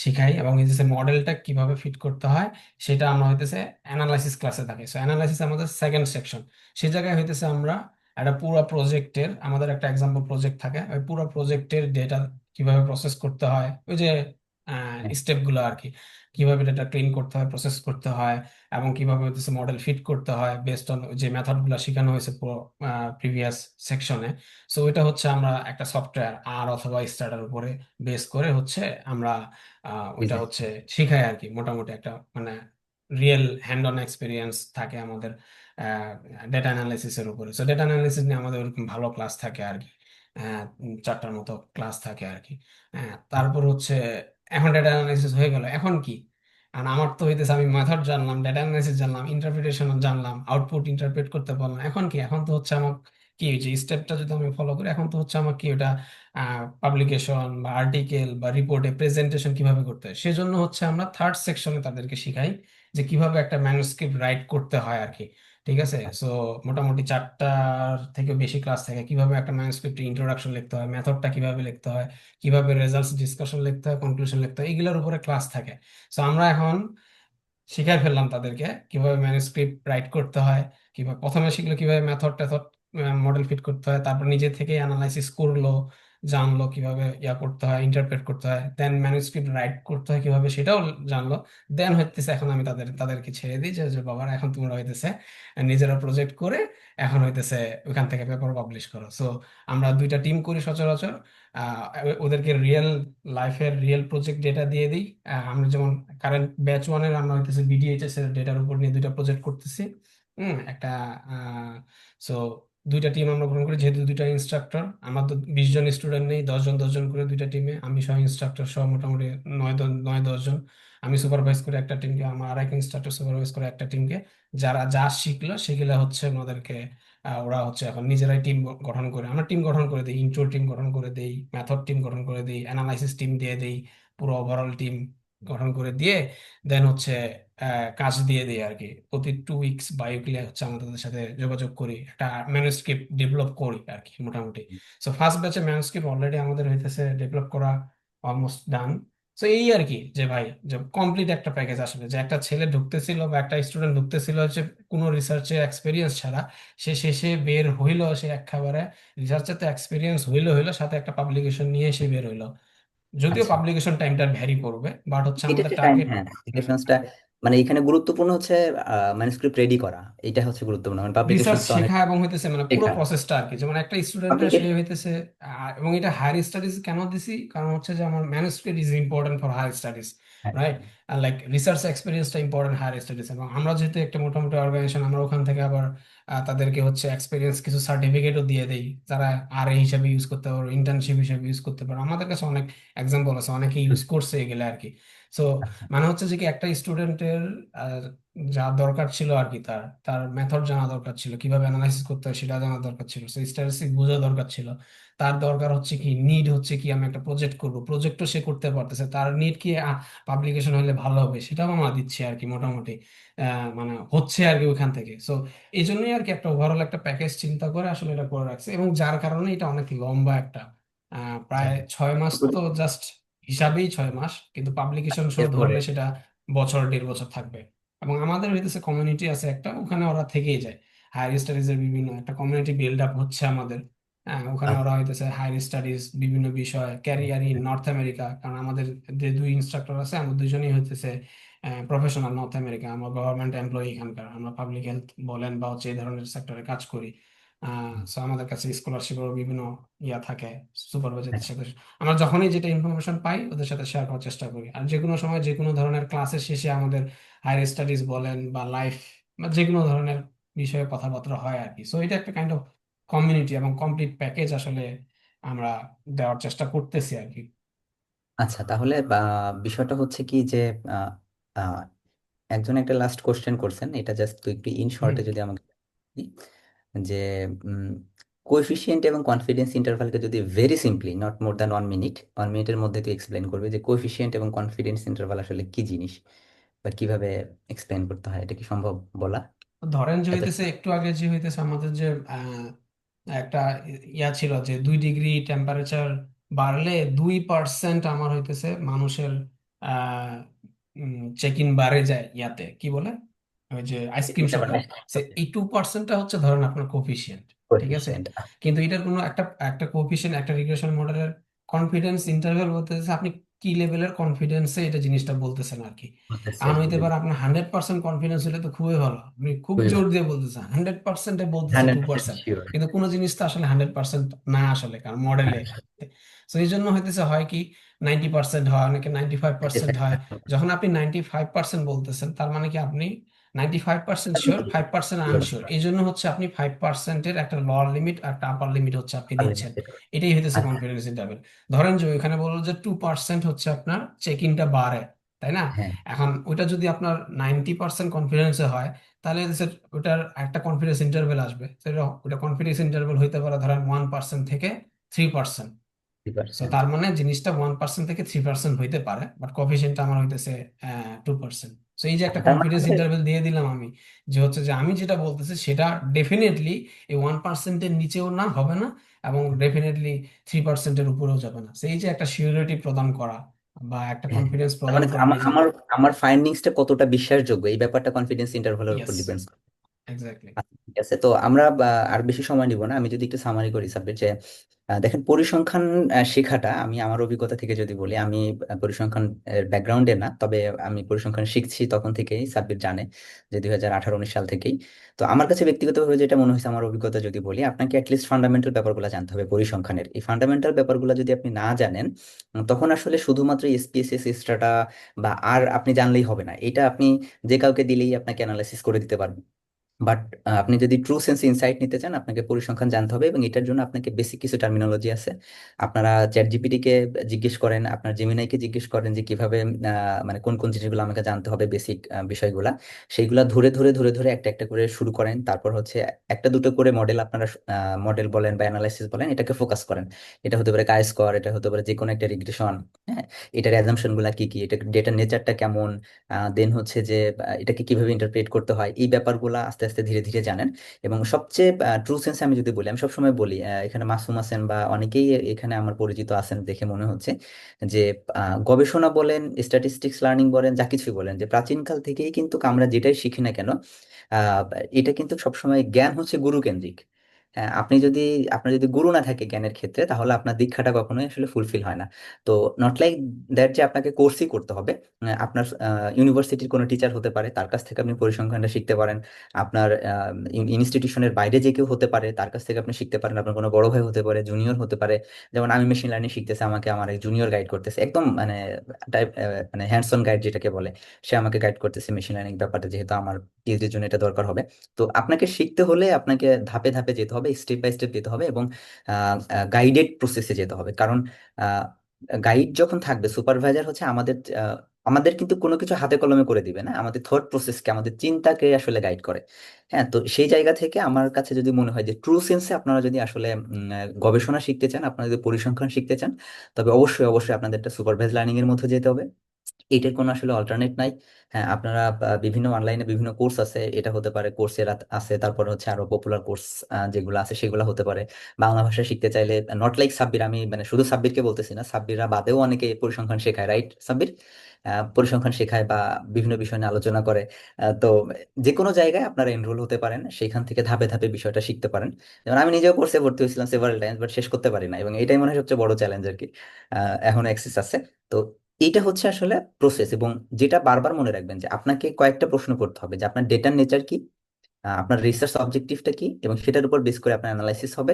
Speaker 2: শিখাই, এবং হইতেছে মডেলটা কিভাবে ফিট করতে হয় সেটা আমরা হইতেছে অ্যানালাইসিস ক্লাসে থাকে। সো অ্যানালাইসিস আমাদের সেকেন্ড সেকশন। সেই জায়গায় হইতেছে আমরা একটা পুরো প্রজেক্টের, আমাদের একটা এক্সাম্পল প্রজেক্ট থাকে, ওই পুরো প্রজেক্টের ডেটা কিভাবে প্রসেস করতে হয়, ওই যে
Speaker 1: হ্যাঁ,
Speaker 2: স্টেপগুলো আর কি, কিভাবে ডেটা ক্লিন করতে হয়, প্রসেস করতে হয়, এবং কিভাবে হচ্ছে মডেল ফিট করতে হয় বেসড অন যে মেথড গুলো শেখানো হয়েছে পুরো প্রিভিয়াস সেকশনে। সো এটা হচ্ছে আমরা একটা সফটওয়্যার আর অথবা স্টার্টার উপরে বেস করে হচ্ছে আমরা ওইটা
Speaker 1: বুঝতে
Speaker 2: হচ্ছে শিখাই আর কি। মোটামুটি একটা মানে রিয়েল হ্যান্ড অন এক্সপিরিয়েন্স থাকে আমাদের ডেটা অ্যানালাইসিসের উপরে। সো ডেটা অ্যানালাইসিস নিয়ে আমাদের ওরকম ভালো ক্লাস থাকে আর কি। 4টার মতো ক্লাস থাকে আর কি। তারপর হচ্ছে এখন ডেটা অ্যানালাইসিস হয়ে গেল, এখন কি? আর আমার তো হইতেছে আমি মেথড জানলাম, ডেটা অ্যানালাইসিস জানলাম, ইন্টারপ্রিটেশন জানলাম, আউটপুট ইন্টারপ্রেট করতে পারলাম, এখন কি? এখন তো হচ্ছে আমার কি যে স্টেপটা যদি আমি ফলো করি, এখন তো হচ্ছে আমার কি ওটা পাবলিকেশন বা আর্টিকেল বা রিপোর্টে প্রেজেন্টেশন কিভাবে করতে হয়, সেজন্য হচ্ছে আমরা থার্ড সেকশনে তাদেরকে শিখাই যে কিভাবে একটা ম্যানুস্ক্রিপ্ট রাইট করতে হয় আর কি। ঠিক আছে। সো মোটামুটি 4টার থেকে বেশি ক্লাস থাকে, কিভাবে একটা ম্যানুস্ক্রিপ্টে ইন্ট্রোডাকশন লিখতে হয়, মেথডটা কিভাবে লিখতে হয়, কিভাবে রেজাল্টস ডিসকাশন লিখতে হয়, কনক্লুশন লিখতে হয়, এগুলোর উপরে ক্লাস থাকে। সো আমরা এখন শিখাই ফেললাম তাদেরকে কিভাবে ম্যানুস্ক্রিপ্ট রাইট করতে হয়, কিভাবে প্রথমে শিখলো কিভাবে মেথড টেথড মডেল ফিট করতে হয়, তারপর নিজে থেকে অ্যানালাইসিস করলো, জানলো কিভাবে ইয়া করতে হয়, ইন্টারপ্রেট করতে হয়, দেন ম্যানুস্ক্রিপ্ট রাইট করতে হয় কিভাবে সেটাও জানলো। দেন হইতেছে এখন আমি তাদেরকে ছেড়ে দিই যে যে বাবা এখন তোমরা হইতেছে নিজেরা প্রজেক্ট করে এখন হইতেছে ওখান থেকে পেপার পাবলিশ করো। সো আমরা দুইটা টিম করি সচরাচর। ওদেরকে রিয়েল লাইফের রিয়েল প্রজেক্ট ডেটা দিয়ে দিই। আমরা যেমন কারেন্ট ব্যাচ ওয়ানের আমরা হইতেছে বিডিএইচএস এর ডেটার উপর নিয়ে দুইটা প্রজেক্ট করতেছি। একটা সো দুইটা টিম আমরা গ্রহণ করি, যেহেতু দুইটা ইনস্ট্রাক্টর, আমার তো 20 জন স্টুডেন্ট নেই, 10 জন 10 জন করে দুইটা টিমে, আমি সহ ইনস্ট্রাক্টর সহ মোটামুটি 9 10 জন। আমি সুপারভাইজ করে একটা টিমকে, আমার আরেক ইনস্ট্রাক্টর সুপারভাইজ করে একটা টিমকে। যারা যা শিখলো সেগুলা হচ্ছে ওনাদেরকে ওরা হচ্ছে এখন নিজেরাই টিম গঠন করে, আমরা টিম গঠন করে দিই, ইন্ট্রো টিম গঠন করে দিই, মেথড টিম গঠন করে দিই, অ্যানালাইসিস টিম দিয়ে দিই, পুরো ওভারঅল টিম গঠন করে দিয়ে দেন হচ্ছে কাজ দিয়ে দিই আর কি। প্রতি 2 উইকস বা উইকলি হচ্ছে আমাদের সাথে যোগাযোগ করি, একটা ম্যানুস্ক্রিপ্ট ডেভেলপ করি আর কি মোটামুটি। সো ফার্স্ট ব্যাচে ম্যানুস্ক্রিপ্ট অলরেডি আমাদের হইতেছে ডেভেলপ করা অলমোস্ট ডান। তো এই আর কি যে ভাই, যে কমপ্লিট একটা প্যাকেজ আসলে, যে একটা ছেলে ঢুকতেছিল বা একটা স্টুডেন্ট ঢুকতেছিল হচ্ছে কোনো রিসার্চের এক্সপিরিয়েন্স ছাড়া, সে শেষে বের হইলো, সে একেবারে রিসার্চের তো এক্সপিরিয়েন্স হইলো হইলো, সাথে একটা পাবলিকেশন নিয়ে সে বের হইলো। যদিও
Speaker 1: আচ্ছা।
Speaker 2: পাবলিকেশন টাইমটা ভ্যারি করবে, বাট হচ্ছে
Speaker 1: এটা
Speaker 2: আমাদের
Speaker 1: যে টাইম,
Speaker 2: টার্গেট।
Speaker 1: হ্যাঁ, অ্যাপ্লিকেশনসটা মানে এখানে গুরুত্বপূর্ণ হচ্ছে ম্যানুস্ক্রিপ্ট রেডি করা, এটা হচ্ছে গুরুত্বপূর্ণ, মানে
Speaker 2: রিসার্চ
Speaker 1: পাবলিকেশনস তো অনেক
Speaker 2: শেখা এবং হইতেছে মানে পুরো
Speaker 1: শেখা।
Speaker 2: প্রসেসটা আর কি, যেমন একটা স্টুডেন্টের সে
Speaker 1: পাবলিকেশন।
Speaker 2: হইতেছে এবং এটা হায়ার স্টাডিজ কেন দিছি, কারণ হচ্ছে যে আমার manuscript is important for higher studies,
Speaker 1: হ্যাঁ,
Speaker 2: রাইট? আর লাইক রিসার্চ এক্সপিরিয়েন্সটা ইম্পর্টেন্ট হায়ার স্টাডিজ, এবং আমরা যেহেতু একটা মোটামুটি অর্গানাইজেশন, আমরা ওখান থেকে আবার তাদেরকে হচ্ছে এক্সপিরিয়েন্স কিছু সার্টিফিকেটও দিয়ে দেই, তারা আর এ হিসাবে ইউজ করতে পারো, ইন্টার্নশিপ হিসাবে ইউজ করতে পারো। আমাদের কাছে অনেক এক্সাম্পল আছে, অনেকে ইউজ করছে এগুলো আর কি। সো
Speaker 1: আচ্ছা।
Speaker 2: মানে হচ্ছে যে কি একটা স্টুডেন্টের যা দরকার ছিল আর কি, তার তার মেথড জানা দরকার ছিল, কিভাবে অ্যানালাইসিস করতে হয় সেটা জানা দরকার ছিল, সেই স্ট্যাটিস্টিক বোঝা দরকার ছিল। তার দরকার হচ্ছে কি, নিড হচ্ছে কি, আমি একটা প্রজেক্ট করব, প্রজেক্টও সে করতে পারতেছে, তার নিড কি পাবলিকেশন হলে ভালো হবে সেটাও আমরা দিচ্ছি আর কি মোটামুটি। মানে হচ্ছে আর কি ওইখান থেকে। সো এই জন্যই আর কি একটা ওভারঅল একটা প্যাকেজ চিন্তা করে আসলে এটা করে রাখছে, এবং যার কারণে এটা অনেক লম্বা একটা প্রায় 6 মাস তো জাস্ট হিসাবেই 6 মাস, কিন্তু পাবলিকেশন সহ
Speaker 1: টেস্ট করে।
Speaker 2: ধরলে সেটা বছর 1.5 বছর থাকবে। এবং আমাদের হইতেছে কমিউনিটি আছে একটা, ওখানে ওরা থেকেই যায়। হায়ার স্টাডিজ এর বিভিন্ন একটা কমিউনিটি বিল্ড আপ হচ্ছে আমাদের। ওখানে ওরা
Speaker 1: আচ্ছা।
Speaker 2: হইতেছে হায়ার স্টাডিজ বিভিন্ন বিষয়, ক্যারিয়ার ইন নর্থ আমেরিকা, কারণ আমাদের যে দুই ইনস্ট্রাক্টর আছে আমরা দুইজনই হইতেছে প্রফেশনাল নর্থ আমেরিকা, আমরা গভর্নমেন্ট এমপ্লয়ি এখানকার, আমরা পাবলিক হেলথ বলেন বা হচ্ছে এই ধরনের সেক্টরে কাজ করি। সো আমাদের কাছে স্কলারশিপের বিভিন্ন ইয়া থাকে, সুপারভাইজারদের সাথে আমরা যখনই যেটা ইনফরমেশন পাই ওদের সাথে শেয়ার করার চেষ্টা করি। আর যে কোনো সময় যে কোনো ধরনের ক্লাসের শেষে আমাদের হায়ার স্টাডিজ বলেন বা লাইফ বা যে কোনো ধরনের বিষয়ে কথাবার্তা হয় আর কি। সো এটা একটা কাইন্ড অফ কমিউনিটি এবং কমপ্লিট প্যাকেজ আসলে আমরা দেওয়ার চেষ্টা করতেছি আর কি।
Speaker 1: আচ্ছা, তাহলে বিষয়টা হচ্ছে কি যে আহ, আহ, একজন একটা লাস্ট কোশ্চেন করছেন, এটা জাস্ট তুই একটু ইন
Speaker 2: হুম।
Speaker 1: শর্টে যদি আমাকে বলি, যে কোএফিসিয়েন্ট এবং কনফিডেন্স ইন্টারভালকে যদি very simply, not more than 1 minute, 1 মিনিটের মধ্যে তুই এক্সপ্লেন করবি যে কোএফিসিয়েন্ট এবং কনফিডেন্স ইন্টারভাল আসলে কি জিনিস বা কিভাবে এক্সপ্লেন করতে হয়, এটা কি সম্ভব বলা?
Speaker 2: ধরেন যে
Speaker 1: এত
Speaker 2: হইতেছে একটু আগে যে হইতেছে আমাদের যে একটা ইয়া ছিল যে 2 ডিগ্রি টেম্পারেচার বাড়লে 2% আমার হইতেছে মানুষের চেক ইন বাড়ে যায় ইয়াতে কি বলে ওই যে আইসক্রিম শপে। এই 2%টা হচ্ছে ধরেন আপনার কোফিশিয়েন্ট, ঠিক আছে?
Speaker 1: কোএফিসিয়েন্ট
Speaker 2: কিন্তু এটার কোনো একটা একটা কোফিশিয়েন্ট, একটা রিগ্রেশন মডেলের কনফিডেন্স ইন্টারভ্যাল বলতেছে আপনি কি লেভেলের কনফিডেন্সে এটা জিনিসটা বলতেছেন আর কি।
Speaker 1: বলতেছে।
Speaker 2: এখন হইতে পারে আপনার 100% কনফিডেন্স হলে তো খুবই ভালো, আপনি খুব
Speaker 1: খুবই
Speaker 2: জোর
Speaker 1: ভালো।
Speaker 2: দিয়ে বলতেছেন, 100%-এ বলতেছে
Speaker 1: 100%
Speaker 2: 2%।
Speaker 1: শিওর।
Speaker 2: কিন্তু কোনো জিনিস তো আসলে 100% না আসলে, কারণ মডেলে। তো এই জন্য হইতেছে হয় কি 90% হয়, অনেকে 95% হয়। যখন আপনি 95% বলতেছেন তার মানে কি আপনি 95% শিওর, 5% আনশিওর। এই জন্য হচ্ছে আপনি 5%-এর একটা লোয়ার লিমিট আর একটা আপার লিমিট হচ্ছে আপনি দিচ্ছেন। এটাই হইতেছে
Speaker 1: আচ্ছা।
Speaker 2: Confidence interval. ধরেন যে ওইখানে বললো যে 2% হচ্ছে আপনার চেক ইনটা বাড়ে, তাই না?
Speaker 1: হ্যাঁ,
Speaker 2: এখন ওইটা যদি আপনার 90% কনফিডেন্সে হয়, তাহলে ওটার একটা কনফিডেন্স ইন্টারভ্যাল আসবে। সেটা ওটা কনফিডেন্স ইন্টারভ্যাল হইতে পারে ধরেন 1% থেকে 3%। তো
Speaker 1: 3%।
Speaker 2: তার মানে জিনিসটা 1% থেকে 3% হইতে পারে, বাট কোফিশিয়েন্টটা আমার হইতেছে 2%। তো এই যে একটা
Speaker 1: আচ্ছা, তার মানে
Speaker 2: কনফিডেন্স
Speaker 1: আমাদের
Speaker 2: ইন্টারভ্যাল দিয়ে দিলাম আমি, যে হচ্ছে যে আমি যেটা বলতেছি সেটা ডেফিনেটলি এই 1%-এর নিচেও না হবে না, এবং ডেফিনেটলি 3%-এর উপরেও যাবে না। সেই যে একটা সিউরিটি প্রদান করা বা একটা
Speaker 1: হ্যাঁ,
Speaker 2: কনফিডেন্স
Speaker 1: তার
Speaker 2: প্রদান
Speaker 1: মানে
Speaker 2: করা,
Speaker 1: আমার
Speaker 2: এই যে
Speaker 1: আমার আমার ফাইন্ডিংসটা কতটা বিশ্বাসযোগ্য এই ব্যাপারটা কনফিডেন্স ইন্টারভালের উপর
Speaker 2: ইয়েস,
Speaker 1: ডিপেন্ড।
Speaker 2: এক্স্যাক্টলি।
Speaker 1: আচ্ছা, ঠিক আছে। তো আমরা আর বেশি সময় নিব না, আমি যদি একটু সামারি করি সাবজেক্ট, যে দেখেন পরিসংখ্যান শেখাটা, আমি আমার অভিজ্ঞতা থেকে যদি বলি, আমি পরিসংখ্যান ব্যাকগ্রাউন্ডে না, তবে আমি পরিসংখ্যান শিখছি তখন থেকেই, সাব্বির জানে যে 2018-19 সাল থেকেই। তো আমার কাছে ব্যক্তিগতভাবে যেটা মনে হয়েছে, আমার অভিজ্ঞতা যদি বলি, আপনাকে অ্যাটলিস্ট ফান্ডামেন্টাল ব্যাপারগুলো জানতে হবে পরিসংখ্যানের। এই ফান্ডামেন্টাল ব্যাপারগুলো যদি আপনি না জানেন, তখন আসলে শুধুমাত্র এসপিএসএস স্ট্রাটা বা আর আপনি জানলেই হবে না, এটা আপনি যে কাউকে দিলেই আপনাকে অ্যানালাইসিস করে দিতে পারবেন। বাট আপনি যদি ট্রু সেন্স ইনসাইট নিতে চান, আপনাকে পরিসংখ্যান জানতে হবে, এবং এটার জন্য আপনাকে বেসিক কিছু টার্মিনোলজি আছে। আপনারা চ্যাট জিপিটি কে জিজ্ঞেস করেন, আপনার জেমিনাইকে জিজ্ঞেস করেন যে কিভাবে মানে কোন কোন জিনিসগুলো আমাকে জানতে হবে, বেসিক বিষয়গুলা, সেইগুলা ধরে ধরে ধরে ধরে একটা একটা করে শুরু করেন। তারপর হচ্ছে একটা দুটো করে মডেল, আপনারা মডেল বলেন বা অ্যানালাইসিস বলেন, এটাকে ফোকাস করেন। এটা হতে পারে কাই স্কোয়ার, এটা হতে পারে যে কোনো একটা রিগ্রেশন। হ্যাঁ, এটার অ্যাজাম্পশন গুলা কি কি, এটা ডেটার নেচারটা কেমন, দেন হচ্ছে যে এটাকে কিভাবে ইন্টারপ্রেট করতে হয়, এই ব্যাপারগুলা আস্তে আস্তে ধীরে ধীরে জানেন। এবং সবচেয়ে ট্রু সেন্সে আমি যদি বলি, আমি সবসময় বলি, এখানে মাসুম আছেন বা অনেকেই এখানে আমার পরিচিত আছেন দেখে মনে হচ্ছে, যে গবেষণা বলেন, স্ট্যাটিস্টিক্স লার্নিং বলেন, যা কিছু বলেন, যে প্রাচীনকাল থেকেই কিন্তু আমরা যেটাই শিখি না কেন, আহ, এটা কিন্তু সবসময় জ্ঞান হচ্ছে গুরু কেন্দ্রিক। হ্যাঁ, আপনার যদি গুরু না থাকে জ্ঞানের ক্ষেত্রে, তাহলে আপনার দীক্ষাটা কখনোই আসলে ফুলফিল হয় না। তো নট লাইক দ্যাট যে আপনাকে কোর্সই করতে হবে। আপনার ইউনিভার্সিটির কোনো টিচার হতে পারে, তার কাছ থেকে আপনি পরিসংখ্যানটা শিখতে পারেন। আপনার ইনস্টিটিউশনের বাইরে যে কেউ হতে পারে, তার কাছ থেকে আপনি শিখতে পারেন। আপনার কোনো বড় ভাই হতে পারে, জুনিয়র হতে পারে। যেমন আমি মেশিন লার্নিং শিখতেছে, আমাকে আমার এক জুনিয়র গাইড করতেছে, একদম মানে টাইপ, মানে হ্যান্ডস অন গাইড যেটাকে বলে, সে আমাকে গাইড করতেছে মেশিন লার্নিং ব্যাপারটা, যেহেতু আমার পিএইচডির জন্য এটা দরকার হবে। তো আপনাকে শিখতে হলে আপনাকে ধাপে ধাপে যেতে হবে, স্টেপ বাই স্টেপ যেতে হবে, এবং গাইডেড প্রসেসে যেতে হবে। কারণ গাইড যখন থাকবে, সুপারভাইজার হচ্ছে আমাদের কিন্তু কোনো কিছু হাতে কলমে করে দিবে না, আমাদের থট প্রসেসকে, আমাদের চিন্তাকে আসলে গাইড করে। হ্যাঁ, তো সেই জায়গা থেকে আমার কাছে যদি মনে হয় যে ট্রু সেন্সে আপনারা যদি আসলে গবেষণা শিখতে চান, আপনারা যদি পরিসংখ্যান শিখতে চান, তবে অবশ্যই অবশ্যই আপনাদের একটা সুপারভাইজ লার্নিং এর মধ্যে যেতে হবে। এটার কোনো আসলে অল্টারনেট নাই। হ্যাঁ, আপনারা বিভিন্ন অনলাইনে বিভিন্ন কোর্স আছে, এটা হতে পারে কোর্সের আছে, তারপর হচ্ছে আরো পপুলার কোর্স যেগুলো আছে সেগুলো হতে পারে। বাংলা ভাষা শিখতে চাইলে, নট লাইক সাব্বির, আমি মানে শুধু সাব্বিরকে বলতেছি না, সাব্বিররা বাদেও অনেকে পরিসংখ্যান শেখায়, রাইট সাব্বির? পরিসংখ্যান শেখায় বা বিভিন্ন বিষয় নিয়ে আলোচনা করে। তো যে কোনো জায়গায় আপনারা এনরোল হতে পারেন, সেখান থেকে ধাপে ধাপে বিষয়টা শিখতে পারেন। যেমন আমি নিজেও কোর্সে ভর্তি হয়েছিলাম সেভারাল টাইমস, বাট শেষ করতে পারি না, এবং এটাই মনে হয় সবচেয়ে বড় চ্যালেঞ্জ আর কি। এখনো অ্যাক্সেস আছে। তো এইটা হচ্ছে আসলে প্রসেস, এবং যেটা বারবার মনে রাখবেন যে আপনাকে কয়েকটা প্রশ্ন করতে হবে, যে আপনার ডেটার নেচার কি, আপনার রিসার্চ অবজেক্টিভটা কি, এবং সেটার উপর বেস করে আপনার অ্যানালাইসিস হবে।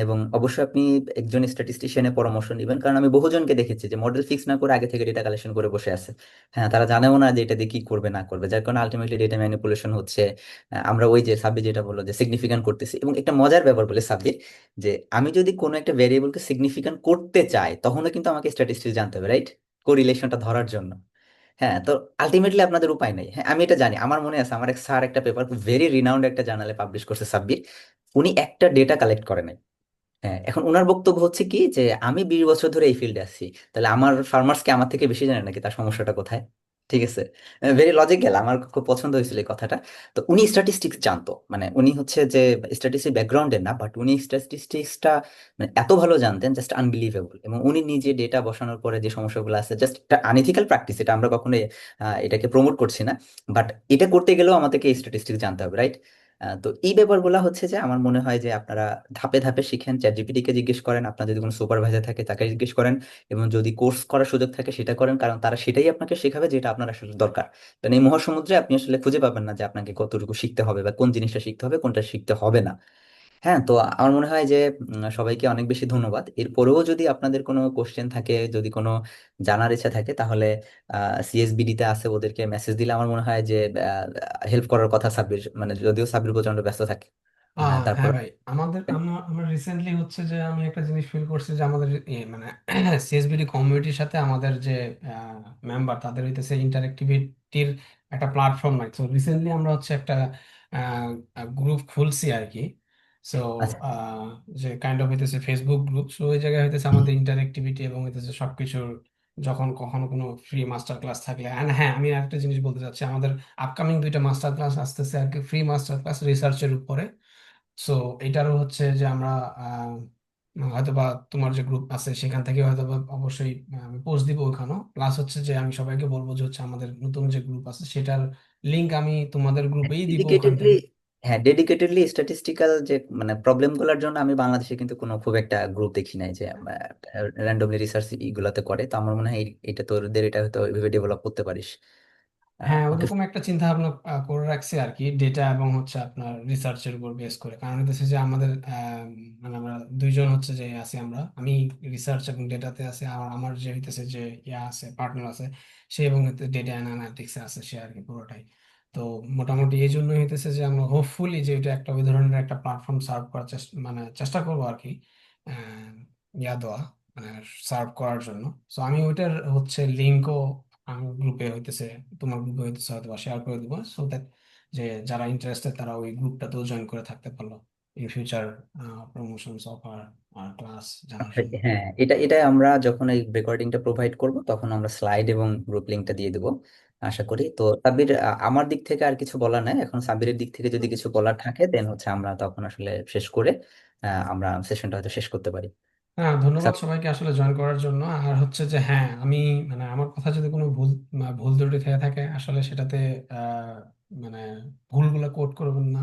Speaker 1: এবং অবশ্যই আপনি একজন স্ট্যাটিস্টিশিয়ানের পরামর্শ নেবেন, কারণ আমি বহুজনকে দেখেছি যে মডেল ফিক্স না করে আগে থেকে ডেটা কালেকশন করে বসে আছে। হ্যাঁ, তারা জানেও না যে এটা দিয়ে কি করবে না করবে, যার কারণে আলটিমেটলি ডেটা ম্যানিপুলেশন হচ্ছে। আমরা ওই যে সাব্বির যেটা বললো যে সিগনিফিকেন্ট করতেছি, এবং একটা মজার ব্যাপার বলে সাব্বির, যে আমি যদি কোনো একটা ভ্যারিয়েবলকে সিগনিফিকেন্ট করতে চাই, তখনও কিন্তু আমাকে স্ট্যাটিস্টিক্স জানতে হবে, রাইট? কোরিলেশনটা ধরার জন্য। হ্যাঁ, তো আলটিমেটলি আপনাদের উপায় নেই। হ্যাঁ, আমি এটা জানি, আমার মনে আছে আমার এক স্যার একটা পেপার ভেরি রিনাউন্ড একটা জার্নালে পাবলিশ করছে সাব্বির, উনি একটা ডেটা কালেক্ট করে নাই। হ্যাঁ, এখন ওনার বক্তব্য হচ্ছে কি যে আমি 20 বছর ধরে এই ফিল্ডে আছি, তাহলে আমার ফার্মার্সকে আমার থেকে বেশি জানে নাকি তার সমস্যাটা কোথায়? ঠিক আছে, ভেরি লজিক্যাল, আমার খুব পছন্দ হয়েছিল এই কথাটা। তো উনি স্ট্যাটিস্টিক্স জানতো, মানে উনি হচ্ছে যে স্ট্যাটিস্টিক ব্যাকগ্রাউন্ডের না, বাট উনি স্ট্যাটিস্টিক্সটা মানে এত ভালো জানতেন, জাস্ট আনবিলিভেবল। এবং উনি নিজে ডেটা বসানোর পরে যে সমস্যাগুলো আছে, জাস্ট একটা আনইথিক্যাল প্র্যাকটিস, এটা আমরা কখনোই এটাকে প্রমোট করছি না, বাট এটা করতে গেলেও আমাদেরকে এই স্ট্যাটিস্টিক্স জানতে হবে, রাইট? তো এই ব্যাপারগুলো হচ্ছে যে আমার মনে হয় যে আপনারা ধাপে ধাপে শিখেন, চ্যাট জিপিটি কে জিজ্ঞেস করেন, আপনার যদি কোনো সুপারভাইজার থাকে তাকে জিজ্ঞেস করেন, এবং যদি কোর্স করার সুযোগ থাকে সেটা করেন, কারণ তারা সেটাই আপনাকে শেখাবে যেটা আপনার আসলে দরকার। কারণ এই মহাসমুদ্রে আপনি আসলে খুঁজে পাবেন না যে আপনাকে কতটুকু শিখতে হবে বা কোন জিনিসটা শিখতে হবে কোনটা শিখতে হবে না। হ্যাঁ, তো আমার মনে হয় যে সবাইকে অনেক বেশি ধন্যবাদ। এরপরেও যদি আপনাদের কোনো কোশ্চেন থাকে, যদি কোনো জানার ইচ্ছা থাকে, তাহলে সিএসবিডি তে আছে, ওদেরকে মেসেজ দিলে আমার মনে হয় যে হেল্প করার কথা সাব্বির, মানে যদিও সাব্বির প্রচন্ড ব্যস্ত থাকে। তারপর
Speaker 2: হ্যাঁ ভাই, আমরা আমরা রিসেন্টলি হচ্ছে যে আমি একটা জিনিস ফিল করছি যে আমাদের মানে সিএসবিডি কমিউনিটির সাথে আমাদের যে মেম্বার তাদের হইতেছে ইন্টারেক্টিভিটির একটা প্ল্যাটফর্ম নাই। তো রিসেন্টলি আমরা হচ্ছে একটা গ্রুপ খুলছি আর কি। সো
Speaker 1: আচ্ছা।
Speaker 2: যে কাইন্ড অফ হইতেছে ফেসবুক গ্রুপ। সো ওই জায়গায় হইতেছে আমাদের ইন্টারেক্টিভিটি এবং হইতেছে সবকিছুর যখন কখনো কোনো ফ্রি মাস্টার ক্লাস থাকলে। অ্যান্ড হ্যাঁ, আমি আরেকটা জিনিস বলতে চাচ্ছি, আমাদের আপকামিং দুইটা মাস্টার ক্লাস আসতেছে আর কি, ফ্রি মাস্টার ক্লাস রিসার্চের উপরে। সো এটারও হচ্ছে যে আমরা হয়তোবা তোমার যে গ্রুপ আছে সেখান থেকে হয়তোবা অবশ্যই আমি পোস্ট দিব ওখানেও। প্লাস হচ্ছে যে আমি সবাইকে বলবো যে হচ্ছে আমাদের নতুন যে গ্রুপ আছে সেটার লিংক আমি তোমাদের গ্রুপেই দিব ওখান
Speaker 1: ডেডিকেটেডলি,
Speaker 2: থেকে।
Speaker 1: হ্যাঁ ডেডিকেটেডলি স্ট্যাটিস্টিক্যাল যে মানে প্রবলেম গুলোর জন্য আমি বাংলাদেশে কিন্তু কোনো খুব একটা গ্রুপ দেখি নাই যে র্যান্ডমলি রিসার্চ এগুলাতে করে। তো আমার মনে হয় এটা তোদের এটা হয়তো ওইভাবে ডেভেলপ করতে পারিস।
Speaker 2: হ্যাঁ,
Speaker 1: ওকে।
Speaker 2: ওরকম একটা চিন্তা ভাবনা করে রাখছি আর কি, ডেটা এবং হচ্ছে আপনার রিসার্চের উপর বেস করে। কারণ হচ্ছে যে আমাদের মানে আমরা দুইজন হচ্ছে যে আছি, আমি রিসার্চ এবং ডেটাতে আছি, আর আমার যে হইতেছে যে ইয়া আছে, পার্টনার আছে, সে এবং ডেটা অ্যানালিটিক্সে আছে সে আর কি, পুরোটাই। তো মোটামুটি এই জন্যই হইতেছে যে আমরা হোপফুলি যে এটা একটা ওই ধরনের একটা প্ল্যাটফর্ম সার্ভ করার চেষ্টা, মানে চেষ্টা করবো আর কি, আহ, ইয়া দেওয়া, মানে সার্ভ করার জন্য। তো আমি ওইটার হচ্ছে লিঙ্কও আমি গ্রুপে হইতেছে, তোমার গ্রুপে হইতেছে হয়তো শেয়ার করে দিব, সো দ্যাট যে যারা ইন্টারেস্টেড তারা ওই গ্রুপটাতেও জয়েন করে থাকতে পারলো ইন ফিউচার প্রমোশনস অফার আর ক্লাস জানার
Speaker 1: আচ্ছা,
Speaker 2: জন্য।
Speaker 1: হ্যাঁ, এটা আমরা যখন এই রেকর্ডিংটা প্রোভাইড করব তখন আমরা স্লাইড এবং গ্রুপ লিংকটা দিয়ে দেবো আশা করি। তো সাব্বির, আমার দিক থেকে আর কিছু বলার নাই। এখন সাব্বিরের দিক থেকে যদি কিছু বলার থাকে দেন হচ্ছে আমরা তখন আসলে শেষ করে আমরা সেশনটা হয়তো শেষ করতে পারি।
Speaker 2: হ্যাঁ, ধন্যবাদ
Speaker 1: সাব্বির,
Speaker 2: সবাইকে আসলে জয়েন করার জন্য। আর হচ্ছে যে হ্যাঁ, আমি মানে আমার কথা যদি কোনো ভুল ত্রুটি থেকে থাকে আসলে সেটাতে মানে ভুলগুলো কোট করবেন না।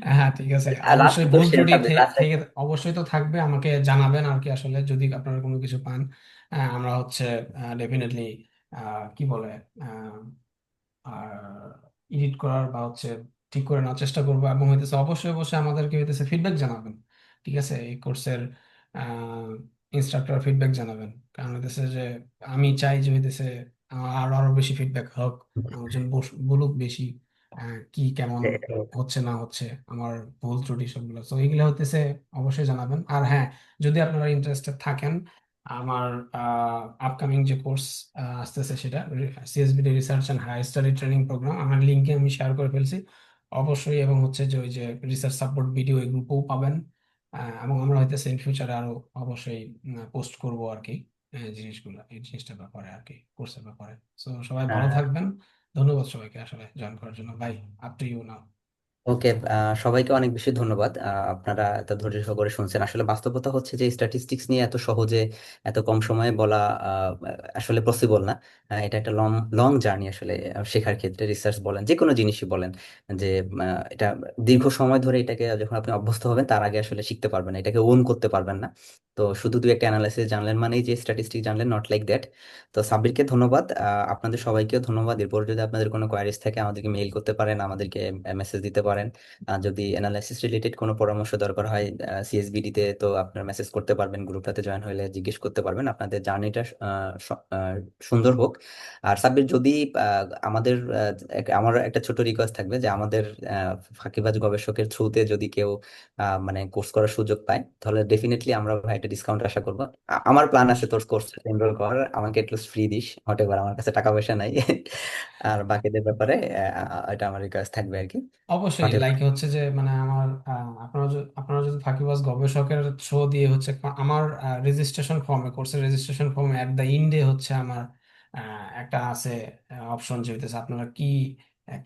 Speaker 2: হ্যাঁ ঠিক আছে,
Speaker 1: লাস্ট
Speaker 2: অবশ্যই ভুল
Speaker 1: কোশ্চেন
Speaker 2: ত্রুটি
Speaker 1: সাব্বির, লাস্ট।
Speaker 2: থেকে অবশ্যই তো থাকবে, আমাকে জানাবেন আর কি। আসলে যদি আপনারা কোনো কিছু পান, আমরা হচ্ছে ডেফিনেটলি কি বলে আর এডিট করার বা হচ্ছে ঠিক করে নেওয়ার চেষ্টা করবো। এবং হইতেছে অবশ্যই অবশ্যই আমাদেরকে হইতেছে ফিডব্যাক জানাবেন, ঠিক আছে? এই কোর্সের ইনস্ট্রাক্টর ফিডব্যাক জানাবেন। কারণ হইতেছে যে আমি চাই যে হইতেছে আরো আরো বেশি ফিডব্যাক হোক, মানুষজন বলুক বেশি কি কেমন হচ্ছে না হচ্ছে, আমার ভুল ত্রুটি সবগুলো। তো এগুলো হতেছে অবশ্যই জানাবেন। আর হ্যাঁ, যদি আপনারা ইন্টারেস্টেড থাকেন আমার আপকামিং যে কোর্স আসতেছে সেটা CSBD research and higher study training program, আমার লিঙ্কে আমি শেয়ার করে ফেলছি অবশ্যই। এবং হচ্ছে যে ওই যে রিসার্চ সাপোর্ট ভিডিও এই গ্রুপেও পাবেন। এবং আমরা হইতেছে ইন ফিউচারে আরো অবশ্যই পোস্ট করব আর কি, জিনিসগুলো এই জিনিসটার ব্যাপারে আর কি, কোর্সের ব্যাপারে। তো সবাই ভালো থাকবেন। ধন্যবাদ সবাইকে আসলে জয়েন করার জন্য ভাই। আপ টু ইউ নাও।
Speaker 1: ওকে, সবাইকে অনেক বেশি ধন্যবাদ। আপনারা এত ধৈর্য সহকারে শুনছেন। আসলে বাস্তবতা হচ্ছে যে স্ট্যাটিস্টিক্স নিয়ে এত সহজে এত কম সময়ে বলা আসলে পসিবল না। এটা একটা লং লং জার্নি আসলে শেখার ক্ষেত্রে, রিসার্চ বলেন যে কোনো জিনিসই বলেন, যে এটা দীর্ঘ সময় ধরে এটাকে যখন আপনি অভ্যস্ত হবেন তার আগে আসলে শিখতে পারবেন না, এটাকে ওন করতে পারবেন না। তো শুধু দুই একটা অ্যানালাইসিস জানলেন মানেই যে স্ট্যাটিস্টিক্স জানলেন, নট লাইক দ্যাট। তো সাব্বিরকে ধন্যবাদ, আপনাদের সবাইকেও ধন্যবাদ। এরপর যদি আপনাদের কোনো কোয়ারিজ থাকে আমাদেরকে মেইল করতে পারেন, আমাদেরকে মেসেজ দিতে পারেন। যদি অ্যানালাইসিস রিলেটেড কোনো পরামর্শ দরকার হয় সিএসবিডি তে, তো আপনার মেসেজ করতে পারবেন, গ্রুপটাতে জয়েন হলে জিজ্ঞেস করতে পারবেন। আপনাদের জার্নিটা সুন্দর হোক। আর সাব্বির, যদি আমাদের আমার একটা ছোট রিকোয়েস্ট থাকবে যে আমাদের ফাঁকিবাজ গবেষকের থ্রুতে যদি কেউ মানে কোর্স করার সুযোগ পায় তাহলে ডেফিনেটলি আমরা ভাই একটা ডিসকাউন্ট আশা করবো। আমার প্ল্যান আছে তোর কোর্স এনরোল করার, আমাকে একটু ফ্রি দিস হোয়াট এভার, আমার কাছে টাকা পয়সা নাই। আর বাকিদের ব্যাপারে এটা আমার রিকোয়েস্ট থাকবে আর কি,
Speaker 2: অবশ্যই
Speaker 1: হোয়াট এভার।
Speaker 2: লাইক হচ্ছে যে মানে আমার আপনারা যদি ফাঁকিবাজ গবেষকের থ্রো দিয়ে হচ্ছে আমার রেজিস্ট্রেশন ফর্মে, কোর্সের রেজিস্ট্রেশন ফর্মে অ্যাট দ্য ইন্ডে হচ্ছে আমার একটা আছে অপশন যে হইতেছে আপনারা কি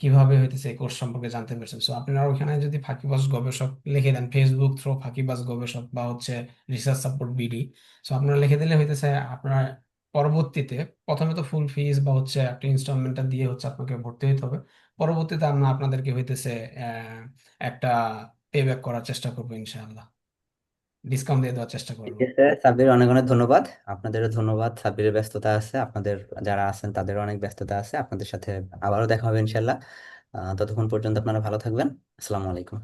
Speaker 2: কিভাবে হইতেছে এই কোর্স সম্পর্কে জানতে পারছেন। সো আপনারা ওখানে যদি ফাঁকিবাজ গবেষক লিখে দেন, ফেসবুক থ্রো ফাঁকিবাজ গবেষক বা হচ্ছে রিসার্চ সাপোর্ট বিডি, সো আপনারা লিখে দিলে হইতেছে আপনারা পরবর্তীতে, প্রথমে তো ফুল ফিস বা হচ্ছে একটা ইনস্টলমেন্টটা দিয়ে হচ্ছে আপনাকে ভর্তি হতে হবে। পরবর্তীতে আমরা আপনাদেরকে হইতেছে একটা পে ব্যাক করার চেষ্টা করবো ইনশাআল্লাহ, ডিসকাউন্ট দিয়ে দেওয়ার চেষ্টা
Speaker 1: ঠিক
Speaker 2: করবো।
Speaker 1: আছে সাব্বির, অনেক অনেক ধন্যবাদ। আপনাদেরও ধন্যবাদ, সাব্বিরের ব্যস্ততা আছে, আপনাদের যারা আছেন তাদেরও অনেক ব্যস্ততা আছে। আপনাদের সাথে আবারও দেখা হবে ইনশাল্লাহ। ততক্ষণ পর্যন্ত আপনারা ভালো থাকবেন। আসসালামু আলাইকুম।